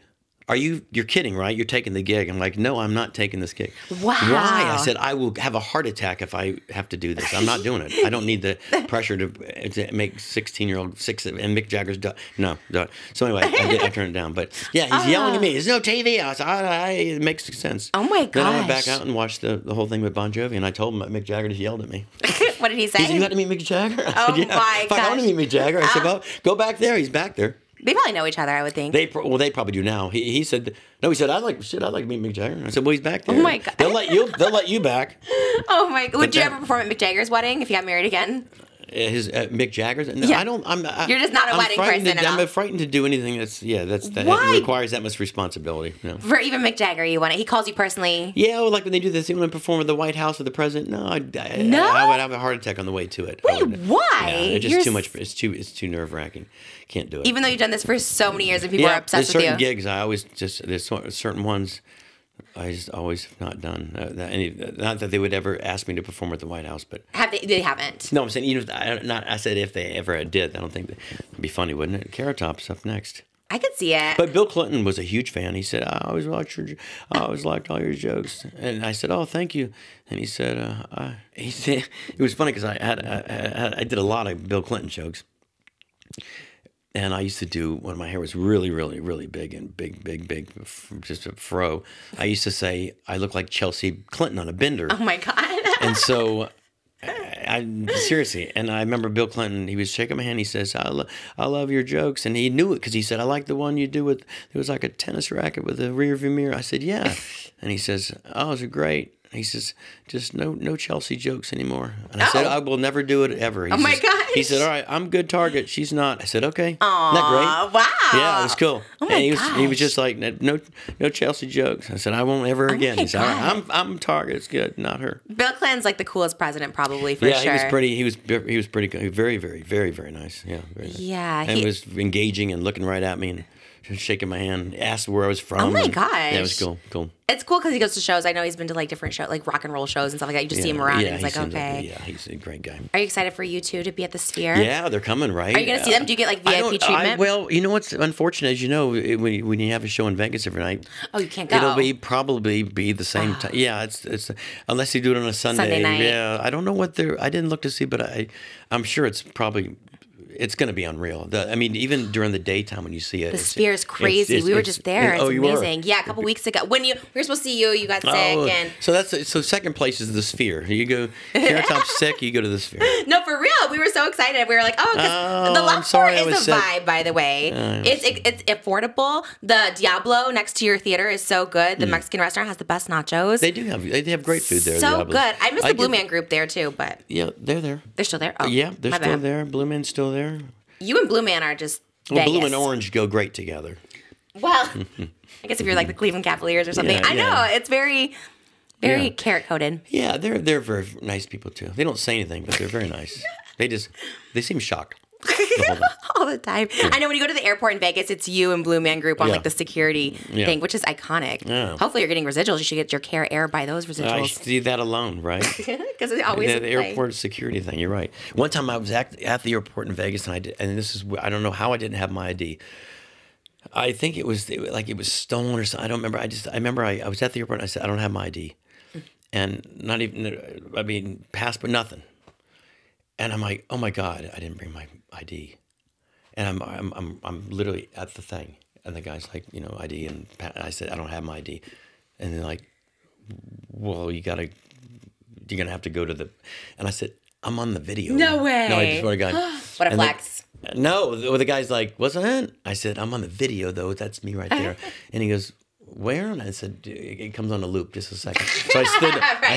[SPEAKER 1] you're kidding, right? You're taking the gig. I'm like, no, I'm not taking this gig.
[SPEAKER 2] Wow.
[SPEAKER 1] Why? I said, I will have a heart attack if I have to do this. I'm not doing it. I don't need the pressure to make 16-year-old six and Mick Jagger's no. So anyway, I turned it down. But yeah, he's yelling at me. There's no TV. I said, it makes sense.
[SPEAKER 2] Oh my gosh.
[SPEAKER 1] Then I went back out and watched the whole thing with Bon Jovi, and I told him Mick Jagger just yelled at me.
[SPEAKER 2] What did he say?
[SPEAKER 1] He said, you got to meet Mick Jagger? I
[SPEAKER 2] Oh
[SPEAKER 1] said, yeah.
[SPEAKER 2] my
[SPEAKER 1] Fuck, I want to
[SPEAKER 2] gosh.
[SPEAKER 1] meet Mick Jagger. I said, well, go back there. He's back there.
[SPEAKER 2] They probably know each other, I would think.
[SPEAKER 1] They probably do now. He said, no, he said, I'd like to meet Mick Jagger. I said, well, he's back there.
[SPEAKER 2] Oh my God.
[SPEAKER 1] They'll let you back.
[SPEAKER 2] Oh my! Would you ever perform at Mick Jagger's wedding if you got married again?
[SPEAKER 1] His Mick Jagger's? No,
[SPEAKER 2] Yeah.
[SPEAKER 1] I don't.
[SPEAKER 2] You're just not a wedding person at all.
[SPEAKER 1] I'm frightened to do anything that
[SPEAKER 2] Why?
[SPEAKER 1] requires that much responsibility. No.
[SPEAKER 2] For even Mick Jagger, you want it? He calls you personally.
[SPEAKER 1] Yeah, well, like when they do this thing when I perform at the White House with the president. No, I would have a heart attack on the way to it.
[SPEAKER 2] Wait, why?
[SPEAKER 1] Yeah, it's
[SPEAKER 2] You're
[SPEAKER 1] just too much. It's too nerve wracking. Can't do it.
[SPEAKER 2] Even though you've done this for so many years and people are
[SPEAKER 1] there's
[SPEAKER 2] obsessed with
[SPEAKER 1] certain
[SPEAKER 2] you.
[SPEAKER 1] gigs there's certain ones I just always have not done. Not that they would ever ask me to perform at the White House, but
[SPEAKER 2] They haven't.
[SPEAKER 1] no, I'm saying even if I said if they ever did, I don't think it'd be funny, wouldn't it? Carrot Top's up next.
[SPEAKER 2] I could see it.
[SPEAKER 1] But Bill Clinton was a huge fan. He said, I always liked all your jokes. And I said, oh, thank you. And he said, it was funny because I did a lot of Bill Clinton jokes. And I used to do, when my hair was really, really, really big and big, just a fro, I used to say, I look like Chelsea Clinton on a bender.
[SPEAKER 2] Oh my God.
[SPEAKER 1] And so, seriously, and I remember Bill Clinton, he was shaking my hand, he says, I love your jokes. And he knew it because he said, I like the one you do with, it was like a tennis racket with a rear view mirror. I said, yeah. And he says, oh, it's great. He says, just no Chelsea jokes anymore. And I said, I will never do it ever. He
[SPEAKER 2] my
[SPEAKER 1] says,
[SPEAKER 2] gosh.
[SPEAKER 1] He said, all right, I'm good target. She's not. I said, okay.
[SPEAKER 2] Aww,
[SPEAKER 1] Isn't that great?
[SPEAKER 2] wow.
[SPEAKER 1] Yeah, it was cool.
[SPEAKER 2] Oh my
[SPEAKER 1] and he
[SPEAKER 2] gosh.
[SPEAKER 1] was just like, no Chelsea jokes. I said, I won't ever again.
[SPEAKER 2] my
[SPEAKER 1] He said, all right,
[SPEAKER 2] gosh.
[SPEAKER 1] I'm target. It's good, not her.
[SPEAKER 2] Bill Clinton's like the coolest president probably for sure.
[SPEAKER 1] He was pretty good. Very, very, very, very nice. Yeah, very nice.
[SPEAKER 2] Yeah,
[SPEAKER 1] And he was engaging and looking right at me and shaking my hand, asked where I was from.
[SPEAKER 2] Oh my
[SPEAKER 1] and-
[SPEAKER 2] gosh.
[SPEAKER 1] Yeah, it was cool.
[SPEAKER 2] It's cool because he goes to shows. I know he's been to like different shows, like rock and roll shows and stuff like that. You just see him around and it's like,
[SPEAKER 1] seems
[SPEAKER 2] okay.
[SPEAKER 1] yeah, he's a great guy.
[SPEAKER 2] Are you excited for U2 to be at the Sphere?
[SPEAKER 1] Yeah, they're coming, right?
[SPEAKER 2] Are you going to see them? Do you get like VIP treatment?
[SPEAKER 1] Well, you know what's unfortunate, as you know, when you have a show in Vegas every night,
[SPEAKER 2] Oh, you can't go.
[SPEAKER 1] it'll probably be the same time. Yeah, it's unless you do it on a Sunday.
[SPEAKER 2] Sunday night.
[SPEAKER 1] Yeah, I don't know what I didn't look to see, but I'm sure it's probably. It's going to be unreal. I mean, even during the daytime when you see it,
[SPEAKER 2] The Sphere is crazy. We were just there. It's
[SPEAKER 1] you were?
[SPEAKER 2] amazing. Yeah, a couple weeks ago. When we were supposed to see you, you got sick. And
[SPEAKER 1] So second place is the Sphere. You go, Carrot Top's sick, you go to the Sphere.
[SPEAKER 2] no, for real. We were so excited. We were like, oh, because the
[SPEAKER 1] I'm
[SPEAKER 2] Love
[SPEAKER 1] sorry
[SPEAKER 2] Fort
[SPEAKER 1] I was
[SPEAKER 2] is a
[SPEAKER 1] sick.
[SPEAKER 2] vibe, by the way. It's affordable. The Diablo next to your theater is so good. The Mexican restaurant has the best nachos.
[SPEAKER 1] They have great food there.
[SPEAKER 2] So
[SPEAKER 1] Diablo's.
[SPEAKER 2] good. I miss the Blue Man Group there too, but
[SPEAKER 1] Yeah, they're there.
[SPEAKER 2] they're still there. Oh,
[SPEAKER 1] Yeah, they're
[SPEAKER 2] my
[SPEAKER 1] still
[SPEAKER 2] bad.
[SPEAKER 1] there. Blue Man's still there.
[SPEAKER 2] You and Blue Man are just
[SPEAKER 1] Well,
[SPEAKER 2] Vegas.
[SPEAKER 1] blue and orange go great together.
[SPEAKER 2] Well, I guess if you're like the Cleveland Cavaliers or something.
[SPEAKER 1] Yeah,
[SPEAKER 2] I know.
[SPEAKER 1] yeah.
[SPEAKER 2] It's very
[SPEAKER 1] Yeah.
[SPEAKER 2] carrot coated.
[SPEAKER 1] Yeah, they're very nice people too. They don't say anything, but they're very nice. They seem shocked the whole time.
[SPEAKER 2] All the time. I know when you go to the airport in Vegas, it's you and Blue Man Group on
[SPEAKER 1] Yeah.
[SPEAKER 2] like the security
[SPEAKER 1] Yeah.
[SPEAKER 2] thing, which is iconic.
[SPEAKER 1] Yeah.
[SPEAKER 2] Hopefully you're getting residuals. You should get your Care Air by those
[SPEAKER 1] I
[SPEAKER 2] residuals.
[SPEAKER 1] see that alone, right?
[SPEAKER 2] Because it always
[SPEAKER 1] the
[SPEAKER 2] is like-
[SPEAKER 1] airport security thing. You're right. One time I was at the airport in Vegas, and I don't know how I didn't have my ID. I think it was stolen or something. I don't remember. I remember I was at the airport and I said I don't have my ID, and not even passport, nothing. And I'm like, oh my God, I didn't bring my ID, and I'm literally at the thing, and the guy's like, ID, and I said I don't have my ID, and they're like, well, you're gonna have to go to the, and I said I'm on the video.
[SPEAKER 2] No way.
[SPEAKER 1] No, I swear to God.
[SPEAKER 2] What a
[SPEAKER 1] And
[SPEAKER 2] flex.
[SPEAKER 1] No, the guy's like, wasn't it? I said, I'm on the video, though. That's me right there. And he goes, where? And I said, it comes on a loop. Just a second. So I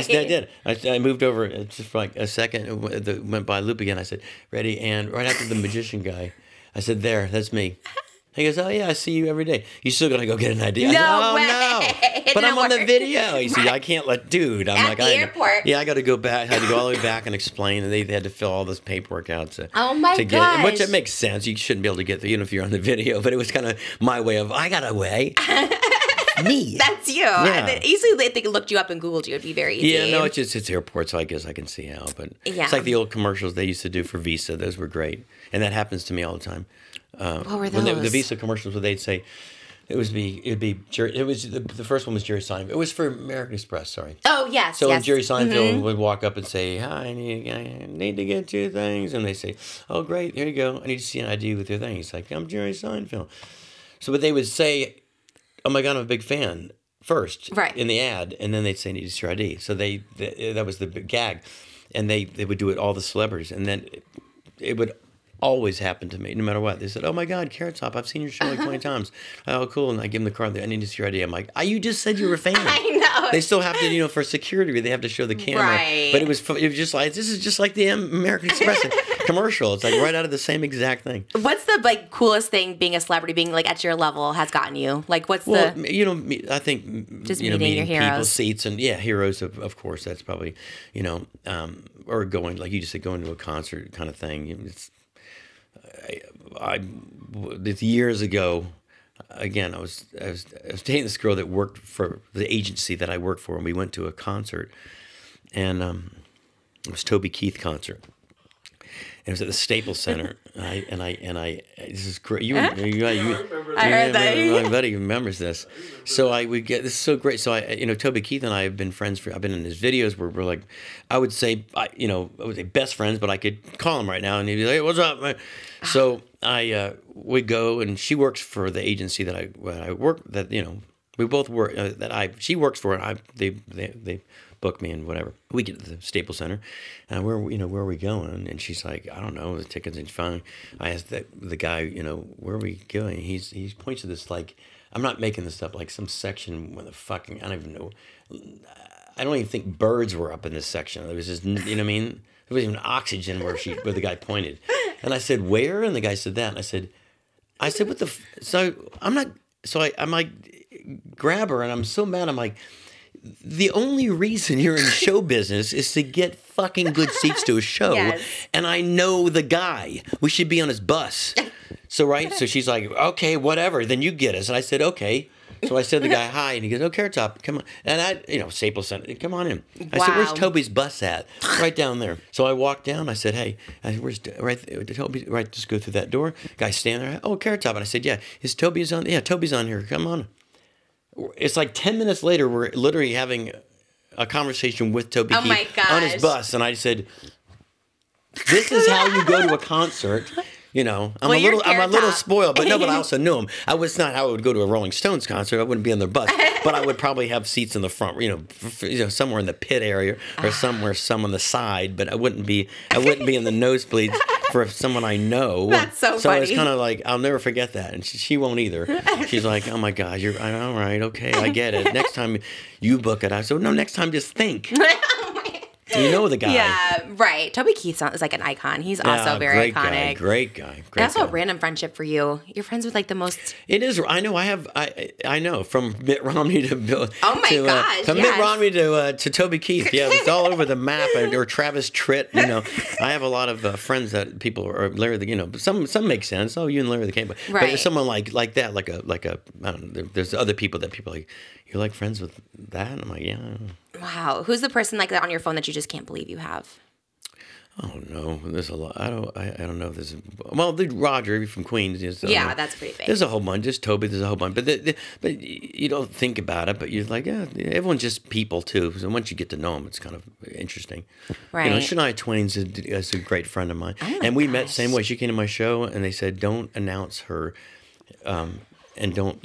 [SPEAKER 1] stood. I did. I moved over just for like a second. It went by loop again. I said, ready? And right after the magician guy, I said, there, that's me. He goes, oh, yeah, I see you every day. You still got to go get an ID. I said,
[SPEAKER 2] No way.
[SPEAKER 1] no.
[SPEAKER 2] It
[SPEAKER 1] But I'm
[SPEAKER 2] didn't
[SPEAKER 1] on the
[SPEAKER 2] work.
[SPEAKER 1] video. He said, I can't let, dude. I'm
[SPEAKER 2] At
[SPEAKER 1] like,
[SPEAKER 2] the
[SPEAKER 1] I
[SPEAKER 2] airport.
[SPEAKER 1] Yeah, I got to go back. I had to go all the way back and explain. And they had to fill all this paperwork out to,
[SPEAKER 2] Oh my
[SPEAKER 1] to get it. Which
[SPEAKER 2] gosh.
[SPEAKER 1] it makes sense. You shouldn't be able to get through, even if you're on the video. But it was kind of my way of, I got a way. Me.
[SPEAKER 2] That's you.
[SPEAKER 1] Yeah.
[SPEAKER 2] And easily if they looked you up and Googled you, it'd be very easy.
[SPEAKER 1] Yeah, no, it's airport, so I guess I can see how. But
[SPEAKER 2] Yeah.
[SPEAKER 1] it's like the old commercials they used to do for Visa. Those were great. And that happens to me all the time.
[SPEAKER 2] What were
[SPEAKER 1] The
[SPEAKER 2] those?
[SPEAKER 1] Visa commercials where they'd say, It was me. It'd be Jerry. It was the first one was Jerry Seinfeld. It was for American Express. Sorry.
[SPEAKER 2] Oh yes.
[SPEAKER 1] So
[SPEAKER 2] yes.
[SPEAKER 1] Jerry Seinfeld would walk up and say, "Hi, I need to get 2 things," and they say, "Oh, great, here you go. I need to see an ID with your thing." He's like, "I'm Jerry Seinfeld." So, but they would say, "Oh my God, I'm a big fan." First,
[SPEAKER 2] right.
[SPEAKER 1] in the ad, and then they'd say, "Need to see your ID." So that was the big gag, and they would do it all the celebrities, and then it would always happen to me, no matter what. They said, "Oh my God, Carrot Top, I've seen your show like 20 times." Oh, cool. And I give them the card. I need to see your ID. I'm like, you just said you were a fan.
[SPEAKER 2] I know.
[SPEAKER 1] They still have to, for security, they have to show the camera.
[SPEAKER 2] Right.
[SPEAKER 1] But it was just like, this is just like the American Express commercial. It's like right out of the same exact thing.
[SPEAKER 2] What's the coolest thing being a celebrity, being like at your level has gotten you? Like what's
[SPEAKER 1] I think,
[SPEAKER 2] just meeting your heroes.
[SPEAKER 1] People, seats, and heroes, of course, that's probably, or going, like you just said, going to a concert kind of thing. It's years ago. Again, I was dating this girl that worked for the agency that I worked for, and we went to a concert, and it was Toby Keith concert. And it was at the Staples Center, and I this is great. You
[SPEAKER 2] I heard that.
[SPEAKER 1] My buddy remembers this. So this is so great. So Toby Keith and I have been friends I've been in his videos where we're like, I would say, I would say best friends, but I could call him right now and he'd be like, "Hey, what's up, man?" So would go, and she works for the agency that I work, that, we both work, she works for, and they book me and whatever. We get to the Staples Center, and where are we going? And she's like, "I don't know, the tickets ain't fine." I asked the guy, "Where are we going?" He points to this, like, I'm not making this up, like some section where I don't even know. I don't even think birds were up in this section. There was just, you know what I mean? There wasn't even oxygen where the guy pointed. And I said, "Where?" And the guy said that. And I said, "What the?" So I'm not. So I'm like, grab her, and I'm so mad. I'm like, the only reason you're in show business is to get fucking good seats to a show.
[SPEAKER 2] Yes.
[SPEAKER 1] And I know the guy. We should be on his bus. So she's like, "Okay, whatever. Then you get us." And I said, "Okay." So I said to the guy, "Hi," and he goes, "Oh, Carrot Top, come on." And Staples Center, come on in. I said, "Where's Toby's bus at?" "Right down there." So I walked down. I said, "Hey," "Where's Toby?" "Right, just go through that door." Guy standing there. "Oh, Carrot Top." And I said, "Yeah, Toby's on? Yeah, Toby's on here. Come on." It's like 10 minutes later, we're literally having a conversation with Toby Keith
[SPEAKER 2] my gosh.
[SPEAKER 1] on his bus, and I said, "This is how you go to a concert." I'm a little spoiled, but no, but I also knew him. It's not how I would go to a Rolling Stones concert. I wouldn't be on their bus, but I would probably have seats in the front, somewhere in the pit area or some on the side, but I wouldn't be in the nosebleeds for someone I know.
[SPEAKER 2] That's so funny.
[SPEAKER 1] So it's kind of like, I'll never forget that, and she won't either. She's like, "Oh my God, you're all right, okay, I get it. Next time you book it." I said, "No, next time just think." You know the guy.
[SPEAKER 2] Yeah, right. Toby Keith is like an icon. He's also very iconic.
[SPEAKER 1] Great guy.
[SPEAKER 2] That's a random friendship for you. You're friends with like the most.
[SPEAKER 1] It is. I know. I know, from Mitt Romney to Bill.
[SPEAKER 2] Oh my gosh!
[SPEAKER 1] From Mitt Romney to Toby Keith. Yeah, it's all over the map. Or Travis Tritt. I have a lot of friends that people are Larry. Some make sense. Oh, you and Larry the Cable. Right. But there's someone like that, like a. I don't know. There's other people that people are like, "You're like friends with that?" And I'm like, "Yeah."
[SPEAKER 2] Wow. Who's the person like that on your phone that you just can't believe you have?
[SPEAKER 1] Oh no, there's a lot. I don't know if there's. Well, the Roger from Queens.
[SPEAKER 2] That's pretty big.
[SPEAKER 1] There's a whole bunch. There's Toby. There's a whole bunch. But you don't think about it. But you're like, yeah, everyone's just people too. So once you get to know them, it's kind of interesting.
[SPEAKER 2] Right.
[SPEAKER 1] Shania Twain's is a great friend of mine, and we met same way. She came to my show, and they said, "Don't announce her." And don't,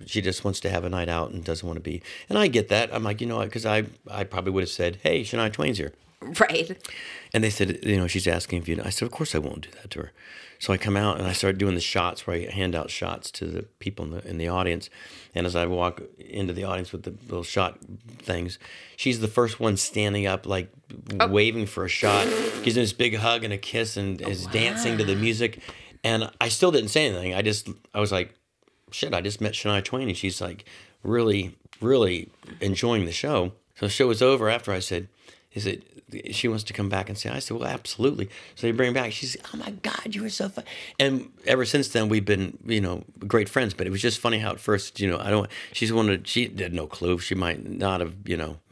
[SPEAKER 1] she just wants to have a night out and doesn't want to be. And I get that. I'm like, because I probably would have said, "Hey, Shania Twain's here."
[SPEAKER 2] Right.
[SPEAKER 1] And they said, she's asking if you. I said, "Of course I won't do that to her." So I come out and I start doing the shots where I hand out shots to the people in the audience. And as I walk into the audience with the little shot things, she's the first one standing up, like waving for a shot, gives me this big hug and a kiss, and is dancing to the music. And I still didn't say anything. I was like, shit, I just met Shania Twain, and she's like really, really enjoying the show. So the show was over after. I said, she wants to come back and say, I said, well, absolutely. So they bring her back. She said, "Oh my God, you were so fun." And ever since then, we've been, great friends. But it was just funny how at first, she had no clue. She might not have,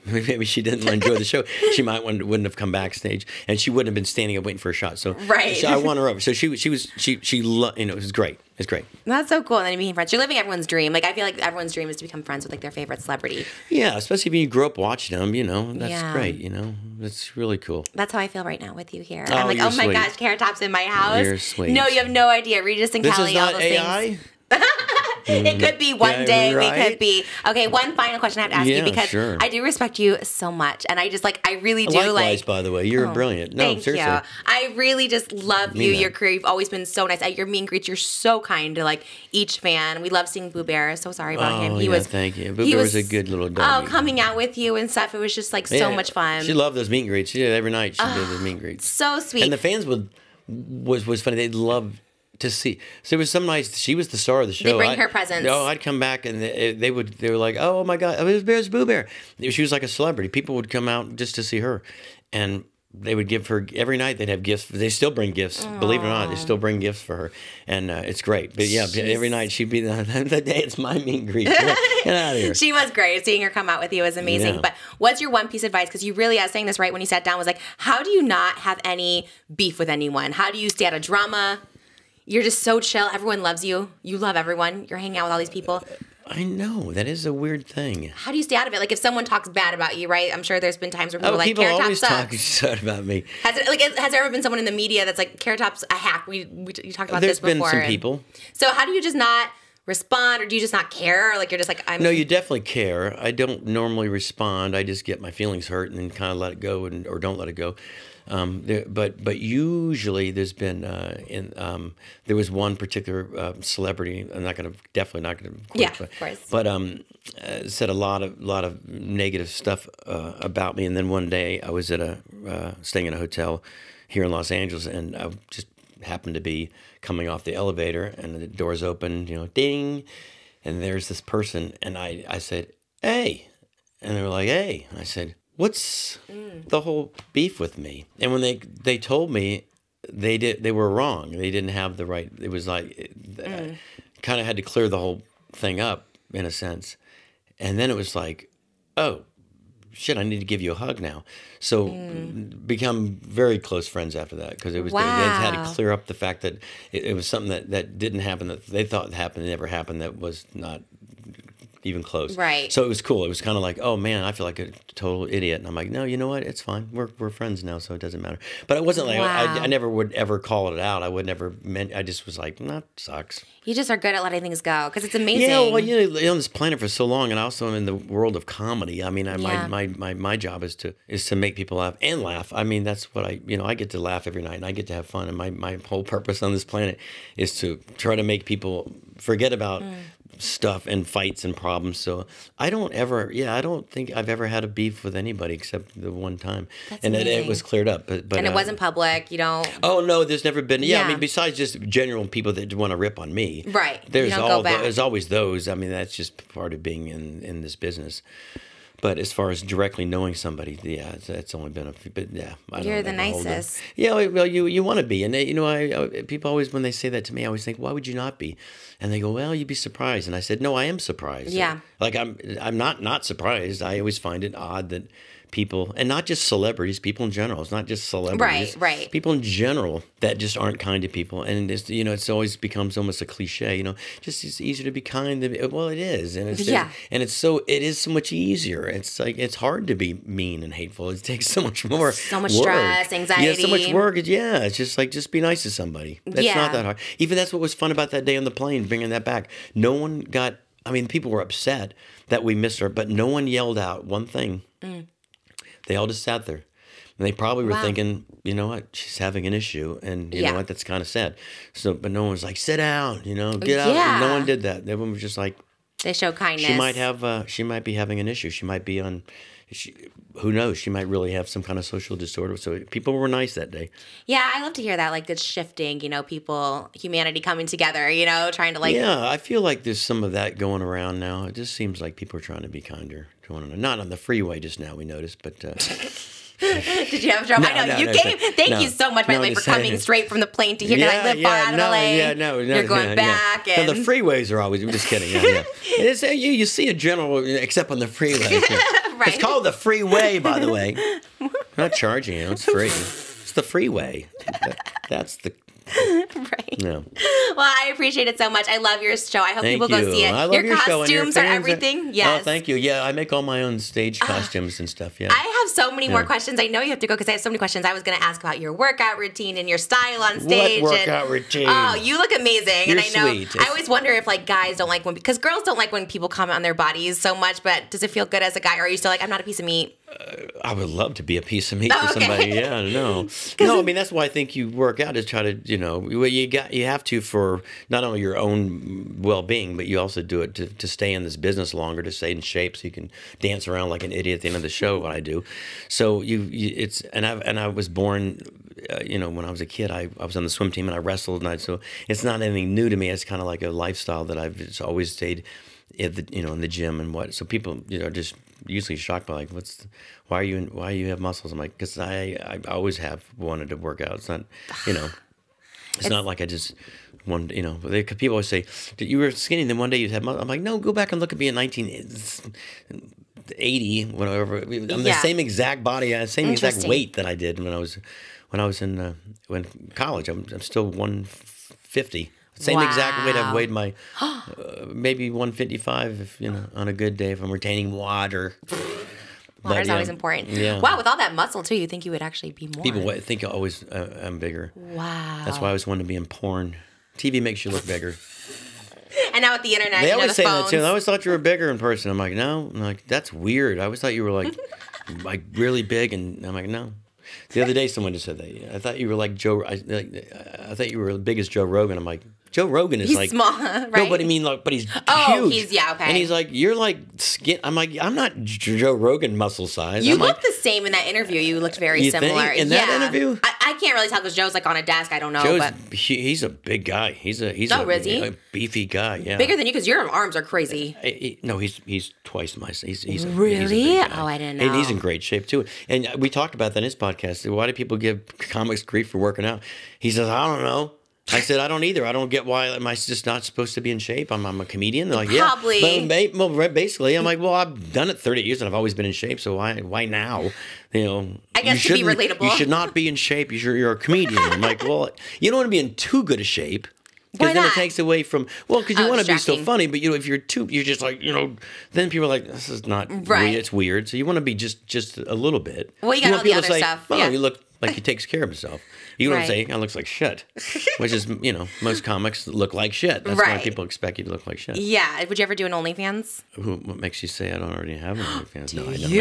[SPEAKER 1] maybe she didn't enjoy the show. She wouldn't have come backstage, and she wouldn't have been standing up waiting for a shot. So
[SPEAKER 2] right.
[SPEAKER 1] I won her over. So she was, it was great. It's great.
[SPEAKER 2] That's so cool. And then you became friends. You're living everyone's dream. Like, I feel like everyone's dream is to become friends with like their favorite celebrity.
[SPEAKER 1] Yeah, especially when you grew up watching them, that's
[SPEAKER 2] Yeah.
[SPEAKER 1] great, That's really cool.
[SPEAKER 2] That's how I feel right now with you here.
[SPEAKER 1] Oh,
[SPEAKER 2] I'm like,
[SPEAKER 1] you're
[SPEAKER 2] oh my
[SPEAKER 1] sweet.
[SPEAKER 2] gosh, Carrot Top's in my house.
[SPEAKER 1] You're sweet.
[SPEAKER 2] No, you have no idea. Regis and
[SPEAKER 1] This
[SPEAKER 2] Kelly,
[SPEAKER 1] is
[SPEAKER 2] all
[SPEAKER 1] not
[SPEAKER 2] those
[SPEAKER 1] AI?
[SPEAKER 2] things. It could be one
[SPEAKER 1] Yeah,
[SPEAKER 2] day.
[SPEAKER 1] right?
[SPEAKER 2] We could be. Okay, one final question I have to ask you
[SPEAKER 1] Yeah,
[SPEAKER 2] because
[SPEAKER 1] sure.
[SPEAKER 2] I do respect you so much. And I just I really do
[SPEAKER 1] Likewise,
[SPEAKER 2] like.
[SPEAKER 1] by the way, you're brilliant. No,
[SPEAKER 2] Thank
[SPEAKER 1] seriously.
[SPEAKER 2] you. I really just love
[SPEAKER 1] Mean
[SPEAKER 2] you,
[SPEAKER 1] that.
[SPEAKER 2] your career. You've always been so nice. At your meet and greets, you're so kind to like each fan. We love seeing Boo Bear. So sorry about him.
[SPEAKER 1] Oh,
[SPEAKER 2] He
[SPEAKER 1] yeah,
[SPEAKER 2] was.
[SPEAKER 1] thank you. Boo
[SPEAKER 2] he
[SPEAKER 1] Bear was a good little dog.
[SPEAKER 2] Oh, coming out with you and stuff. It was just like so
[SPEAKER 1] Yeah,
[SPEAKER 2] much fun.
[SPEAKER 1] She loved those meet and greets. She did every night. She did those meet and greets.
[SPEAKER 2] So sweet.
[SPEAKER 1] And the fans was funny. They'd love to see. So it was some nights she was the star of the show.
[SPEAKER 2] bring her presence.
[SPEAKER 1] No, I'd come back and they were like, oh my God, it's Boo Bear. She was like a celebrity. People would come out just to see her, and they would give her every night. They'd have gifts. They still bring gifts. Believe it or not, they still bring gifts for her, and it's great. But yeah, every night she'd be the day it's my meet and greet. Get out of here.
[SPEAKER 2] She was great. Seeing her come out with you was amazing.
[SPEAKER 1] Yeah.
[SPEAKER 2] But what's your one piece of advice? Because you really, I was saying this right when you sat down, was like, how do you not have any beef with anyone? How do you stay out of drama? You're just so chill. Everyone loves you. You love everyone. You're hanging out with all these people.
[SPEAKER 1] I know that is a weird thing.
[SPEAKER 2] How do you stay out of it? Like if someone talks bad about you, right? I'm sure there's been times where people are like,
[SPEAKER 1] People
[SPEAKER 2] Carrot Top
[SPEAKER 1] always talk
[SPEAKER 2] sucks.
[SPEAKER 1] sad about me.
[SPEAKER 2] Has there ever been someone in the media that's like, Carrot Top's a hack? You talked about
[SPEAKER 1] There's
[SPEAKER 2] this before.
[SPEAKER 1] been some
[SPEAKER 2] and-
[SPEAKER 1] people.
[SPEAKER 2] So how do you just not respond, or do you just not care? Or like you're just like, I'm.
[SPEAKER 1] No, you definitely care. I don't normally respond. I just get my feelings hurt and then kind of let it go, or don't let it go. But usually there's been there was one particular celebrity. I'm definitely not gonna quote,
[SPEAKER 2] Yeah, of course.
[SPEAKER 1] But said a lot of negative stuff about me. And then one day I was staying in a hotel here in Los Angeles, and I just happened to be coming off the elevator, and the doors opened, ding, and there's this person, and I said, hey, and they were like, hey, and I said, what's the whole beef with me? And when they told me, they were wrong. They didn't have the right. It was like kind of had to clear the whole thing up in a sense, and then it was like, oh shit, I need to give you a hug now. So become very close friends after that, because it was they had to clear up the fact that it was something that didn't happen, that they thought happened, never happened, that was not even close.
[SPEAKER 2] Right.
[SPEAKER 1] So it was cool. It was kind of like, oh man, I feel like a total idiot. And I'm like, no, you know what? It's fine. We're friends now, so it doesn't matter. But it wasn't like,
[SPEAKER 2] Wow.
[SPEAKER 1] I never would ever call it out. I would never I just was like, nah, sucks.
[SPEAKER 2] You just are good at letting things go because it's amazing.
[SPEAKER 1] Yeah, well, on this planet for so long, and also I'm in the world of comedy. I mean,
[SPEAKER 2] Yeah.
[SPEAKER 1] my job is to make people laugh and laugh. I mean, that's what I get to laugh every night, and I get to have fun. And my whole purpose on this planet is to try to make people forget about stuff and fights and problems. So I don't think I've ever had a beef with anybody except the one time.
[SPEAKER 2] That's
[SPEAKER 1] and it
[SPEAKER 2] amazing.
[SPEAKER 1] was cleared up. But
[SPEAKER 2] and it wasn't public. You don't.
[SPEAKER 1] Oh no, there's never been. Yeah, I
[SPEAKER 2] Yeah.
[SPEAKER 1] mean, besides just general people that want to rip on me,
[SPEAKER 2] Right. You don't go back.
[SPEAKER 1] there's always those. I mean, that's just part of being in this business. But as far as directly knowing somebody, yeah, it's only been a few. But yeah,
[SPEAKER 2] You're the
[SPEAKER 1] never hold them.
[SPEAKER 2] nicest.
[SPEAKER 1] Yeah, well, you want to be, and people always, when they say that to me, I always think, why would you not be? And they go, well, you'd be surprised. And I said, no, I am surprised.
[SPEAKER 2] Yeah.
[SPEAKER 1] Like I'm not surprised. I always find it odd that people, and not just celebrities, people in general. It's not just celebrities.
[SPEAKER 2] Right.
[SPEAKER 1] People in general that just aren't kind to people, and it's always becomes almost a cliche. Just it's easier to be kind. Well, it is, and it is so much easier. It's like it's hard to be mean and hateful. It takes so much more.
[SPEAKER 2] So much
[SPEAKER 1] work.
[SPEAKER 2] stress, anxiety.
[SPEAKER 1] Yeah, so much work. Yeah, it's just be nice to somebody. That's
[SPEAKER 2] Yeah.
[SPEAKER 1] not that hard. Even that's what was fun about that day on the plane, bringing that back. No one got. I mean, people were upset that we missed her, but no one yelled out one thing. They all just sat there. And they probably were
[SPEAKER 2] Wow.
[SPEAKER 1] thinking, you know what, she's having an issue. And you
[SPEAKER 2] Yeah.
[SPEAKER 1] know what, that's kind of sad. So, but no one was like, sit down, get out.
[SPEAKER 2] Yeah.
[SPEAKER 1] No one did that. Everyone was just like,
[SPEAKER 2] They show kindness.
[SPEAKER 1] she might be having an issue. She might be who knows? She might really have some kind of social disorder. So people were nice that day.
[SPEAKER 2] Yeah, I love to hear that. Like it's shifting. People, humanity coming together. Trying to like.
[SPEAKER 1] Yeah, I feel like there's some of that going around now. It just seems like people are trying to be kinder to one another. Not on the freeway just now, we noticed, but...
[SPEAKER 2] Did you have trouble? I know you came. Thank you so much, by the way, for coming straight from the plane to here. Because I live far out of LA. You're going back, and
[SPEAKER 1] No, the freeways are always. I'm just kidding. Yeah. It's, you see a general, except on the freeway.
[SPEAKER 2] Right.
[SPEAKER 1] It's called the freeway, by the way. I'm not charging you. It's free. It's the freeway. That's the.
[SPEAKER 2] right.
[SPEAKER 1] No.
[SPEAKER 2] I appreciate it so much. I love your show. I hope
[SPEAKER 1] Thank
[SPEAKER 2] people go
[SPEAKER 1] you.
[SPEAKER 2] see it.
[SPEAKER 1] I love your show and your
[SPEAKER 2] costumes are
[SPEAKER 1] fans
[SPEAKER 2] everything.
[SPEAKER 1] Oh,
[SPEAKER 2] Yes.
[SPEAKER 1] thank you. Yeah, I make all my own stage costumes and stuff. Yeah.
[SPEAKER 2] I have so many more questions. I know you have to go because I have so many questions. I was going to ask about your workout routine and your style on stage.
[SPEAKER 1] What workout routine?
[SPEAKER 2] Oh, you look amazing.
[SPEAKER 1] You're
[SPEAKER 2] and I know
[SPEAKER 1] sweet.
[SPEAKER 2] I always wonder if like guys don't like when, because girls don't like when people comment on their bodies so much, but does it feel good as a guy, or are you still like, I'm not a piece of meat?
[SPEAKER 1] I would love to be a piece of meat for somebody. Yeah, no. I mean, that's why I think you work out, is try to, you have to, for not only your own well-being, but you also do it to stay in this business longer, to stay in shape, so you can dance around like an idiot at the end of the show. What I do, so I was born, when I was a kid, I was on the swim team and I wrestled, so it's not anything new to me. It's kind of like a lifestyle that I've just always stayed in the gym and what. So people, just usually shocked by like, why you have muscles? I'm like, because I always have wanted to work out. It's not, it's not like I just wanted, people always say, you were skinny, then one day you had muscles. I'm like, no, go back and look at me in 1980, whatever. I'm the same exact body, same exact weight that I did when I was in college. I'm still 150. Same exact weight I've weighed my, maybe 155 if, on a good day if I'm retaining water.
[SPEAKER 2] Water's always important.
[SPEAKER 1] Yeah.
[SPEAKER 2] Wow, with all that muscle too, you think you would actually be more.
[SPEAKER 1] People think always I'm bigger.
[SPEAKER 2] Wow.
[SPEAKER 1] That's why I always wanted to be in porn. TV makes you look bigger.
[SPEAKER 2] And now with the internet,
[SPEAKER 1] they always say
[SPEAKER 2] phones.
[SPEAKER 1] that too. I always thought you were bigger in person. I'm like, no. I'm like, that's weird. I always thought you were like really big, and I'm like, no. The other day, someone just said that. I thought you were like Joe. I thought you were as big as Joe Rogan. I'm like, Joe Rogan is
[SPEAKER 2] he's small, right?
[SPEAKER 1] No, but I mean, like, but he's huge.
[SPEAKER 2] He's okay.
[SPEAKER 1] And he's like, you're like skin. I'm like, I'm not Joe Rogan muscle size.
[SPEAKER 2] You
[SPEAKER 1] I'm
[SPEAKER 2] looked the same in that interview. You looked very similar.
[SPEAKER 1] In that interview,
[SPEAKER 2] I can't really tell because Joe's like on a desk. I don't know.
[SPEAKER 1] But he's a big guy. He's a beefy guy. Yeah,
[SPEAKER 2] bigger than you because your arms are crazy.
[SPEAKER 1] No, he's twice my size. He's
[SPEAKER 2] really?
[SPEAKER 1] A
[SPEAKER 2] I didn't know.
[SPEAKER 1] And he's in great shape too. And we talked about that in his podcast. Why do people give comics grief for working out? He says, I don't know. I said, I don't either. I don't get why am I just not supposed to be in shape? I'm a comedian. They're like,
[SPEAKER 2] probably.
[SPEAKER 1] Yeah. Well, basically, I'm like, well, I've done it 30 years and I've always been in shape. So why now?
[SPEAKER 2] I guess to be relatable.
[SPEAKER 1] You should not be in shape. You're a comedian. I'm like, well, you don't want to be in too good a shape.
[SPEAKER 2] Why
[SPEAKER 1] Because then
[SPEAKER 2] not?
[SPEAKER 1] it takes away from, because you want to be so
[SPEAKER 2] distracting.
[SPEAKER 1] funny, but if you're just like, then people are like, this is not
[SPEAKER 2] Right.
[SPEAKER 1] weird. It's weird. So you want to be just a little bit.
[SPEAKER 2] Well, you got
[SPEAKER 1] want
[SPEAKER 2] all the
[SPEAKER 1] people
[SPEAKER 2] other
[SPEAKER 1] to say,
[SPEAKER 2] stuff,
[SPEAKER 1] oh,
[SPEAKER 2] yeah.
[SPEAKER 1] you look like he takes care of himself. You don't
[SPEAKER 2] Right.
[SPEAKER 1] say, I looks like shit, which is, most comics look like shit. That's why
[SPEAKER 2] Right.
[SPEAKER 1] people expect you to look like shit.
[SPEAKER 2] Yeah. Would you ever do an OnlyFans?
[SPEAKER 1] What makes you say I don't already have an OnlyFans? No, I don't.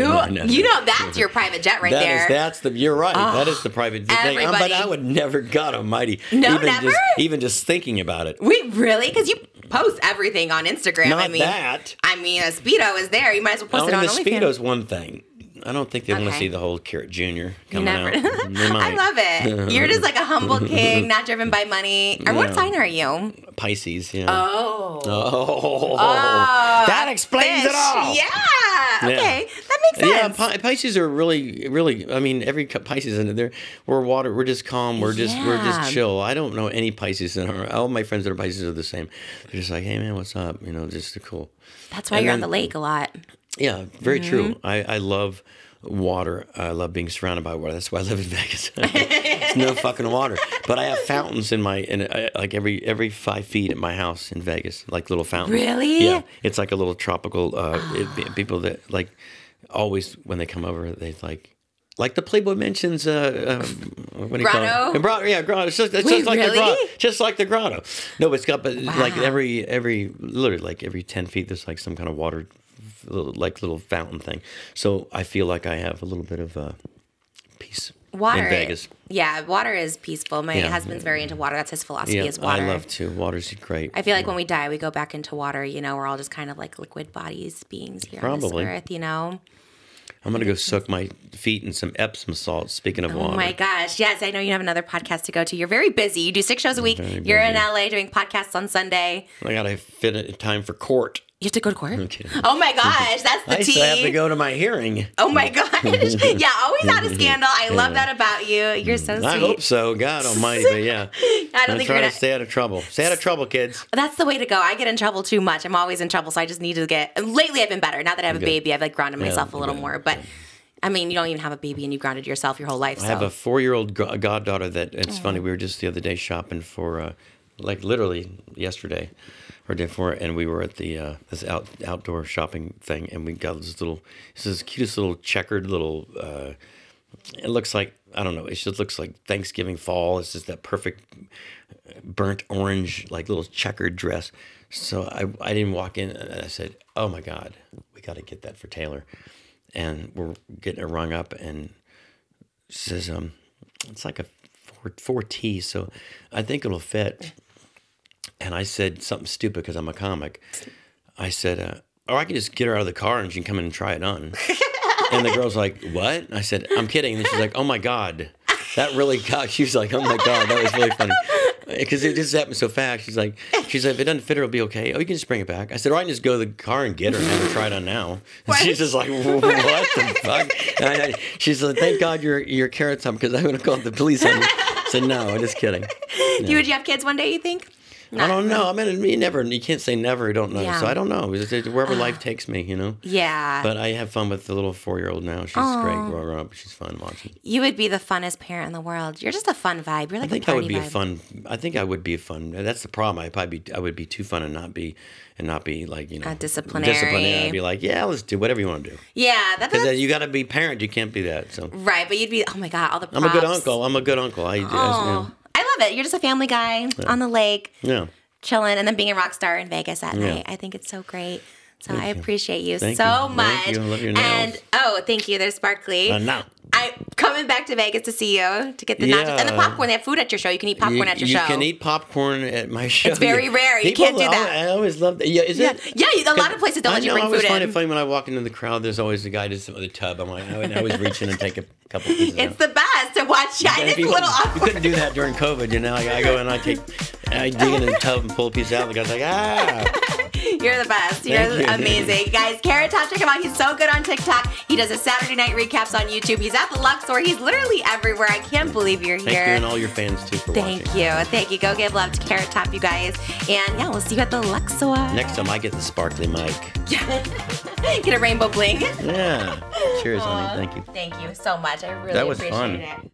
[SPEAKER 2] You know that's your private jet right there.
[SPEAKER 1] You're right. That is the private thing. But
[SPEAKER 2] everybody-
[SPEAKER 1] I would never, God almighty.
[SPEAKER 2] No, never?
[SPEAKER 1] Even just thinking about it.
[SPEAKER 2] Wait, really? Because you post everything on Instagram.
[SPEAKER 1] Not
[SPEAKER 2] I mean,
[SPEAKER 1] that.
[SPEAKER 2] a Speedo is there. You might as well post it on
[SPEAKER 1] the
[SPEAKER 2] OnlyFans.
[SPEAKER 1] Speedo's one thing. I don't think they want to
[SPEAKER 2] Okay.
[SPEAKER 1] see the whole Carrot Jr. coming
[SPEAKER 2] Never.
[SPEAKER 1] out. They
[SPEAKER 2] I
[SPEAKER 1] might.
[SPEAKER 2] love it. You're just like a humble king, not driven by money. Or what sign are you?
[SPEAKER 1] Pisces, yeah.
[SPEAKER 2] Oh.
[SPEAKER 1] That explains it all.
[SPEAKER 2] Yeah. Okay. That makes sense.
[SPEAKER 1] Yeah, Pisces are really, really. I mean, every Pisces in there, we're water. We're just calm. We're just chill. I don't know any Pisces that are. All my friends that are Pisces are the same. They're just like, hey man, what's up? Just cool.
[SPEAKER 2] That's why you're on the lake a lot.
[SPEAKER 1] Yeah, very true. I love water. I love being surrounded by water. That's why I live in Vegas. It's no fucking water. But I have fountains like every 5 feet at my house in Vegas, like little fountains.
[SPEAKER 2] Really?
[SPEAKER 1] Yeah. It's like a little tropical. People that like always when they come over, they like the Playboy mentions. What do you call it? Grotto. Yeah, grotto. It's just like the grotto. Just like the grotto. No, it's got like literally like every 10 feet, there's like some kind of water. Little fountain thing, so I feel like I have a little bit of peace
[SPEAKER 2] Water
[SPEAKER 1] in Vegas.
[SPEAKER 2] Yeah, water is peaceful. My husband's very into water. That's his philosophy is water.
[SPEAKER 1] I love to. Water's great.
[SPEAKER 2] I feel like when we die, we go back into water. We're all just kind of like liquid bodies, beings here on this earth.
[SPEAKER 1] I'm gonna go soak my feet in some Epsom salt. Speaking of water.
[SPEAKER 2] Oh my gosh! Yes, I know you have another podcast to go to. You're very busy. You do 6 shows a week. You're in LA doing podcasts on Sunday.
[SPEAKER 1] I gotta fit it in time for court.
[SPEAKER 2] You have to go to court?
[SPEAKER 1] Okay.
[SPEAKER 2] Oh my gosh, that's the
[SPEAKER 1] I still have to go to my hearing.
[SPEAKER 2] Oh my gosh. Yeah, always out of scandal. I love that about you. You're so sweet.
[SPEAKER 1] I hope so. God almighty, but yeah.
[SPEAKER 2] I don't think
[SPEAKER 1] try
[SPEAKER 2] you're
[SPEAKER 1] to stay out of trouble. Stay out of trouble, kids.
[SPEAKER 2] That's the way to go. I get in trouble too much. I'm always in trouble, so I just need to lately I've been better. Now that I have a baby, I've grounded myself a little more. But I mean, you don't even have a baby and you grounded yourself your whole life.
[SPEAKER 1] I have a 4-year-old goddaughter that, it's funny, we were just the other day shopping for like literally yesterday or day before, and we were at the this outdoor shopping thing, and we got this cutest little checkered little. It looks like, I don't know. It just looks like Thanksgiving fall. It's just that perfect burnt orange, like little checkered dress. So I didn't walk in, and I said, "Oh my God, we got to get that for Taylor." And we're getting it rung up, and she says, "It's like a 4T, so I think it'll fit." And I said something stupid because I'm a comic. I said, "Or I can just get her out of the car and she can come in and try it on." And the girl's like, "What?" I said, "I'm kidding." And she's like, "Oh my God, that really got." She was like, "Oh my God, that was really funny." Because it just happened so fast. She's like, "If it doesn't fit her, it'll be okay. Oh, you can just bring it back." I said, "Or I can just go to the car and get her and have her try it on now." And she's just like, "What the fuck?" And she's like, "Thank God you're Carrot Top, because I would have called the police on you." I said, "No, I'm just kidding." No.
[SPEAKER 2] Would you have kids one day, you think?
[SPEAKER 1] I don't know. I mean, you can't say never. You don't know.
[SPEAKER 2] Yeah.
[SPEAKER 1] So I don't know. It's wherever life takes me, you know?
[SPEAKER 2] Yeah.
[SPEAKER 1] But I have fun with the little 4-year-old now. She's great growing up. She's fun watching.
[SPEAKER 2] You would be the funnest parent in the world. You're just a fun vibe. You're like
[SPEAKER 1] I think
[SPEAKER 2] a
[SPEAKER 1] I
[SPEAKER 2] party
[SPEAKER 1] would be
[SPEAKER 2] vibe.
[SPEAKER 1] I think I would be a fun. That's the problem. I would be too fun and not be like, you know,
[SPEAKER 2] A disciplinary.
[SPEAKER 1] I'd be like, yeah, let's do whatever you want to do.
[SPEAKER 2] Yeah.
[SPEAKER 1] Because you got to be parent. You can't be that. So.
[SPEAKER 2] Right. But you'd be, oh my God, all the props.
[SPEAKER 1] I'm a good uncle. I
[SPEAKER 2] I love it. You're just a family guy on the lake.
[SPEAKER 1] Yeah.
[SPEAKER 2] Chilling, and then being a rock star in Vegas at night. I think it's so great. So I appreciate you so much.
[SPEAKER 1] Thank you. I love your nails.
[SPEAKER 2] And thank you. They're sparkly.
[SPEAKER 1] No.
[SPEAKER 2] I'm coming back to Vegas to see you to get the nachos and the popcorn. They have food at your show. You can eat popcorn at your show.
[SPEAKER 1] You can eat popcorn at my show.
[SPEAKER 2] It's very rare. You can't do that.
[SPEAKER 1] I always love that. Yeah, is it?
[SPEAKER 2] Yeah, a lot of places don't let you bring food in.
[SPEAKER 1] I always find it funny when I walk into the crowd. There's always a guy just with a tub. I'm like, I always reach in and take a couple pieces.
[SPEAKER 2] It's the best to watch. It's a little awkward.
[SPEAKER 1] You couldn't do that during COVID, you know. I go and I dig in the tub and pull a piece out. The guy's like,
[SPEAKER 2] You're the best. You're amazing. Guys, Carrot Top, check him out. He's so good on TikTok. He does his Saturday night recaps on YouTube. He's at the Luxor. He's literally everywhere. I can't believe you're here.
[SPEAKER 1] Thank you, and all your fans, too, for watching.
[SPEAKER 2] Thank you. Go give love to Carrot Top, you guys. And yeah, we'll see you at the Luxor.
[SPEAKER 1] Next time I get the sparkly mic.
[SPEAKER 2] Get a rainbow bling.
[SPEAKER 1] Yeah. Cheers, honey. Thank you.
[SPEAKER 2] Thank you so much. I really appreciate it.